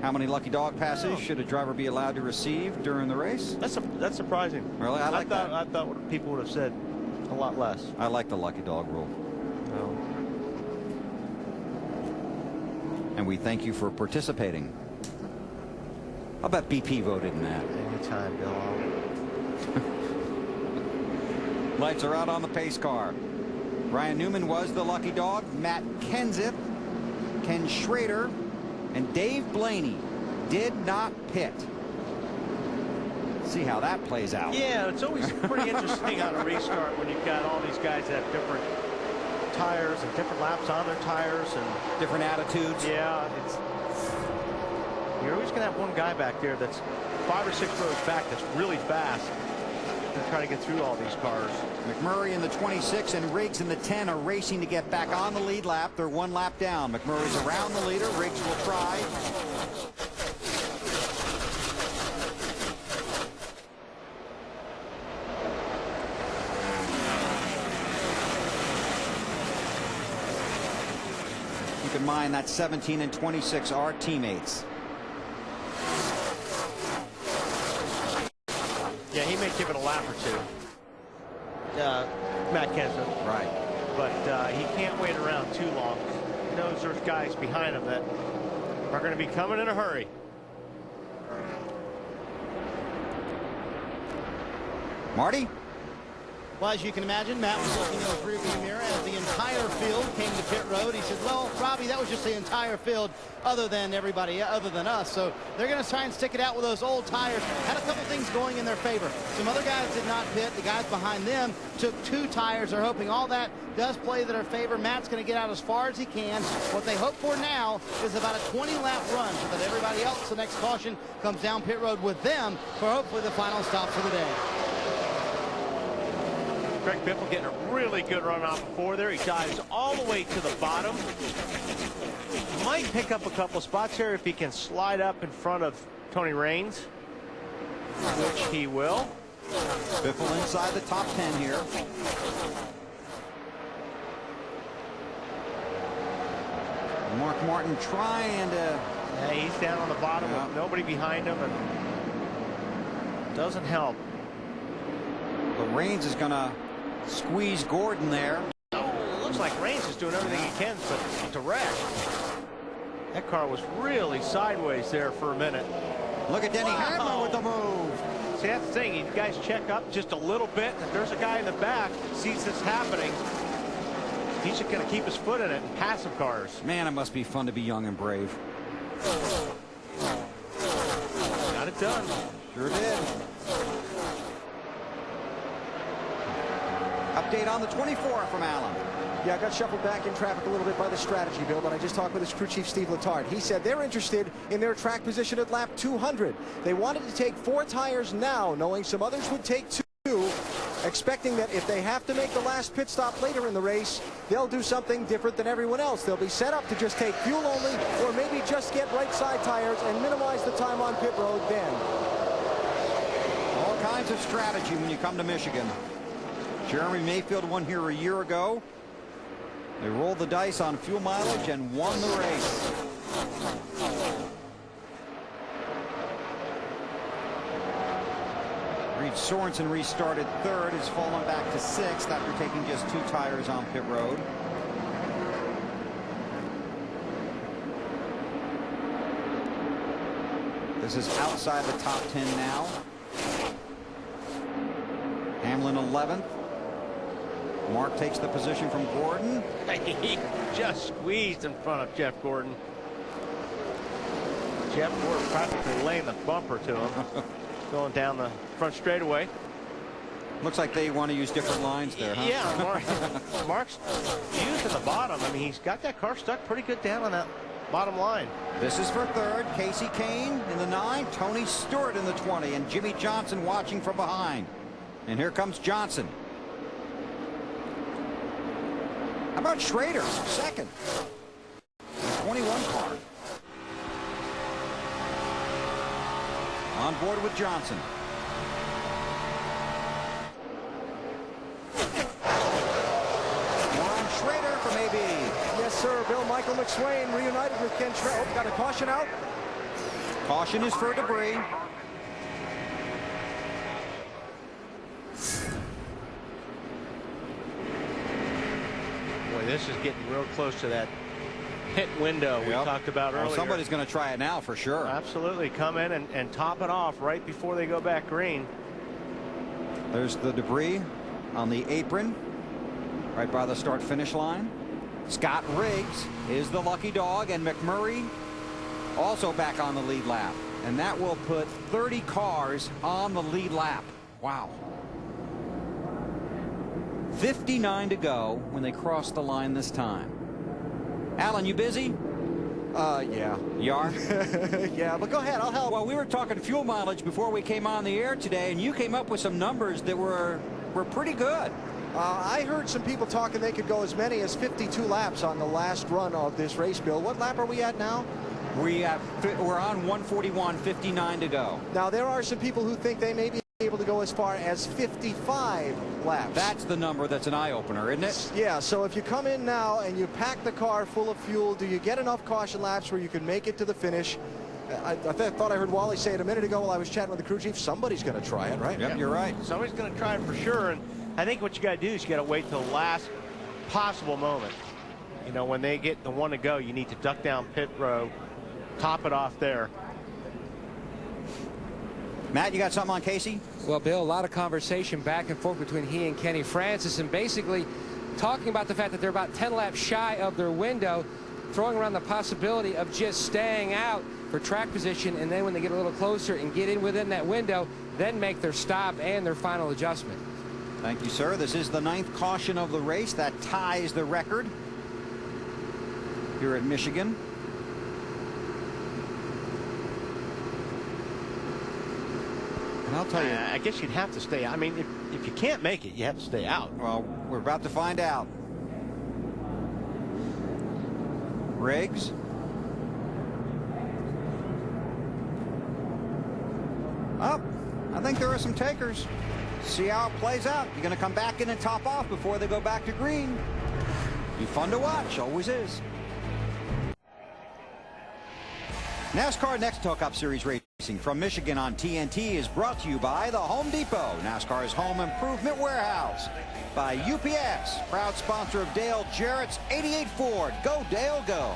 How many lucky dog passes should a driver be allowed to receive during the race? That's surprising. Really? I like that. I thought people would have said a lot less. I like the lucky dog rule. Oh. And we thank you for participating. How about BP voted in that? Anytime, Bill. Lights are out on the pace car. Ryan Newman was the lucky dog. Matt Kenseth, Ken Schrader, and Dave Blaney did not pit. See how that plays out. Yeah, it's always pretty interesting on a restart when you've got all these guys that have different tires and different laps on their tires and different attitudes. Yeah, You're always going to have one guy back there that's 5 or 6 rows back that's really fast. They're trying to get through all these cars. McMurray in the 26 and Riggs in the 10 are racing to get back on the lead lap. They're 1 lap down. McMurray's around the leader. Riggs will try. Keep in mind that 17 and 26 are teammates. Yeah, he may give it a lap or two. Matt Kenseth. Right. But he can't wait around too long. He knows there's guys behind him that are going to be coming in a hurry. Marty? Well, as you can imagine, Matt was looking in his rearview mirror as the entire field came to pit road. He said, well, Robbie, that was just the entire field other than everybody, other than us. So they're going to try and stick it out with those old tires. Had a couple things going in their favor. Some other guys did not pit. The guys behind them took 2 tires. They're hoping all that does play to their favor. Matt's going to get out as far as he can. What they hope for now is about a 20-lap run so that everybody else, the next caution, comes down pit road with them for hopefully the final stop for the day. Greg Biffle getting a really good run off before there. He dives all the way to the bottom. Might pick up a couple spots here if he can slide up in front of Tony Raines, which he will. Biffle inside the top 10 here. Mark Martin trying to... Yeah, he's down on the bottom with nobody behind him, and doesn't help. But Raines is going to squeeze Gordon there. Oh, it looks like Raines is doing everything he can, but to wreck. That car was really sideways there for a minute. Look at Denny Hamlin with the move. See, that's the thing. You guys check up just a little bit. If there's a guy in the back sees this happening, he's just going to keep his foot in it and pass some cars. Man, it must be fun to be young and brave. Got it done. Sure did. Update on the 24 from Allen. Yeah, I got shuffled back in traffic a little bit by the strategy, Bill, but I just talked with his crew chief, Steve Letard. He said they're interested in their track position at lap 200. They wanted to take 4 tires now, knowing some others would take 2, expecting that if they have to make the last pit stop later in the race, they'll do something different than everyone else. They'll be set up to just take fuel only, or maybe just get right side tires and minimize the time on pit road then. All kinds of strategy when you come to Michigan. Jeremy Mayfield won here a year ago. They rolled the dice on fuel mileage and won the race. Reed Sorensen restarted 3rd, has fallen back to 6th after taking just 2 tires on pit road. This is outside the top 10 now. Hamlin 11th. Mark takes the position from Gordon. He just squeezed in front of Jeff Gordon. Jeff Gordon practically laying the bumper to him. Going down the front straightaway. Looks like they want to use different lines there, huh? Yeah, Mark's using the bottom. I mean, he's got that car stuck pretty good down on that bottom line. This is for 3rd. Casey Kane in the 9. Tony Stewart in the 20. And Jimmy Johnson watching from behind. And here comes Johnson. How about Schrader, 2nd? The 21 car. On board with Johnson. More on Schrader from AB. Yes, sir. Bill Michael McSwain reunited with Ken Schrader. Oh, got a caution out. Caution is for debris. This is getting real close to that pit window we talked about earlier. Somebody's going to try it now for sure. Absolutely. Come in and top it off right before they go back green. There's the debris on the apron right by the start finish line. Scott Riggs is the lucky dog, and McMurray also back on the lead lap, and that will put 30 cars on the lead lap. Wow. 59 to go when they cross the line this time. Alan, you busy? Yeah. You are? Yeah, but go ahead, I'll help. Well, we were talking fuel mileage before we came on the air today, and you came up with some numbers that were pretty good. I heard some people talking they could go as many as 52 laps on the last run of this race, Bill. What lap are we at now? We're on 141.59 to go. Now, there are some people who think they may be able to go as far as 55 laps. That's the number that's an eye-opener, isn't it? Yeah, so if you come in now and you pack the car full of fuel, do you get enough caution laps where you can make it to the finish? I thought I heard Wally say it a minute ago while I was chatting with the crew chief. Somebody's going to try it, right? Yep, you're right. Somebody's going to try it for sure. And I think what you got to do is you got to wait till the last possible moment. You know, when they get the one to go, you need to duck down pit row, top it off there. Matt, you got something on Casey? Well, Bill, a lot of conversation back and forth between he and Kenny Francis, and basically talking about the fact that they're about 10 laps shy of their window, throwing around the possibility of just staying out for track position, and then when they get a little closer and get in within that window, then make their stop and their final adjustment. Thank you, sir. This is the 9th caution of the race. That ties the record here at Michigan. And I'll tell you, I guess you'd have to stay out. I mean, if you can't make it, you have to stay out. Well, we're about to find out. Riggs. Up. I think there are some takers. See how it plays out. You're going to come back in and top off before they go back to green. Be fun to watch. Always is. NASCAR NEXTEL Cup Series racing from Michigan on TNT is brought to you by the Home Depot, NASCAR's home improvement warehouse. By UPS, proud sponsor of Dale Jarrett's 88 Ford. Go Dale, go.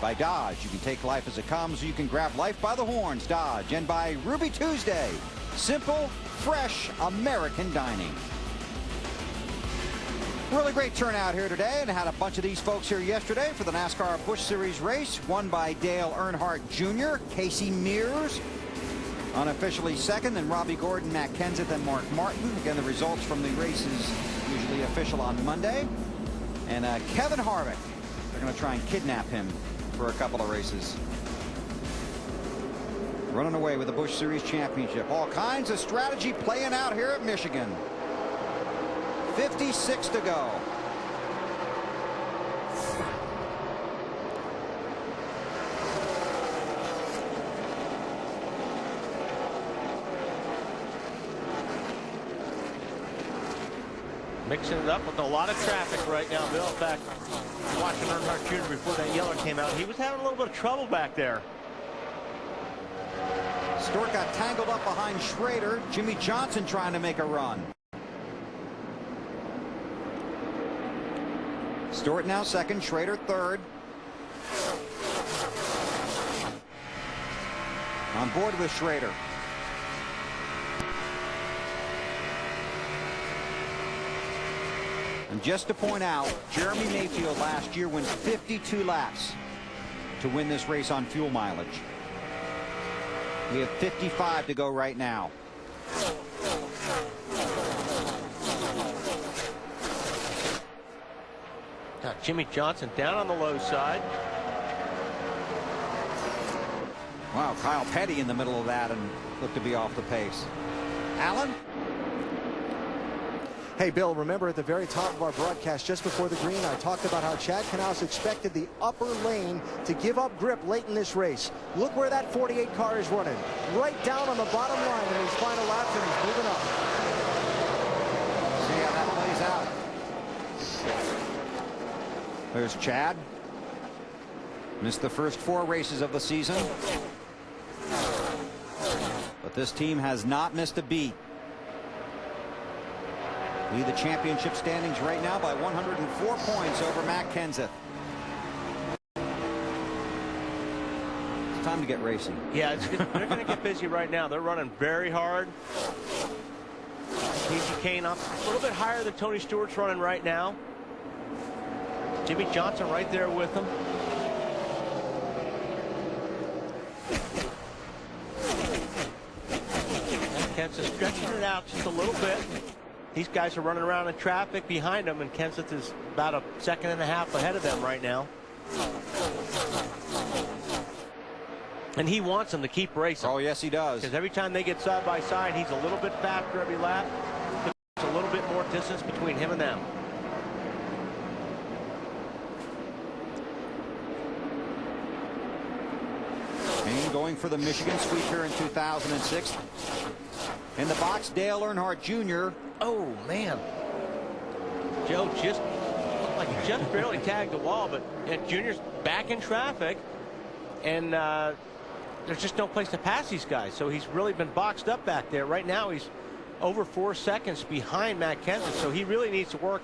By Dodge, you can take life as it comes, you can grab life by the horns, Dodge. And by Ruby Tuesday, simple, fresh American dining. Really great turnout here today, and had a bunch of these folks here yesterday for the NASCAR Busch Series race, won by Dale Earnhardt Jr., Casey Mears, unofficially second, and Robbie Gordon, Matt Kenseth, and Mark Martin. Again, the results from the races usually official on Monday. And Kevin Harvick, they're going to try and kidnap him for a couple of races. Running away with the Busch Series championship. All kinds of strategy playing out here at Michigan. 56 to go. Mixing it up with a lot of traffic right now, Bill. In fact, watching Earnhardt Jr. before that yellow came out, he was having a little bit of trouble back there. Stewart got tangled up behind Schrader. Jimmy Johnson trying to make a run. Stewart now second, Schrader third. On board with Schrader. And just to point out, Jeremy Mayfield last year went 52 laps to win this race on fuel mileage. We have 55 to go right now. Now, Jimmy Johnson down on the low side. Wow, Kyle Petty in the middle of that and looked to be off the pace. Alan? Hey, Bill, remember at the very top of our broadcast just before the green, I talked about how Chad Knaus expected the upper lane to give up grip late in this race. Look where that 48 car is running. Right down on the bottom line in his final laps, and he's moving up. See how that plays out. There's Chad. Missed the first 4 races of the season. But this team has not missed a beat. Lead the championship standings right now by 104 points over Matt Kenseth. It's time to get racing. Yeah, they're going to get busy right now. They're running very hard. Casey Kane up a little bit higher than Tony Stewart's running right now. Jimmy Johnson right there with him. And Kenseth stretching it out just a little bit. These guys are running around in traffic behind them, and Kenseth is about a second and a half ahead of them right now. And he wants them to keep racing. Oh, yes, he does. Because every time they get side by side, he's a little bit faster every lap. There's a little bit more distance between him and them. Kane going for the Michigan sweep here in 2006. In the box, Dale Earnhardt Jr. Oh, man. Joe just looked like he just barely tagged the wall, but Junior's back in traffic, and there's just no place to pass these guys. So he's really been boxed up back there. Right now, he's over 4 seconds behind Matt Kenseth, so he really needs to work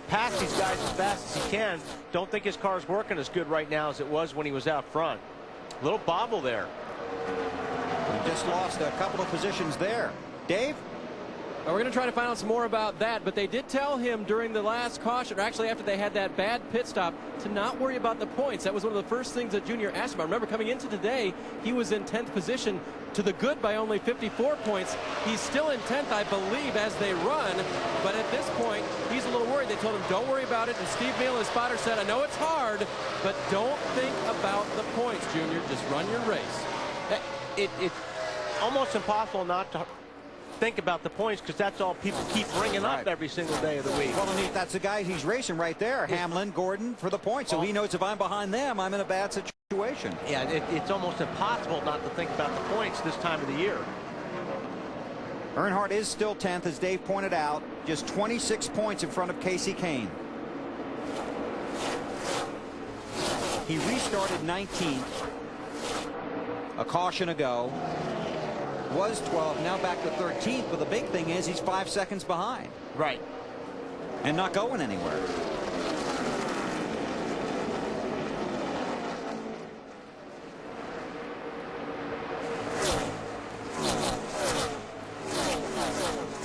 past these guys as fast as he can. Don't think his car's working as good right now as it was when he was out front. Little bobble there. He just lost a couple of positions there. Dave? We're going to try to find out some more about that, but they did tell him during the last caution, or actually after they had that bad pit stop, to not worry about the points. That was one of the first things that Junior asked about. Remember, coming into today, he was in 10th position to the good by only 54 points. He's still in 10th, I believe, as they run, but at this point, he's a little worried. They told him, don't worry about it, and Steve Meal, his spotter, said, I know it's hard, but don't think about the points, Junior. Just run your race. It's almost impossible not to think about the points, because that's all people keep bringing up every single day of the week. Well, that's the guy he's racing right there, Hamlin, Gordon, for the points. So he knows if I'm behind them, I'm in a bad situation. Yeah, it's almost impossible not to think about the points this time of the year. Earnhardt is still 10th, as Dave pointed out, just 26 points in front of Kasey Kahne. He restarted 19th. A caution ago. Was 12, now back to 13th, but the big thing is he's 5 seconds behind. Right. And not going anywhere.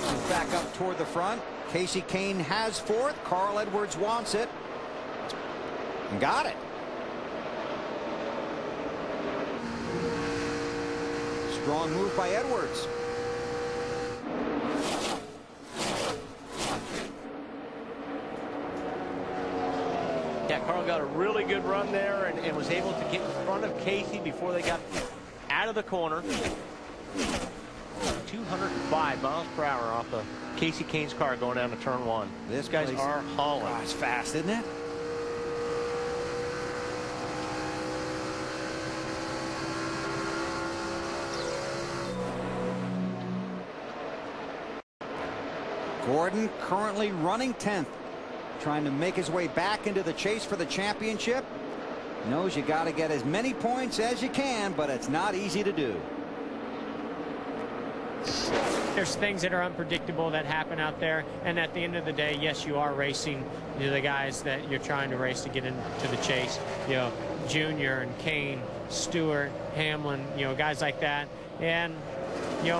He's back up toward the front. Kasey Kahne has 4th. Carl Edwards wants it. And got it. Strong move by Edwards. Yeah, Carl got a really good run there and was able to get in front of Kasey before they got out of the corner. 205 miles per hour off of Kasey Kahne's car going down to turn 1. These guys are hauling. Oh, it's fast, isn't it? Gordon currently running 10th, trying to make his way back into the chase for the championship. Knows you got to get as many points as you can, but it's not easy to do. There's things that are unpredictable that happen out there, and at the end of the day, yes, you are racing the guys that you're trying to race to get into the chase. You know, Junior and Kane, Stewart, Hamlin, guys like that. And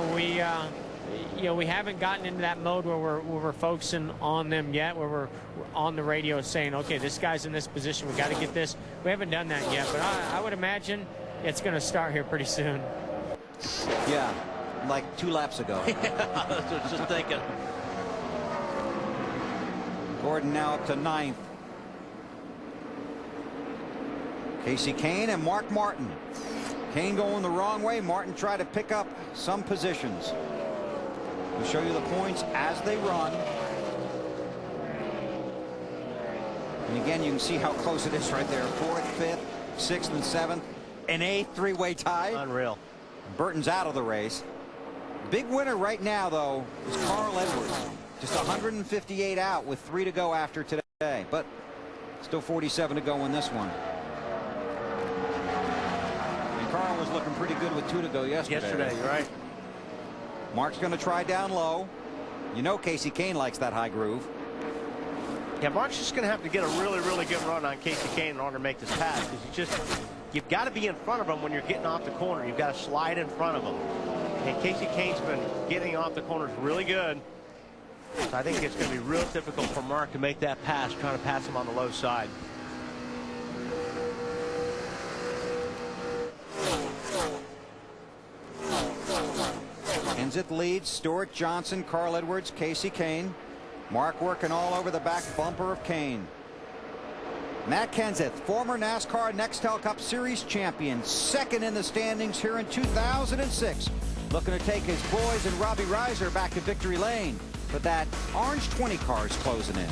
we haven't gotten into that mode where we're focusing on them yet, where we're on the radio saying, okay, this guy's in this position, we got to get this. We haven't done that yet, but I would imagine it's going to start here pretty soon. Yeah, like 2 laps ago. Yeah, that's what I was just thinking. Gordon now up to 9th. Kasey Kahne and Mark Martin. Kahne going the wrong way. Martin tried to pick up some positions. We'll show you the points as they run. And again, you can see how close it is right there. 4th, 5th, 6th, and 7th. An 8th three-way tie. Unreal. Burton's out of the race. Big winner right now, though, is Carl Edwards. Just 158 out with 3 to go after today. But still 47 to go in this one. And Carl was looking pretty good with 2 to go yesterday. You're right. Mark's going to try down low. You know Kasey Kahne likes that high groove. Yeah, Mark's just going to have to get a really, really good run on Kasey Kahne in order to make this pass, because you've got to be in front of him when you're getting off the corner. You've got to slide in front of him. And Kasey Kahne's been getting off the corners really good. So I think it's going to be real difficult for Mark to make that pass, trying to pass him on the low side. Kenseth leads. Stewart, Johnson, Carl Edwards, Kasey Kahne. Mark working all over the back bumper of Kahne. Matt Kenseth, former NASCAR NEXTEL Cup Series champion, second in the standings here in 2006. Looking to take his boys and Robbie Reiser back to victory lane. But that orange 20 car is closing in.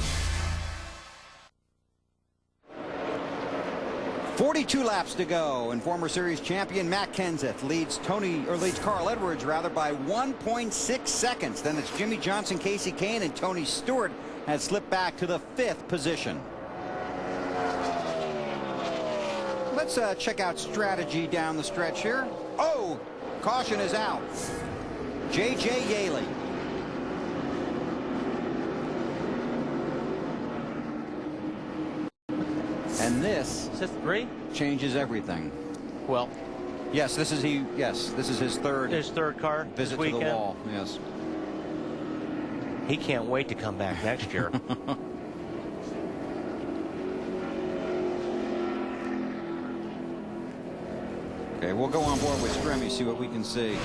42 laps to go, and former series champion Matt Kenseth leads Carl Edwards by 1.6 seconds. Then it's Jimmy Johnson, Casey Kane, and Tony Stewart has slipped back to the 5th position. Let's check out strategy down the stretch here. Oh, caution is out. J.J. Yaley. And this changes everything. Well, yes, this is his third car visit to the wall. Yes. He can't wait to come back next year. Okay, we'll go on board with Stremme, see what we can see.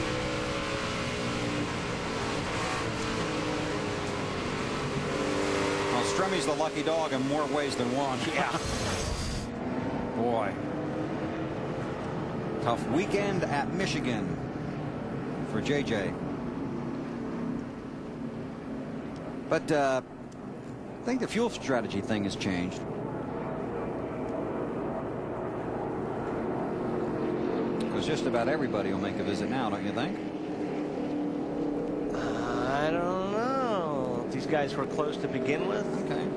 Well, Stremme's the lucky dog in more ways than one. Yeah. Boy. Tough weekend at Michigan for JJ. But I think the fuel strategy thing has changed. Because just about everybody will make a visit now, don't you think? I don't know. These guys were close to begin with. Okay.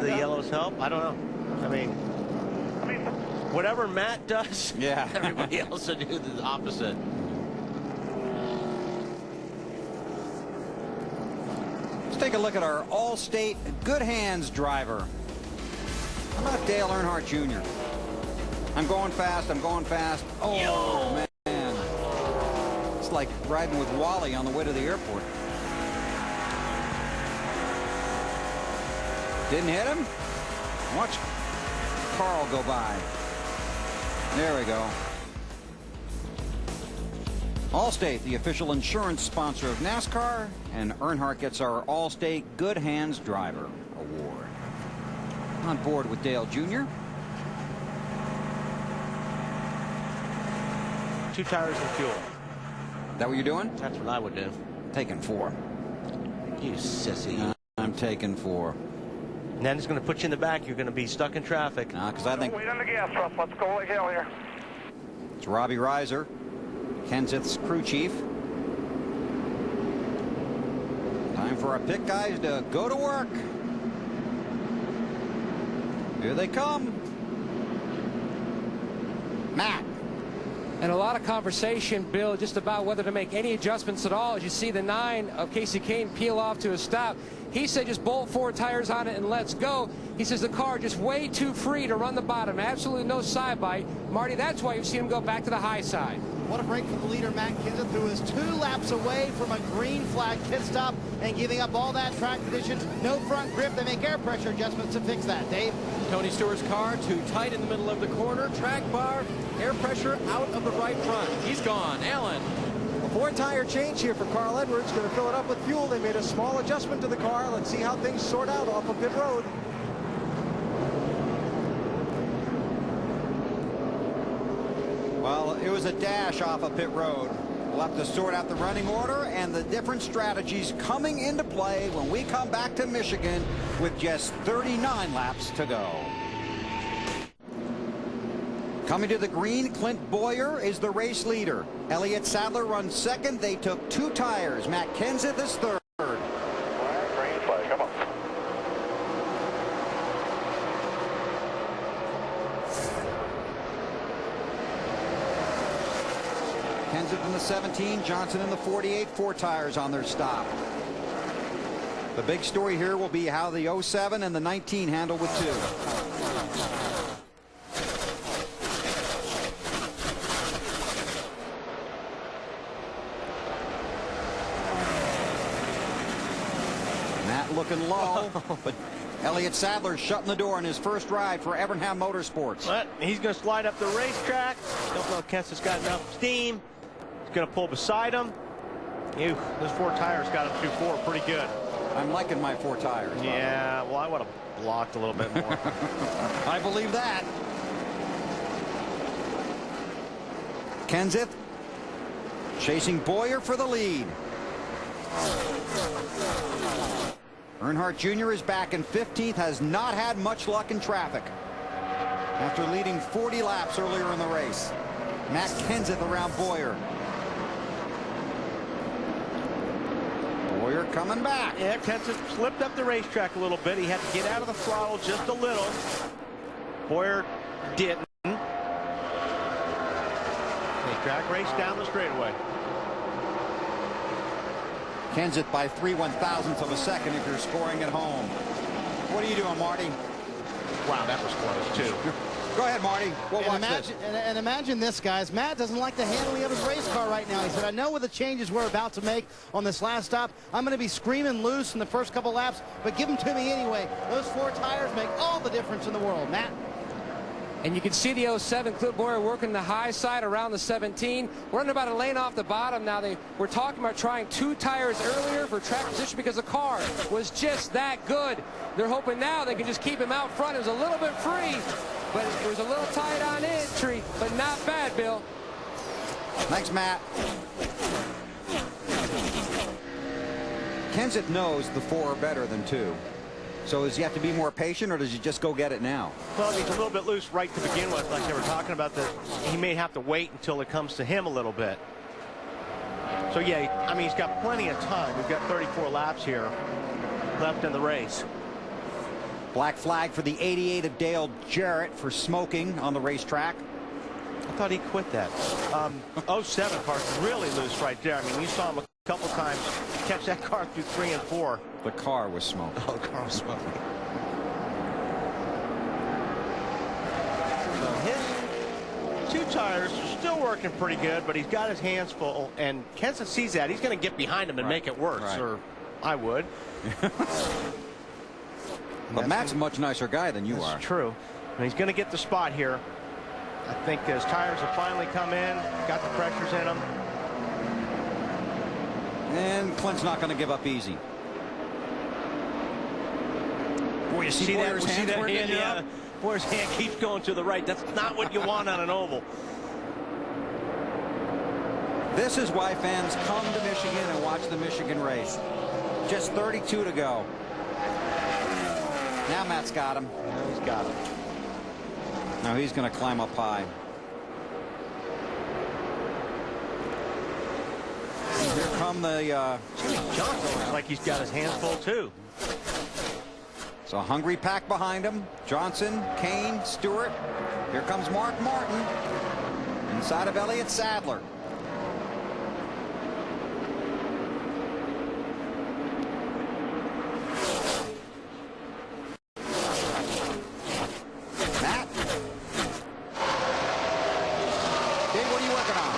The yellows help. I don't know. I mean, whatever Matt does, yeah, everybody else will do the opposite. Let's take a look at our All-State Good Hands driver. How about Dale Earnhardt Jr.? I'm going fast. I'm going fast. Oh, man. It's like riding with Wally on the way to the airport. Didn't hit him. Watch Carl go by. There we go. Allstate, the official insurance sponsor of NASCAR, and Earnhardt gets our Allstate Good Hands Driver Award. On board with Dale Jr. 2 tires and fuel. That what you're doing? That's what I would do. Taking 4. You sissy. I'm taking 4. And then it's going to put you in the back. You're going to be stuck in traffic. Because I think wait on the gas truck. Let's go like hell here. It's Robbie Reiser, Kenseth's crew chief. Time for our pit guys to go to work. Here they come. Matt. And a lot of conversation, Bill, just about whether to make any adjustments at all. As you see the 9 of Casey Kane peel off to a stop. He said just bolt 4 tires on it and let's go. He says the car just way too free to run the bottom. Absolutely no side bite. Marty, that's why you've seen him go back to the high side. What a break for the leader, Matt Kenseth, who is 2 laps away from a green flag pit stop and giving up all that track condition. No front grip. They make air pressure adjustments to fix that. Dave? Tony Stewart's car too tight in the middle of the corner. Track bar, air pressure out of the right front. He's gone. Allen. A 4-tire change here for Carl Edwards. Going to fill it up with fuel. They made a small adjustment to the car. Let's see how things sort out off of pit road. Well, it was a dash off of pit road. We'll have to sort out the running order and the different strategies coming into play when we come back to Michigan with just 39 laps to go. Coming to the green, Clint Boyer is the race leader. Elliott Sadler runs second. They took 2 tires. Matt Kenseth is third. Green flag, come on. Kenseth in the 17, Johnson in the 48, 4 tires on their stop. The big story here will be how the 07 and the 19 handle with 2. Looking low, but Elliott Sadler shutting the door in his first ride for Evernham Motorsports. But he's going to slide up the racetrack. Don't know if Kenseth's got enough steam. He's going to pull beside him. Ew, those 4 tires got him through 4 pretty good. I'm liking my 4 tires. Yeah, well, I would have blocked a little bit more. I believe that. Kenseth chasing Boyer for the lead. Earnhardt Jr. is back in 15th, has not had much luck in traffic after leading 40 laps earlier in the race. Matt Kenseth around Boyer. Boyer coming back. Yeah, Kenseth slipped up the racetrack a little bit. He had to get out of the throttle just a little. Boyer didn't. They drag race down the straightaway. Kenseth by 3/1000ths of a second if you're scoring at home. What are you doing, Marty? Wow, that was close, too. Go ahead, Marty. We'll watch this. And imagine this, guys. Matt doesn't like the handling of his race car right now. He said, I know with the changes we're about to make on this last stop, I'm going to be screaming loose in the first couple laps, but give them to me anyway. Those 4 tires make all the difference in the world. Matt? And you can see the 07 Clip Boyer working the high side around the 17. We're running about a lane off the bottom now. We're talking about trying 2 tires earlier for track position because the car was just that good. They're hoping now they can just keep him out front. It was a little bit free, but it was a little tight on entry, but not bad, Bill. Thanks, Matt. Kenseth knows the 4 are better than 2. So does he have to be more patient, or does he just go get it now? Well, he's a little bit loose right to begin with, like they were talking about. That he may have to wait until it comes to him a little bit. So, yeah, I mean, he's got plenty of time. We've got 34 laps here left in the race. Black flag for the 88 of Dale Jarrett for smoking on the racetrack. I thought he quit that. 07 car's really loose right there. I mean, you saw him a couple times catch that car through 3 and 4. The car was smoking. Oh, the car was smoking. So his 2 tires are still working pretty good, but he's got his hands full, and Kenseth sees that. He's going to get behind him and make it worse, or I would. But Matt's a much nicer guy than you are. That's true. And he's going to get the spot here. I think his tires have finally come in, got the pressures in them. And Clint's not going to give up easy. Boy, you see Boyer's hand? Yeah. Boyer's hand keeps going to the right. That's not what you want on an oval. This is why fans come to Michigan and watch the Michigan race. Just 32 to go. Now Matt's got him. Now he's got him. Now he's going to climb up high. And here come the... Johnson looks like he's got his hands full, too. So a hungry pack behind him. Johnson, Kane, Stewart. Here comes Mark Martin. Inside of Elliott Sadler. Matt. Dave, what are you working on?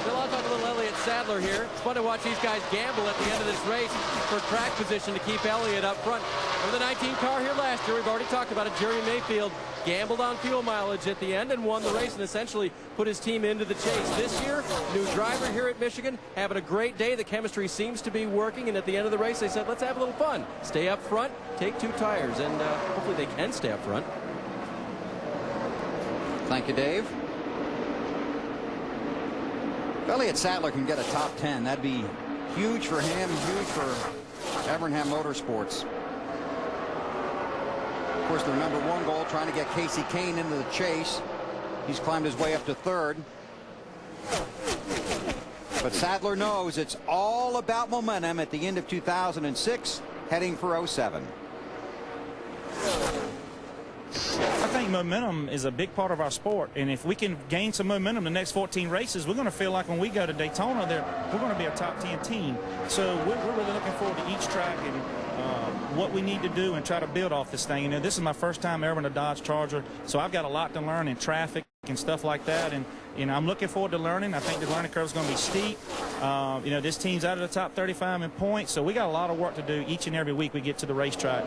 Bill, I'll talk a little Elliott Sadler here. It's fun to watch these guys gamble at the end of this race for track position to keep Elliott up front. Remember the 19 car here last year? We've already talked about it. Jerry Mayfield gambled on fuel mileage at the end and won the race and essentially put his team into the chase. This year, new driver here at Michigan, having a great day. The chemistry seems to be working, and at the end of the race, they said, let's have a little fun. Stay up front, take 2 tires, and hopefully they can stay up front. Thank you, Dave. If Elliott Sadler can get a top 10, that'd be huge for him, huge for Evernham Motorsports. Of course, their #1 goal, trying to get Casey Kane into the chase. He's climbed his way up to 3rd. But Sadler knows it's all about momentum at the end of 2006, heading for 07. I think momentum is a big part of our sport, and if we can gain some momentum the next 14 races, we're going to feel like when we go to Daytona, we're going to be a top 10 team. So we're really looking forward to each track and what we need to do and try to build off this thing. You know, this is my first time ever in a Dodge Charger, so I've got a lot to learn in traffic and stuff like that, and you know, I'm looking forward to learning. I think the learning curve is going to be steep. You know, this team's out of the top 35 in points, so we got a lot of work to do each and every week we get to the racetrack.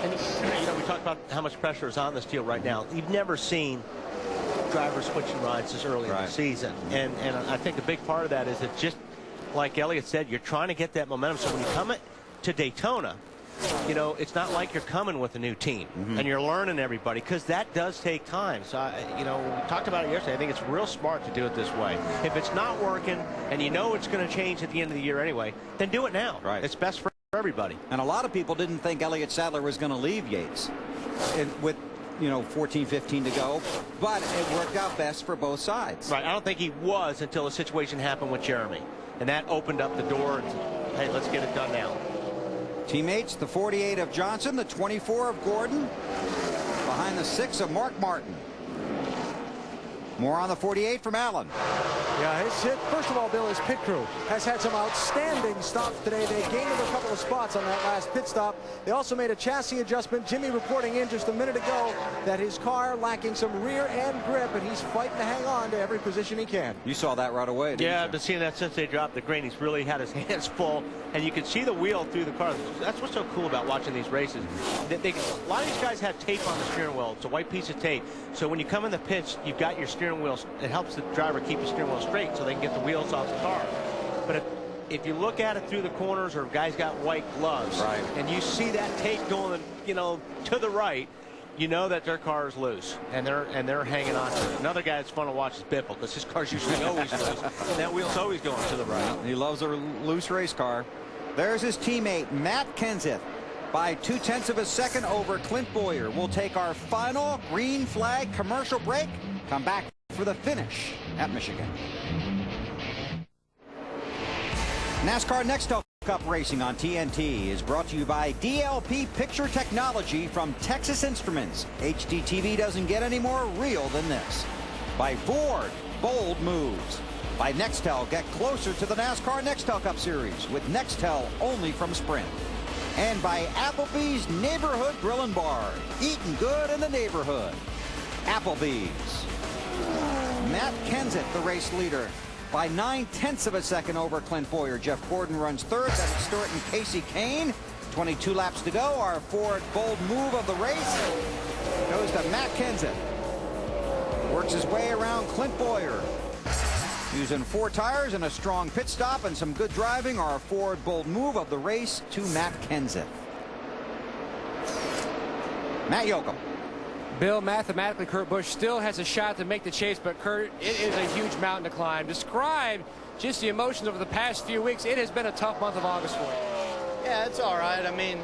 And, you know, we talked about how much pressure is on this deal right now. You've never seen drivers switching rides this early in the season. And I think a big part of that is that just like Elliott said, you're trying to get that momentum. So when you come to Daytona, you know, it's not like you're coming with a new team and you're learning everybody, because that does take time. So, you know, we talked about it yesterday. I think it's real smart to do it this way. If it's not working and you know it's going to change at the end of the year anyway, then do it now. Right. It's best for everybody. And a lot of people didn't think Elliott Sadler was going to leave Yates with, you know, 14, 15 to go, but it worked out best for both sides. Right. I don't think he was until the situation happened with Jeremy, and that opened up the door. And, hey, let's get it done now. Teammates, the 48 of Johnson, the 24 of Gordon, behind the 6 of Mark Martin. More on the 48 from Allen. Yeah, his hit, first of all, Bill, his pit crew has had some outstanding stops today. They gained him a couple of spots on that last pit stop. They also made a chassis adjustment. Jimmy reporting in just a minute ago that his car lacking some rear end grip, and he's fighting to hang on to every position he can. You saw that right away, didn't you? Yeah, I've been seeing that since they dropped the green. He's really had his hands full, and you can see the wheel through the car. That's what's so cool about watching these races. A lot of these guys have tape on the steering wheel. It's a white piece of tape. So when you come in the pits, you've got your steering wheel. It helps the driver keep the steering wheel straight so they can get the wheels off the car. But if you look at it through the corners, or guys got white gloves, right, and you see that tape going, you know, to the right, you know that their car is loose, and they're hanging on to it. Another guy that's fun to watch is Biffle, because his car's usually always loose, and that wheel's always going to the right. Well, he loves a loose race car. There's his teammate, Matt Kenseth, by 0.2 of a second over Clint Bowyer. We'll take our final green flag commercial break. Come back for the finish at Michigan. NASCAR NEXTEL Cup Racing on TNT is brought to you by DLP Picture Technology from Texas Instruments. HDTV doesn't get any more real than this. By Ford, bold moves. By NEXTEL, get closer to the NASCAR NEXTEL Cup Series with NEXTEL only from Sprint. And by Applebee's Neighborhood Grill and Bar. Eating good in the neighborhood. Applebee's. Matt Kenseth, the race leader, by 0.9 of a second over Clint Bowyer. Jeff Gordon runs third. That's Stewart and Casey Kane. 22 laps to go. Our Ford bold move of the race goes to Matt Kenseth. Works his way around Clint Bowyer. Using 4 tires and a strong pit stop and some good driving, our Ford bold move of the race to Matt Kenseth. Matt Yoakum. Bill, mathematically, Kurt Busch still has a shot to make the chase, but Kurt, it is a huge mountain to climb. Describe just the emotions over the past few weeks. It has been a tough month of August for you. Yeah, it's all right. I mean,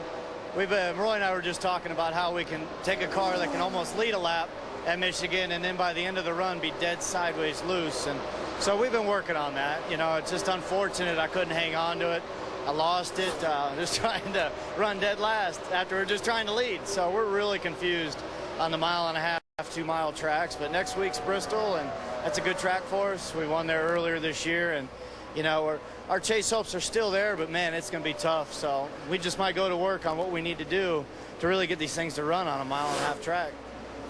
Roy and I were just talking about how we can take a car that can almost lead a lap at Michigan, and then by the end of the run be dead sideways loose. And so we've been working on that. You know, it's just unfortunate I couldn't hang on to it. I lost it just trying to run dead last after we're just trying to lead. So we're really confused on the 1.5 mile, 2 mile tracks. But next week's Bristol, and that's a good track for us. We won there earlier this year, and you know, our chase hopes are still there, but man, it's going to be tough. So we just might go to work on what we need to do to really get these things to run on a 1.5 mile track.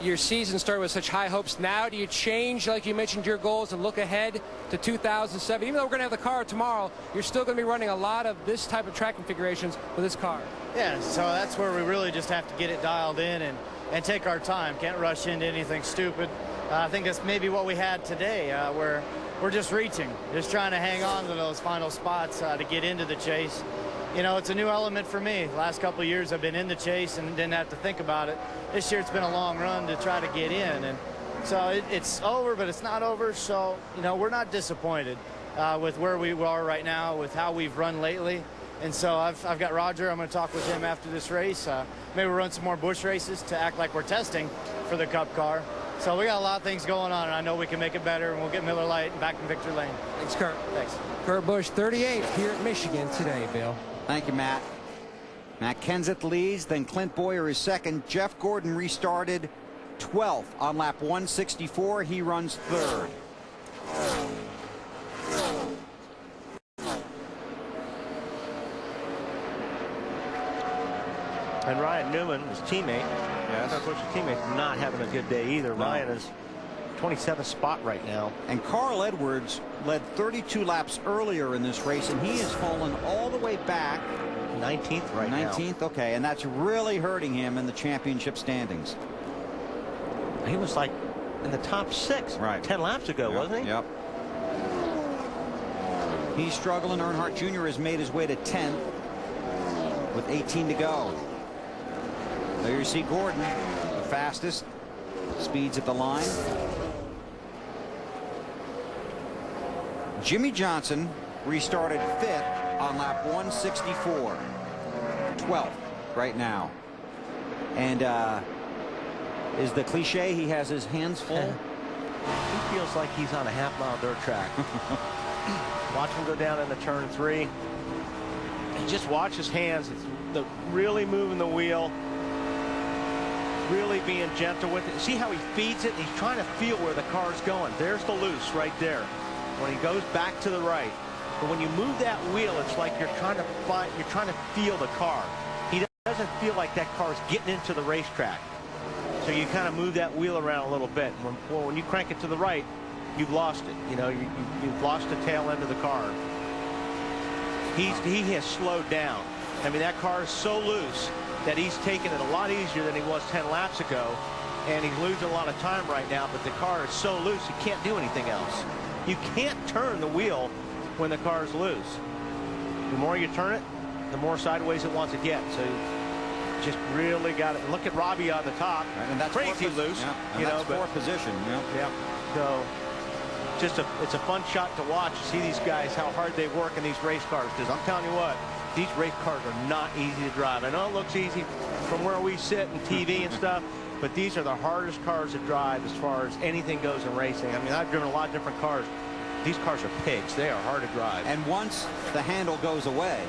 Your season started with such high hopes. Now do you change, like you mentioned, your goals and look ahead to 2007? Even though we're going to have the car tomorrow, you're still going to be running a lot of this type of track configurations with this car. Yeah, so that's where we really just have to get it dialed in and take our time. Can't rush into anything stupid. I think that's maybe what we had today, where we're just reaching, just trying to hang on to those final spots to get into the chase. You know, it's a new element for me. The last couple of years I've been in the chase and didn't have to think about it. This year it's been a long run to try to get in. And so it's over, but it's not over. So, you know, we're not disappointed with where we are right now, with how we've run lately. And so I've got Roger. I'm going to talk with him after this race. Maybe we'll run some more Busch races to act like we're testing for the Cup car. So we got a lot of things going on, and I know we can make it better, and we'll get Miller Lite back in victory lane. Thanks, Kurt. Thanks. Kurt Busch, 38 here at Michigan today, Bill. Thank you, Matt. Matt Kenseth leads, then Clint Bowyer is second. Jeff Gordon restarted 12th on lap 164. He runs third. And Ryan Newman, his teammate, of course, his teammate's not having a good day either. No. Ryan is 27th spot right now. And Carl Edwards led 32 laps earlier in this race, and he has fallen all the way back. 19th right now. 19th, okay, and that's really hurting him in the championship standings. He was like in the top 6 10 laps ago, wasn't he? Yep. He's struggling. Earnhardt Jr. has made his way to 10th with 18 to go. There you see Gordon, the fastest. Speeds at the line. Jimmy Johnson restarted 5th on lap 164. 12th right now. And is the cliche he has his hands full? He feels like he's on a half-mile dirt track. Watch him go down into turn 3. And just watch his hands. It's really moving the wheel. Really being gentle with it. See how he feeds it? He's trying to feel where the car's going. There's the loose right there. When he goes back to the right. But when you move that wheel, it's like you're trying to feel the car. He doesn't feel like that car's getting into the racetrack. So you kind of move that wheel around a little bit. When you crank it to the right, you've lost it. You know, you've lost the tail end of the car. He has slowed down. I mean, that car is so loose that he's taking it a lot easier than he was 10 laps ago, and he's losing a lot of time right now, but the car is so loose he can't do anything else. You can't turn the wheel when the car is loose. The more you turn it, the more sideways it wants to get. So just really got it. Look at Robbie on the top. Right, and that's crazy loose. Yeah, and that's fourth position. Yeah. So it's a fun shot to watch. See these guys, how hard they work in these race cars. Because I'm telling you what, these race cars are not easy to drive. I know it looks easy from where we sit and TV and stuff, but these are the hardest cars to drive as far as anything goes in racing. I mean, I've driven a lot of different cars. These cars are pigs. They are hard to drive. And once the handle goes away,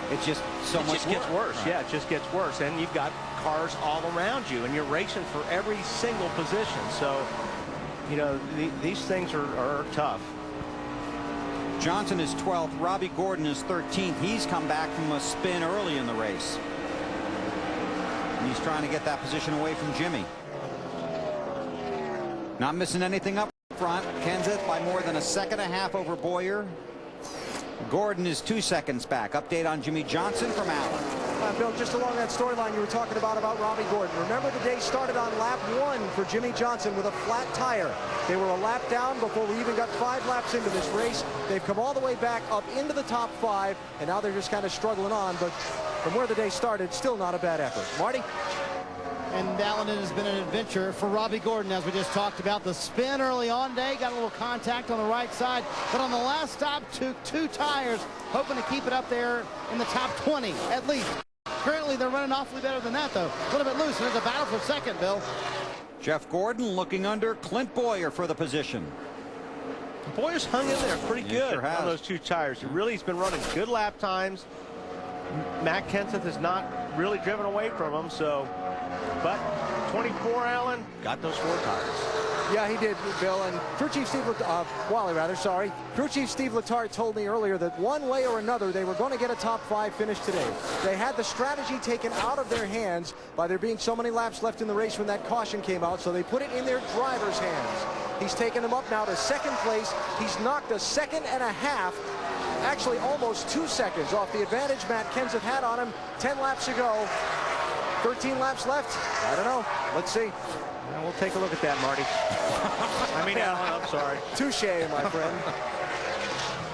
it's just so much just gets worse. Right. Yeah, it just gets worse. And you've got cars all around you, and you're racing for every single position. So, you know, these things are tough. Johnson is 12th. Robbie Gordon is 13th. He's come back from a spin early in the race. And he's trying to get that position away from Jimmy. Not missing anything up front. Kenseth by more than a second and a half over Boyer. Gordon is 2 seconds back. Update on Jimmy Johnson from Allen. Bill, just along that storyline you were talking about Robbie Gordon. Remember, the day started on lap 1 for Jimmy Johnson with a flat tire. They were a lap down before we even got 5 laps into this race. They've come all the way back up into the top 5, and now they're just kind of struggling on. But from where the day started, still not a bad effort. Marty? And Allen, it has been an adventure for Robbie Gordon, as we just talked about. The spin early on today, got a little contact on the right side, but on the last stop took 2 tires, hoping to keep it up there in the top 20 at least. Currently they're running awfully better than that, though. A little bit loose, and there's a battle for second, Bill. Jeff Gordon looking under Clint Boyer for the position. Boyer's hung in there pretty good sure on those 2 tires. He's been running good lap times. Matt Kenseth has not really driven away from him, so. But 24, Allen, got those 4 tires. Yeah, he did, Bill. And Crew Chief Steve Wally, rather, sorry. Crew Chief Steve Letarte told me earlier that one way or another they were going to get a top 5 finish today. They had the strategy taken out of their hands by there being so many laps left in the race when that caution came out, so they put it in their driver's hands. He's taken them up now to 2nd place. He's knocked a second and a half, actually almost 2 seconds off the advantage Matt Kenseth had on him 10 laps ago. 13 laps left. I don't know. Let's see. Well, we'll take a look at that, Marty. I mean, Alan, I'm sorry. Touche, my friend.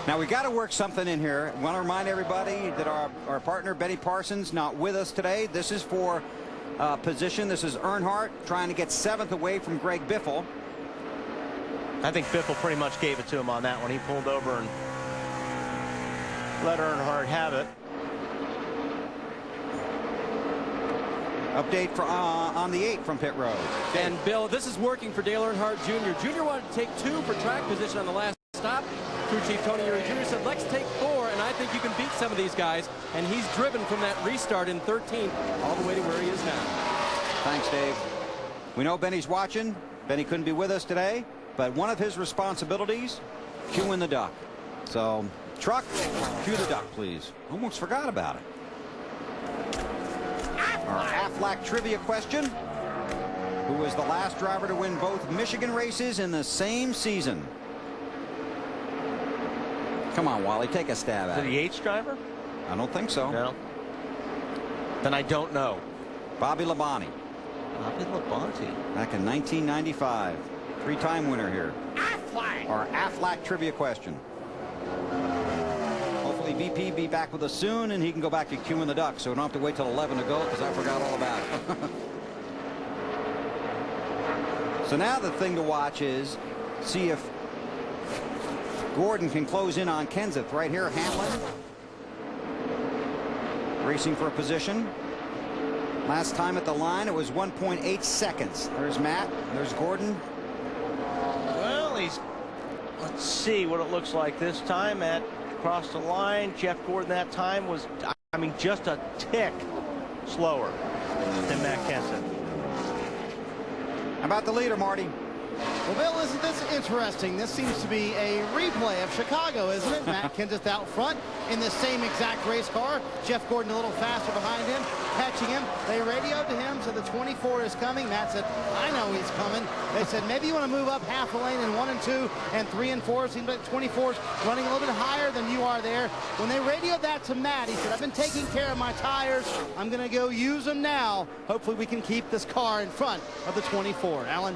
Now, we got to work something in here. I want to remind everybody that our partner, Benny Parsons, not with us today. This is for position. This is Earnhardt trying to get 7th away from Greg Biffle. I think Biffle pretty much gave it to him on that one. He pulled over and let Earnhardt have it. Update for on the 8 from pit road. And Bill, this is working for Dale Earnhardt Jr. Jr. wanted to take 2 for track position on the last stop. Crew Chief Tony Eury Jr. said, let's take 4, and I think you can beat some of these guys. And he's driven from that restart in 13 all the way to where he is now. Thanks, Dave. We know Benny's watching. Benny couldn't be with us today, but one of his responsibilities, cueing the duck. So, truck, cue the duck, please. Almost forgot about it. Our Aflac trivia question. Who was the last driver to win both Michigan races in the same season? Come on, Wally, take a stab at it. The Yates driver? I don't think so. No. Then I don't know. Bobby Labonte. Bobby Labonte. Back in 1995. 3-time winner here. Aflac. Our Aflac trivia question. Charlie VP be back with us soon, and he can go back to queuing the ducks, so we don't have to wait till 11 to go because I forgot all about it. So now the thing to watch is see if Gordon can close in on Kenseth. Right here, Hamlin racing for a position. Last time at the line, it was 1.8 seconds. There's Matt. There's Gordon. Well, let's see what it looks like this time at across the line. Jeff Gordon that time was, I mean, just a tick slower than Matt Kenseth. How about the leader, Marty? Well, Bill, isn't this interesting? This seems to be a replay of Chicago, isn't it? Matt Kenseth out front in the same exact race car. Jeff Gordon a little faster behind him, catching him. They radioed to him, so the 24 is coming. Matt said, I know he's coming. They said, maybe you want to move up half the lane in 1 and 2 and 3 and 4. Seems like 24 is running a little bit higher than you are there. When they radioed that to Matt, he said, I've been taking care of my tires. I'm going to go use them now. Hopefully we can keep this car in front of the 24. Alan?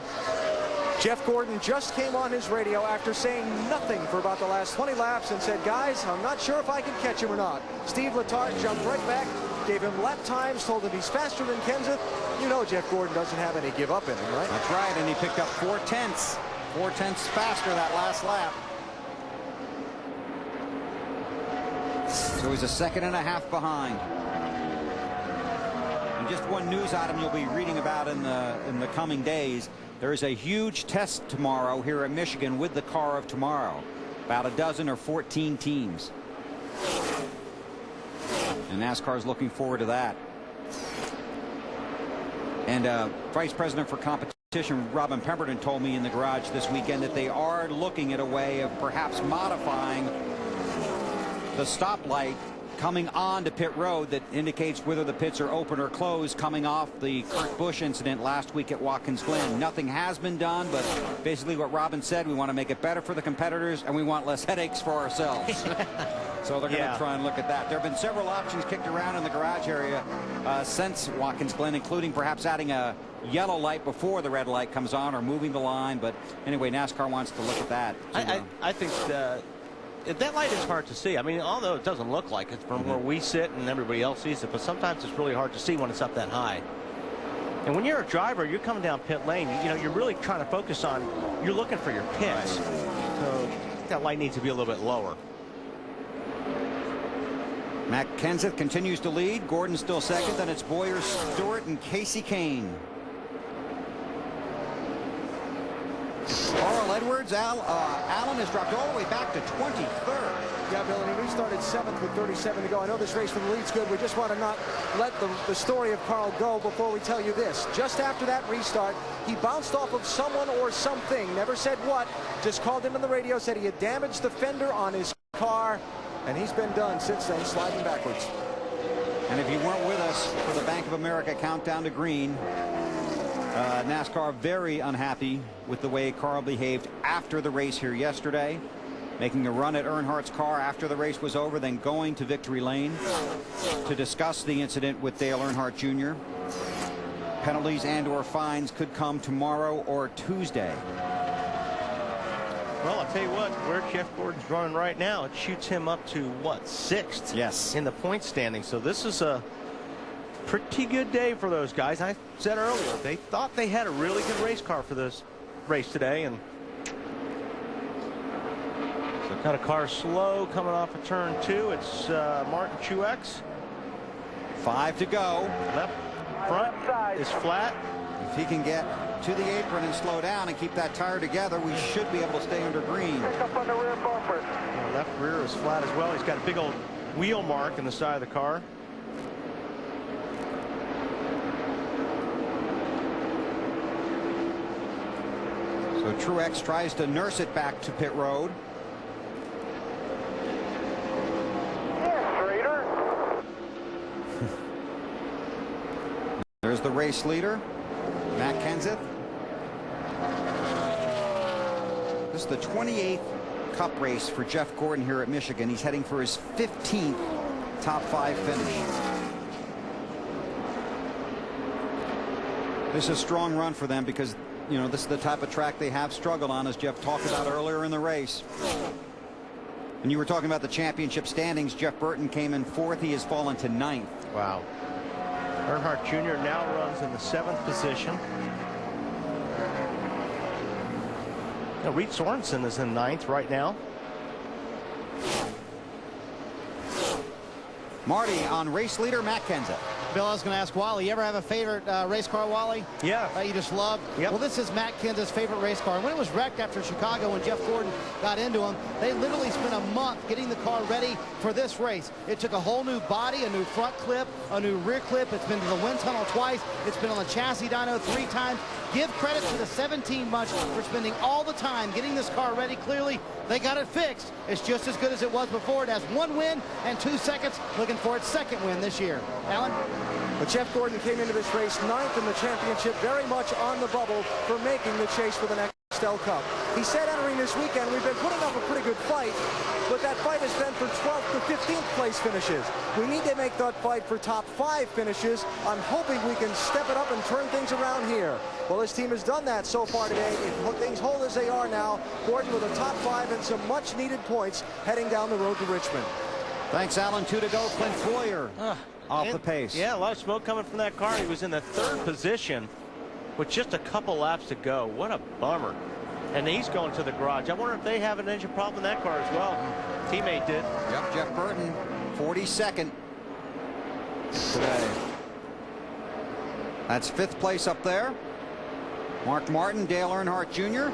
Jeff Gordon just came on his radio after saying nothing for about the last 20 laps and said, guys, I'm not sure if I can catch him or not. Steve Letarte jumped right back, gave him lap times, told him he's faster than Kenseth. You know Jeff Gordon doesn't have any give up in him, right? That's right, and he picked up 4/10. 4/10 faster that last lap. So he's a second and a half behind. And just one news item you'll be reading about in the coming days. There is a huge test tomorrow here at Michigan with the car of tomorrow. About a dozen or 14 teams. And NASCAR is looking forward to that. And Vice President for Competition Robin Pemberton told me in the garage this weekend that they are looking at a way of perhaps modifying the stoplight coming on to pit road that indicates whether the pits are open or closed, coming off the Kurt Busch incident last week at Watkins Glen. Nothing has been done, but basically what Robin said, we want to make it better for the competitors and we want less headaches for ourselves. So they're going to try and look at that. There have been several options kicked around in the garage area since Watkins Glen, including perhaps adding a yellow light before the red light comes on or moving the line. But anyway, NASCAR wants to look at that. I think that light is hard to see. I mean, although it doesn't look like it from where we sit and everybody else sees it, but sometimes it's really hard to see when it's up that high. And when you're a driver, you're coming down pit lane, you know, you're really trying to focus on, you're looking for your pits. So that light needs to be a little bit lower. Matt Kenseth continues to lead. Gordon still second. Then it's Boyer, Stewart, and Casey Kane. Carl Edwards, Allen has dropped all the way back to 23rd. Yeah, Bill, and he restarted 7th with 37 to go. I know this race for the lead's good. We just want to not let the story of Carl go before we tell you this. Just after that restart, he bounced off of someone or something, never said what, just called in on the radio, said he had damaged the fender on his car, and he's been done since then, sliding backwards. And if you weren't with us for the Bank of America countdown to green, NASCAR very unhappy with the way Carl behaved after the race here yesterday, making a run at Earnhardt's car after the race was over, then going to victory lane to discuss the incident with Dale Earnhardt Jr. Penalties and or fines could come tomorrow or Tuesday. Well, I'll tell you what, where Jeff Gordon's running right now, it shoots him up to, what, 6th? Yes. In the point standing. So this is a pretty good day for those guys. I said earlier, they thought they had a really good race car for this race today, and so got a car slow coming off of turn 2. It's Martin Truex. 5 to go. Left front is flat. If he can get to the apron and slow down and keep that tire together, we should be able to stay under green. Pick up on the rear bumper. Left rear is flat as well. He's got a big old wheel mark in the side of the car. So Truex tries to nurse it back to pit road. Yes, Raider. There's the race leader, Matt Kenseth. This is the 28th Cup race for Jeff Gordon here at Michigan. He's heading for his 15th top 5 finish. This is a strong run for them because, you know, this is the type of track they have struggled on, as Jeff talked about earlier in the race. And you were talking about the championship standings. Jeff Burton came in 4th. He has fallen to 9th. Wow. Earnhardt Jr. now runs in the 7th position. Now, Reed Sorensen is in 9th right now. Marty on race leader Matt Kenseth. Bill, I was going to ask Wally, you ever have a favorite race car, Wally? Yeah. That you just love? Yep. Well, this is Matt Kenseth's favorite race car. And when it was wrecked after Chicago, when Jeff Gordon got into him, they literally spent a month getting the car ready for this race. It took a whole new body, a new front clip, a new rear clip. It's been to the wind tunnel twice. It's been on the chassis dyno 3 times. Give credit to the 17 bunch for spending all the time getting this car ready. Clearly, they got it fixed. It's just as good as it was before. It has 1 win and 2 seconds. Looking for its 2nd win this year. Alan? But Jeff Gordon came into this race 9th in the championship, very much on the bubble for making the chase for the NEXTEL Cup. He said entering this weekend, we've been putting up a pretty good fight, but that fight has been for 12th to 15th place finishes. We need to make that fight for top 5 finishes. I'm hoping we can step it up and turn things around here. Well, this team has done that so far today. If things hold as they are now, Gordon with a top 5 and some much-needed points heading down the road to Richmond. Thanks, Alan. 2 to go. Clint Boyer off the pace. Yeah, a lot of smoke coming from that car. He was in the 3rd position with just a couple laps to go. What a bummer. And he's going to the garage. I wonder if they have an engine problem in that car as well. Teammate did. Yep, Jeff Burton, 42nd today. That's 5th place up there. Mark Martin, Dale Earnhardt Jr.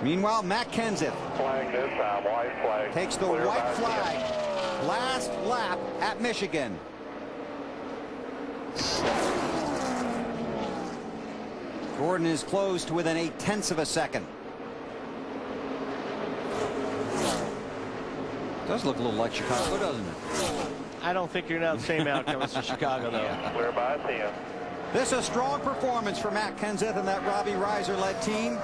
Meanwhile, Matt Kenseth Flag this time, white flag. takes the Clear white by flag. Last lap at Michigan. Gordon is close to within 0.8 of a second. Does look a little like Chicago, doesn't it? I don't think you're going to have the same outcome as in Chicago, though. Clear by 10. This is a strong performance for Matt Kenseth and that Robbie Reiser-led team.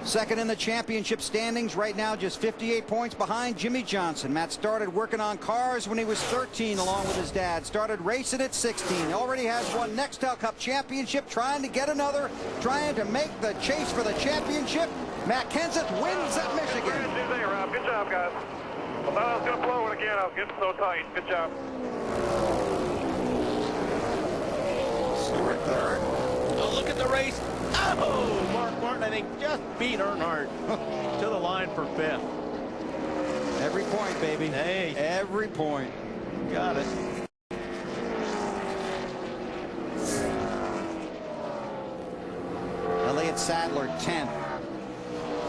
2nd in the championship standings right now, just 58 points behind Jimmy Johnson. Matt started working on cars when he was 13 along with his dad. Started racing at 16. Already has one NEXTEL Cup championship, trying to get another, trying to make the chase for the championship. Matt Kenseth wins at Michigan. Good job, guys. I thought I was going to blow it again. I was getting so tight. Good job. Stewart 3rd. Oh, look at the race. Oh, Mark Martin, I think, just beat Earnhardt to the line for 5th. Every point, baby. Hey. Every point. Got it. Elliott Sadler, 10th.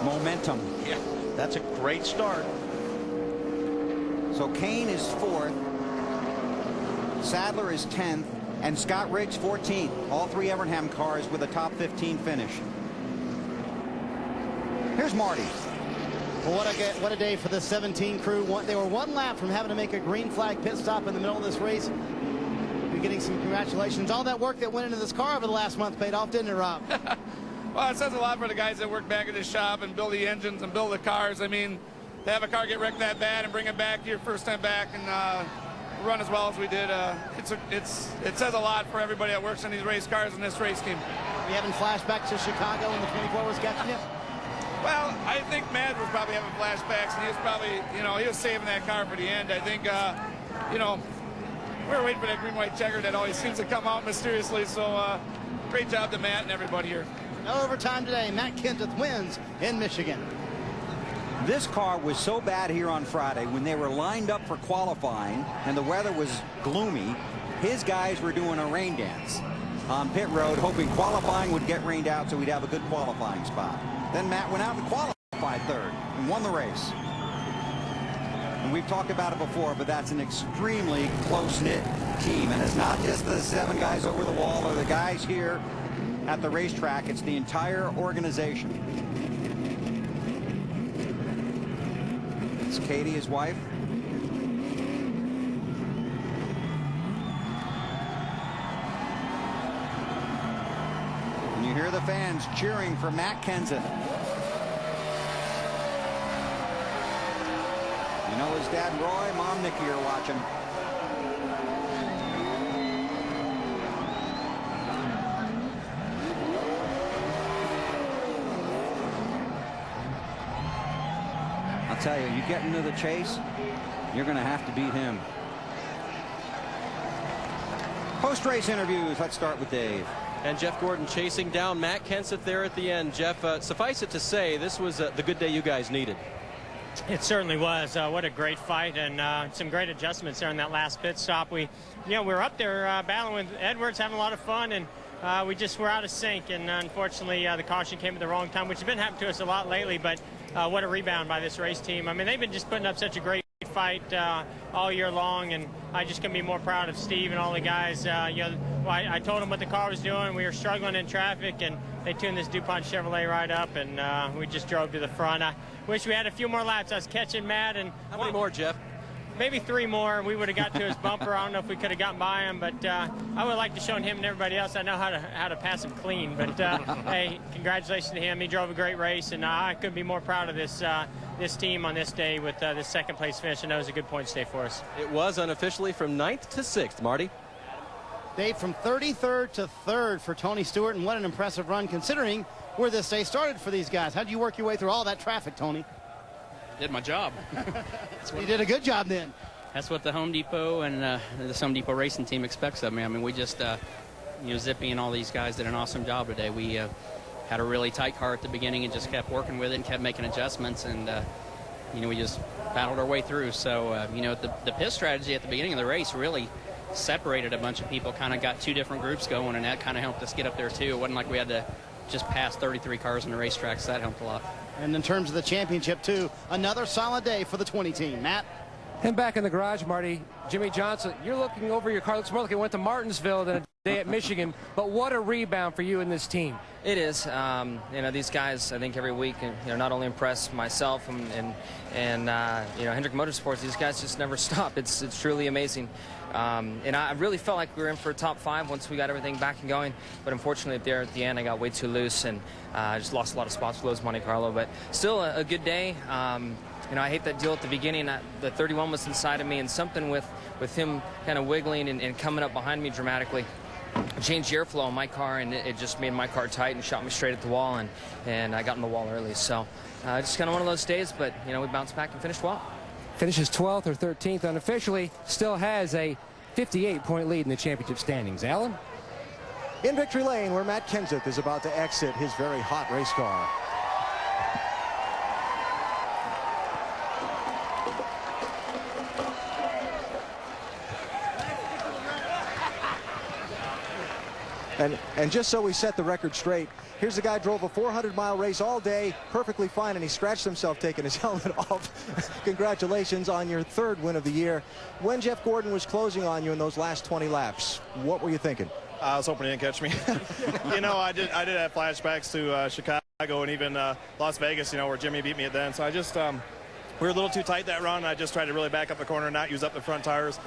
Momentum. Yeah, that's a great start. So Kane is 4th. Sadler is 10th. And Scott Riggs 14th. All 3 Evernham cars with a top 15 finish. Here's Marty. Well, what a day for the 17 crew. They were 1 lap from having to make a green flag pit stop in the middle of this race. You're getting some congratulations. All that work that went into this car over the last month paid off, didn't it, Rob? Well, it says a lot for the guys that work back at the shop and build the engines and build the cars. I mean, to have a car get wrecked that bad and bring it back your first time back and run as well as we did, it says a lot for everybody that works in these race cars and this race team. You having flashbacks to Chicago when the 24 was catching you? Well, I think Mad was probably having flashbacks, and he was probably, he was saving that car for the end. I think, we were waiting for that green-white checker that always seems to come out mysteriously, so great job to Matt and everybody here. No overtime today. Matt Kenseth wins in Michigan. This car was so bad here on Friday when they were lined up for qualifying and the weather was gloomy. His guys were doing a rain dance on pit road, hoping qualifying would get rained out so we'd have a good qualifying spot. Then Matt went out and qualified 3rd and won the race. And we've talked about it before, but that's an extremely close-knit team. And it's not just the 7 guys over the wall or the guys here at the racetrack. It's the entire organization. It's Katie, his wife. And you hear the fans cheering for Matt Kenseth. You know his dad Roy, mom Nikki are watching. I'll tell you, you get into the chase, you're going to have to beat him. Post-race interviews. Let's start with Dave. And Jeff Gordon chasing down Matt Kenseth there at the end. Jeff, suffice it to say, this was the good day you guys needed. It certainly was. What a great fight, and some great adjustments there in that last pit stop. We were up there battling with Edwards, having a lot of fun, and we just were out of sync. And unfortunately, the caution came at the wrong time, which has been happening to us a lot lately. But what a rebound by this race team. I mean, they've been just putting up such a great fight all year long, and I just can be more proud of Steve and all the guys. I told them what the car was doing. We were struggling in traffic, and they tuned this DuPont Chevrolet right up, and we just drove to the front. I wish we had a few more laps. I was catching Matt, and how many more, Jeff? Maybe 3 more. We would have got to his bumper. I don't know if we could have gotten by him, but I would like to show him and everybody else I know how to pass him clean. But hey, congratulations to him. He drove a great race, and I couldn't be more proud of this team on this day with this second place finish, and that was a good point stay for us. It was unofficially from 9th to 6th, Marty. Dave, from 33rd to 3rd for Tony Stewart, and what an impressive run considering where this day started for these guys. How did you work your way through all that traffic, Tony? Did my job. You did a good job then. That's what the Home Depot and the Home Depot racing team expects of me. I mean, we just, Zippy and all these guys did an awesome job today. We had a really tight car at the beginning and just kept working with it and kept making adjustments, and we just battled our way through. So the pit strategy at the beginning of the race really separated a bunch of people, kind of got 2 different groups going, and that kind of helped us get up there too. It wasn't like we had to just pass 33 cars on the racetrack, so that helped a lot. And in terms of the championship too, another solid day for the 20 team. Matt? And back in the garage, Marty, Jimmy Johnson, you're looking over your car. Looks more like it went to Martinsville than a day at Michigan. But what a rebound for you and this team. It is. These guys, I think every week, not only impress myself and Hendrick Motorsports, these guys just never stop. It's truly amazing. And I really felt like we were in for a top 5 once we got everything back and going. But unfortunately, there at the end, I got way too loose and just lost a lot of spots for those Monte Carlo. But still a good day. I hate that deal at the beginning. The 31 was inside of me, and something with him kind of wiggling and coming up behind me dramatically changed the airflow on my car, and it just made my car tight and shot me straight at the wall, and I got in the wall early. So just kind of one of those days, but we bounced back and finished well. Finishes 12th or 13th, unofficially still has a 58-point lead in the championship standings. Alan? In victory lane, where Matt Kenseth is about to exit his very hot race car. And just so we set the record straight, here's a guy drove a 400-mile race all day, perfectly fine, and he scratched himself taking his helmet off. Congratulations on your 3rd win of the year. When Jeff Gordon was closing on you in those last 20 laps, what were you thinking? I was hoping he didn't catch me. I did have flashbacks to Chicago and even Las Vegas, where Jimmy beat me at then. So I just we were a little too tight that run. I just tried to really back up the corner and not use up the front tires.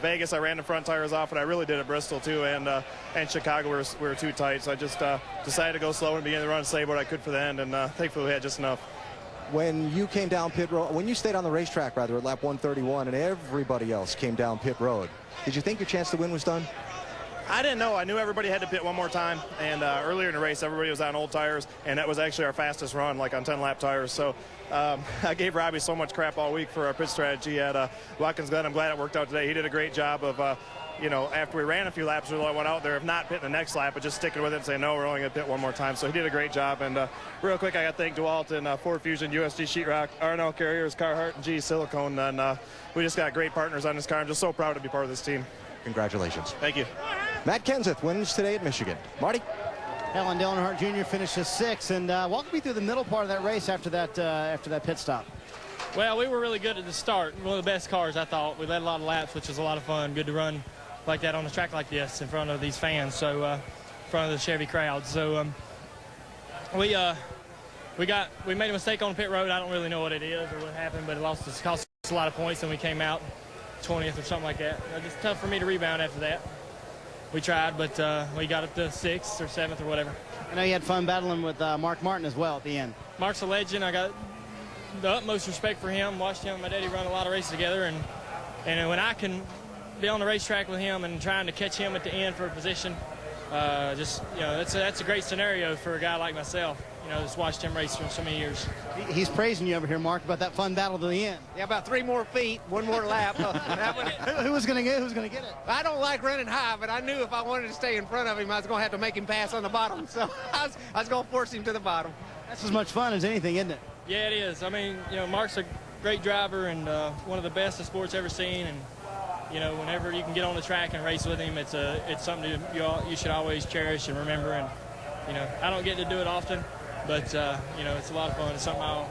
Vegas, I ran the front tires off, and I really did at Bristol too, and Chicago we were too tight. So I just decided to go slow and begin the run, save what I could for the end, and thankfully we had just enough. When you came down pit road, when you stayed on the racetrack rather at lap 131, and everybody else came down pit road, did you think your chance to win was done? I didn't know. I knew everybody had to pit one more time, and earlier in the race, everybody was on old tires, and that was actually our fastest run, like on 10-lap tires. So I gave Robbie so much crap all week for our pit strategy at Watkins Glen. I'm glad it worked out today. He did a great job of, after we ran a few laps, we went out there, if not pitting the next lap, but just sticking with it and saying, no, we're only going to pit one more time. So he did a great job. And real quick, I got to thank DeWalt and Ford Fusion, USG Sheetrock, R&L Carriers, Carhartt, and G Silicone. And we just got great partners on this car. I'm just so proud to be part of this team. Congratulations. Thank you. Matt Kenseth wins today at Michigan. Marty? Alan Dillon Jr. finishes 6th, and walk me through the middle part of that race after that pit stop. Well, we were really good at the start. One of the best cars, I thought. We led a lot of laps, which was a lot of fun. Good to run like that on a track like this in front of these fans, so in front of the Chevy crowd. So we made a mistake on pit road. I don't really know what it is or what happened, but it cost us a lot of points, and we came out 20th or something like that. It's tough for me to rebound after that. We tried, but we got up to 6th or 7th or whatever. I know you had fun battling with Mark Martin as well at the end. Mark's a legend. I got the utmost respect for him. Watched him and my daddy run a lot of races together, and when I can be on the racetrack with him and trying to catch him at the end for a position, that's a great scenario for a guy like myself. just watched him race for so many years. He's praising you over here, Mark, about that fun battle to the end. Yeah, about 3 more feet, 1 more lap. Who was going to get it? Who's going to get it? I don't like running high, but I knew if I wanted to stay in front of him, I was going to have to make him pass on the bottom. So I was going to force him to the bottom. That's as much fun as anything, isn't it? Yeah, it is. I mean, Mark's a great driver and one of the best the sport's ever seen. And whenever you can get on the track and race with him, it's something you should always cherish and remember. And I don't get to do it often, but it's a lot of fun. It's something a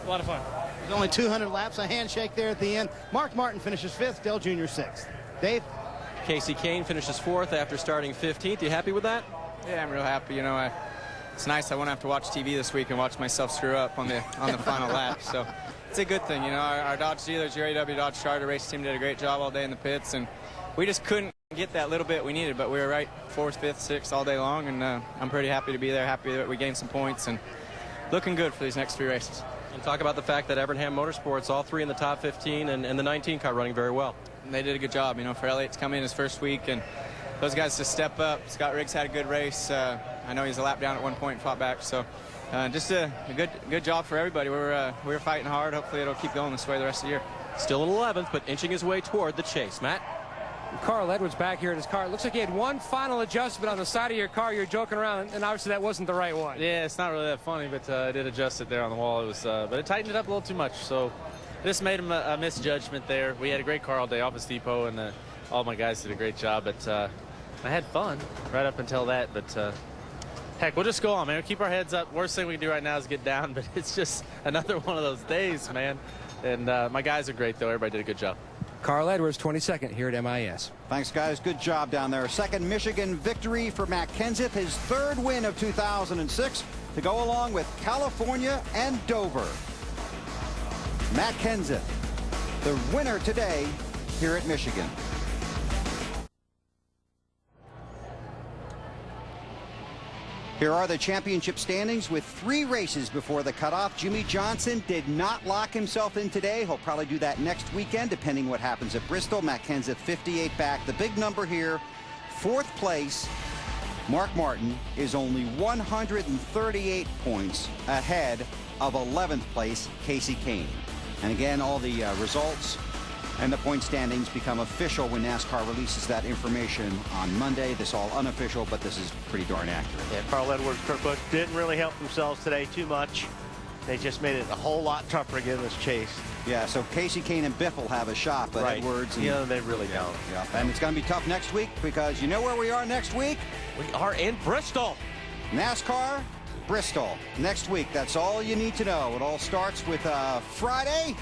lot of fun. There's only 200 laps, a handshake there at the end. Mark Martin finishes 5th, Dale Jr. 6th. Dave? Casey Kane finishes 4th after starting 15th. You happy with that? Yeah, I'm real happy. It's nice I won't have to watch TV this week and watch myself screw up on the final lap. So it's a good thing. Our Dodge dealers, your AW Dodge Charter race team did a great job all day in the pits, and we just couldn't get that little bit we needed, but we were right 4th, 5th, 6th all day long, and I'm pretty happy to be there, happy that we gained some points, and looking good for these next 3 races. And talk about the fact that Evernham Motorsports, all 3 in the top 15, and the 19 car running very well. And they did a good job, for Elliott to come in his first week, and those guys to step up. Scott Riggs had a good race. I know he's a lap down at one point and fought back, so just a good job for everybody. We were fighting hard. Hopefully it'll keep going this way the rest of the year. Still in 11th, but inching his way toward the chase. Matt? Carl Edwards back here in his car. It looks like he had one final adjustment on the side of your car. You're joking around, and obviously that wasn't the right one. Yeah, it's not really that funny, but I did adjust it there on the wall. It was, but it tightened it up a little too much, so this made him a misjudgment there. We had a great car all day, Office Depot, and all my guys did a great job, but I had fun right up until that, but heck, we'll just go on, man. We'll keep our heads up. Worst thing we can do right now is get down, but it's just another one of those days, man. And my guys are great, though. Everybody did a good job. Carl Edwards, 22nd here at MIS. Thanks, guys. Good job down there. 2nd Michigan victory for Matt Kenseth, his 3rd win of 2006 to go along with California and Dover. Matt Kenseth, the winner today here at Michigan. Here are the championship standings with 3 races before the cutoff. Jimmy Johnson did not lock himself in today. He'll probably do that next weekend, depending what happens at Bristol. Matt Kenseth, 58 back. The big number here, 4th place. Mark Martin is only 138 points ahead of 11th place, Casey Kane. And again, all the results and the point standings become official when NASCAR releases that information on Monday. This all unofficial, but this is pretty darn accurate. Yeah, Carl Edwards, Kurt Busch didn't really help themselves today too much. They just made it a whole lot tougher again this chase. Yeah, so Casey Kane and Biff will have a shot, but right. Edwards... And, they really don't. Yeah, and it's going to be tough next week because you know where we are next week? We are in Bristol. NASCAR, Bristol. Next week, that's all you need to know. It all starts with Friday.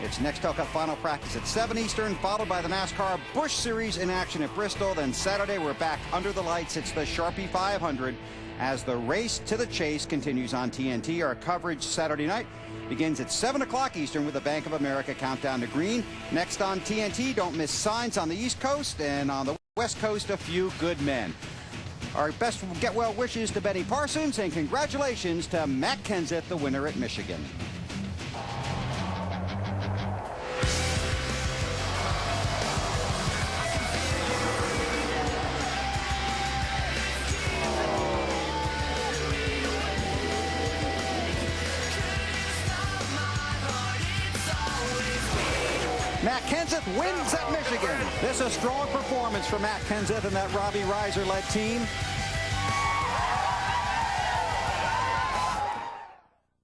It's NEXTEL Cup final practice at 7 Eastern, followed by the NASCAR Busch Series in action at Bristol. Then Saturday, we're back under the lights. It's the Sharpie 500 as the race to the chase continues on TNT. Our coverage Saturday night begins at 7 o'clock Eastern with the Bank of America Countdown to Green. Next on TNT, don't miss Signs on the East Coast, and on the West Coast, A Few Good Men. Our best get well wishes to Benny Parsons, and congratulations to Matt Kenseth, the winner at Michigan. Matt Kenseth wins at Michigan. This is a strong performance for Matt Kenseth and that Robbie Reiser-led team.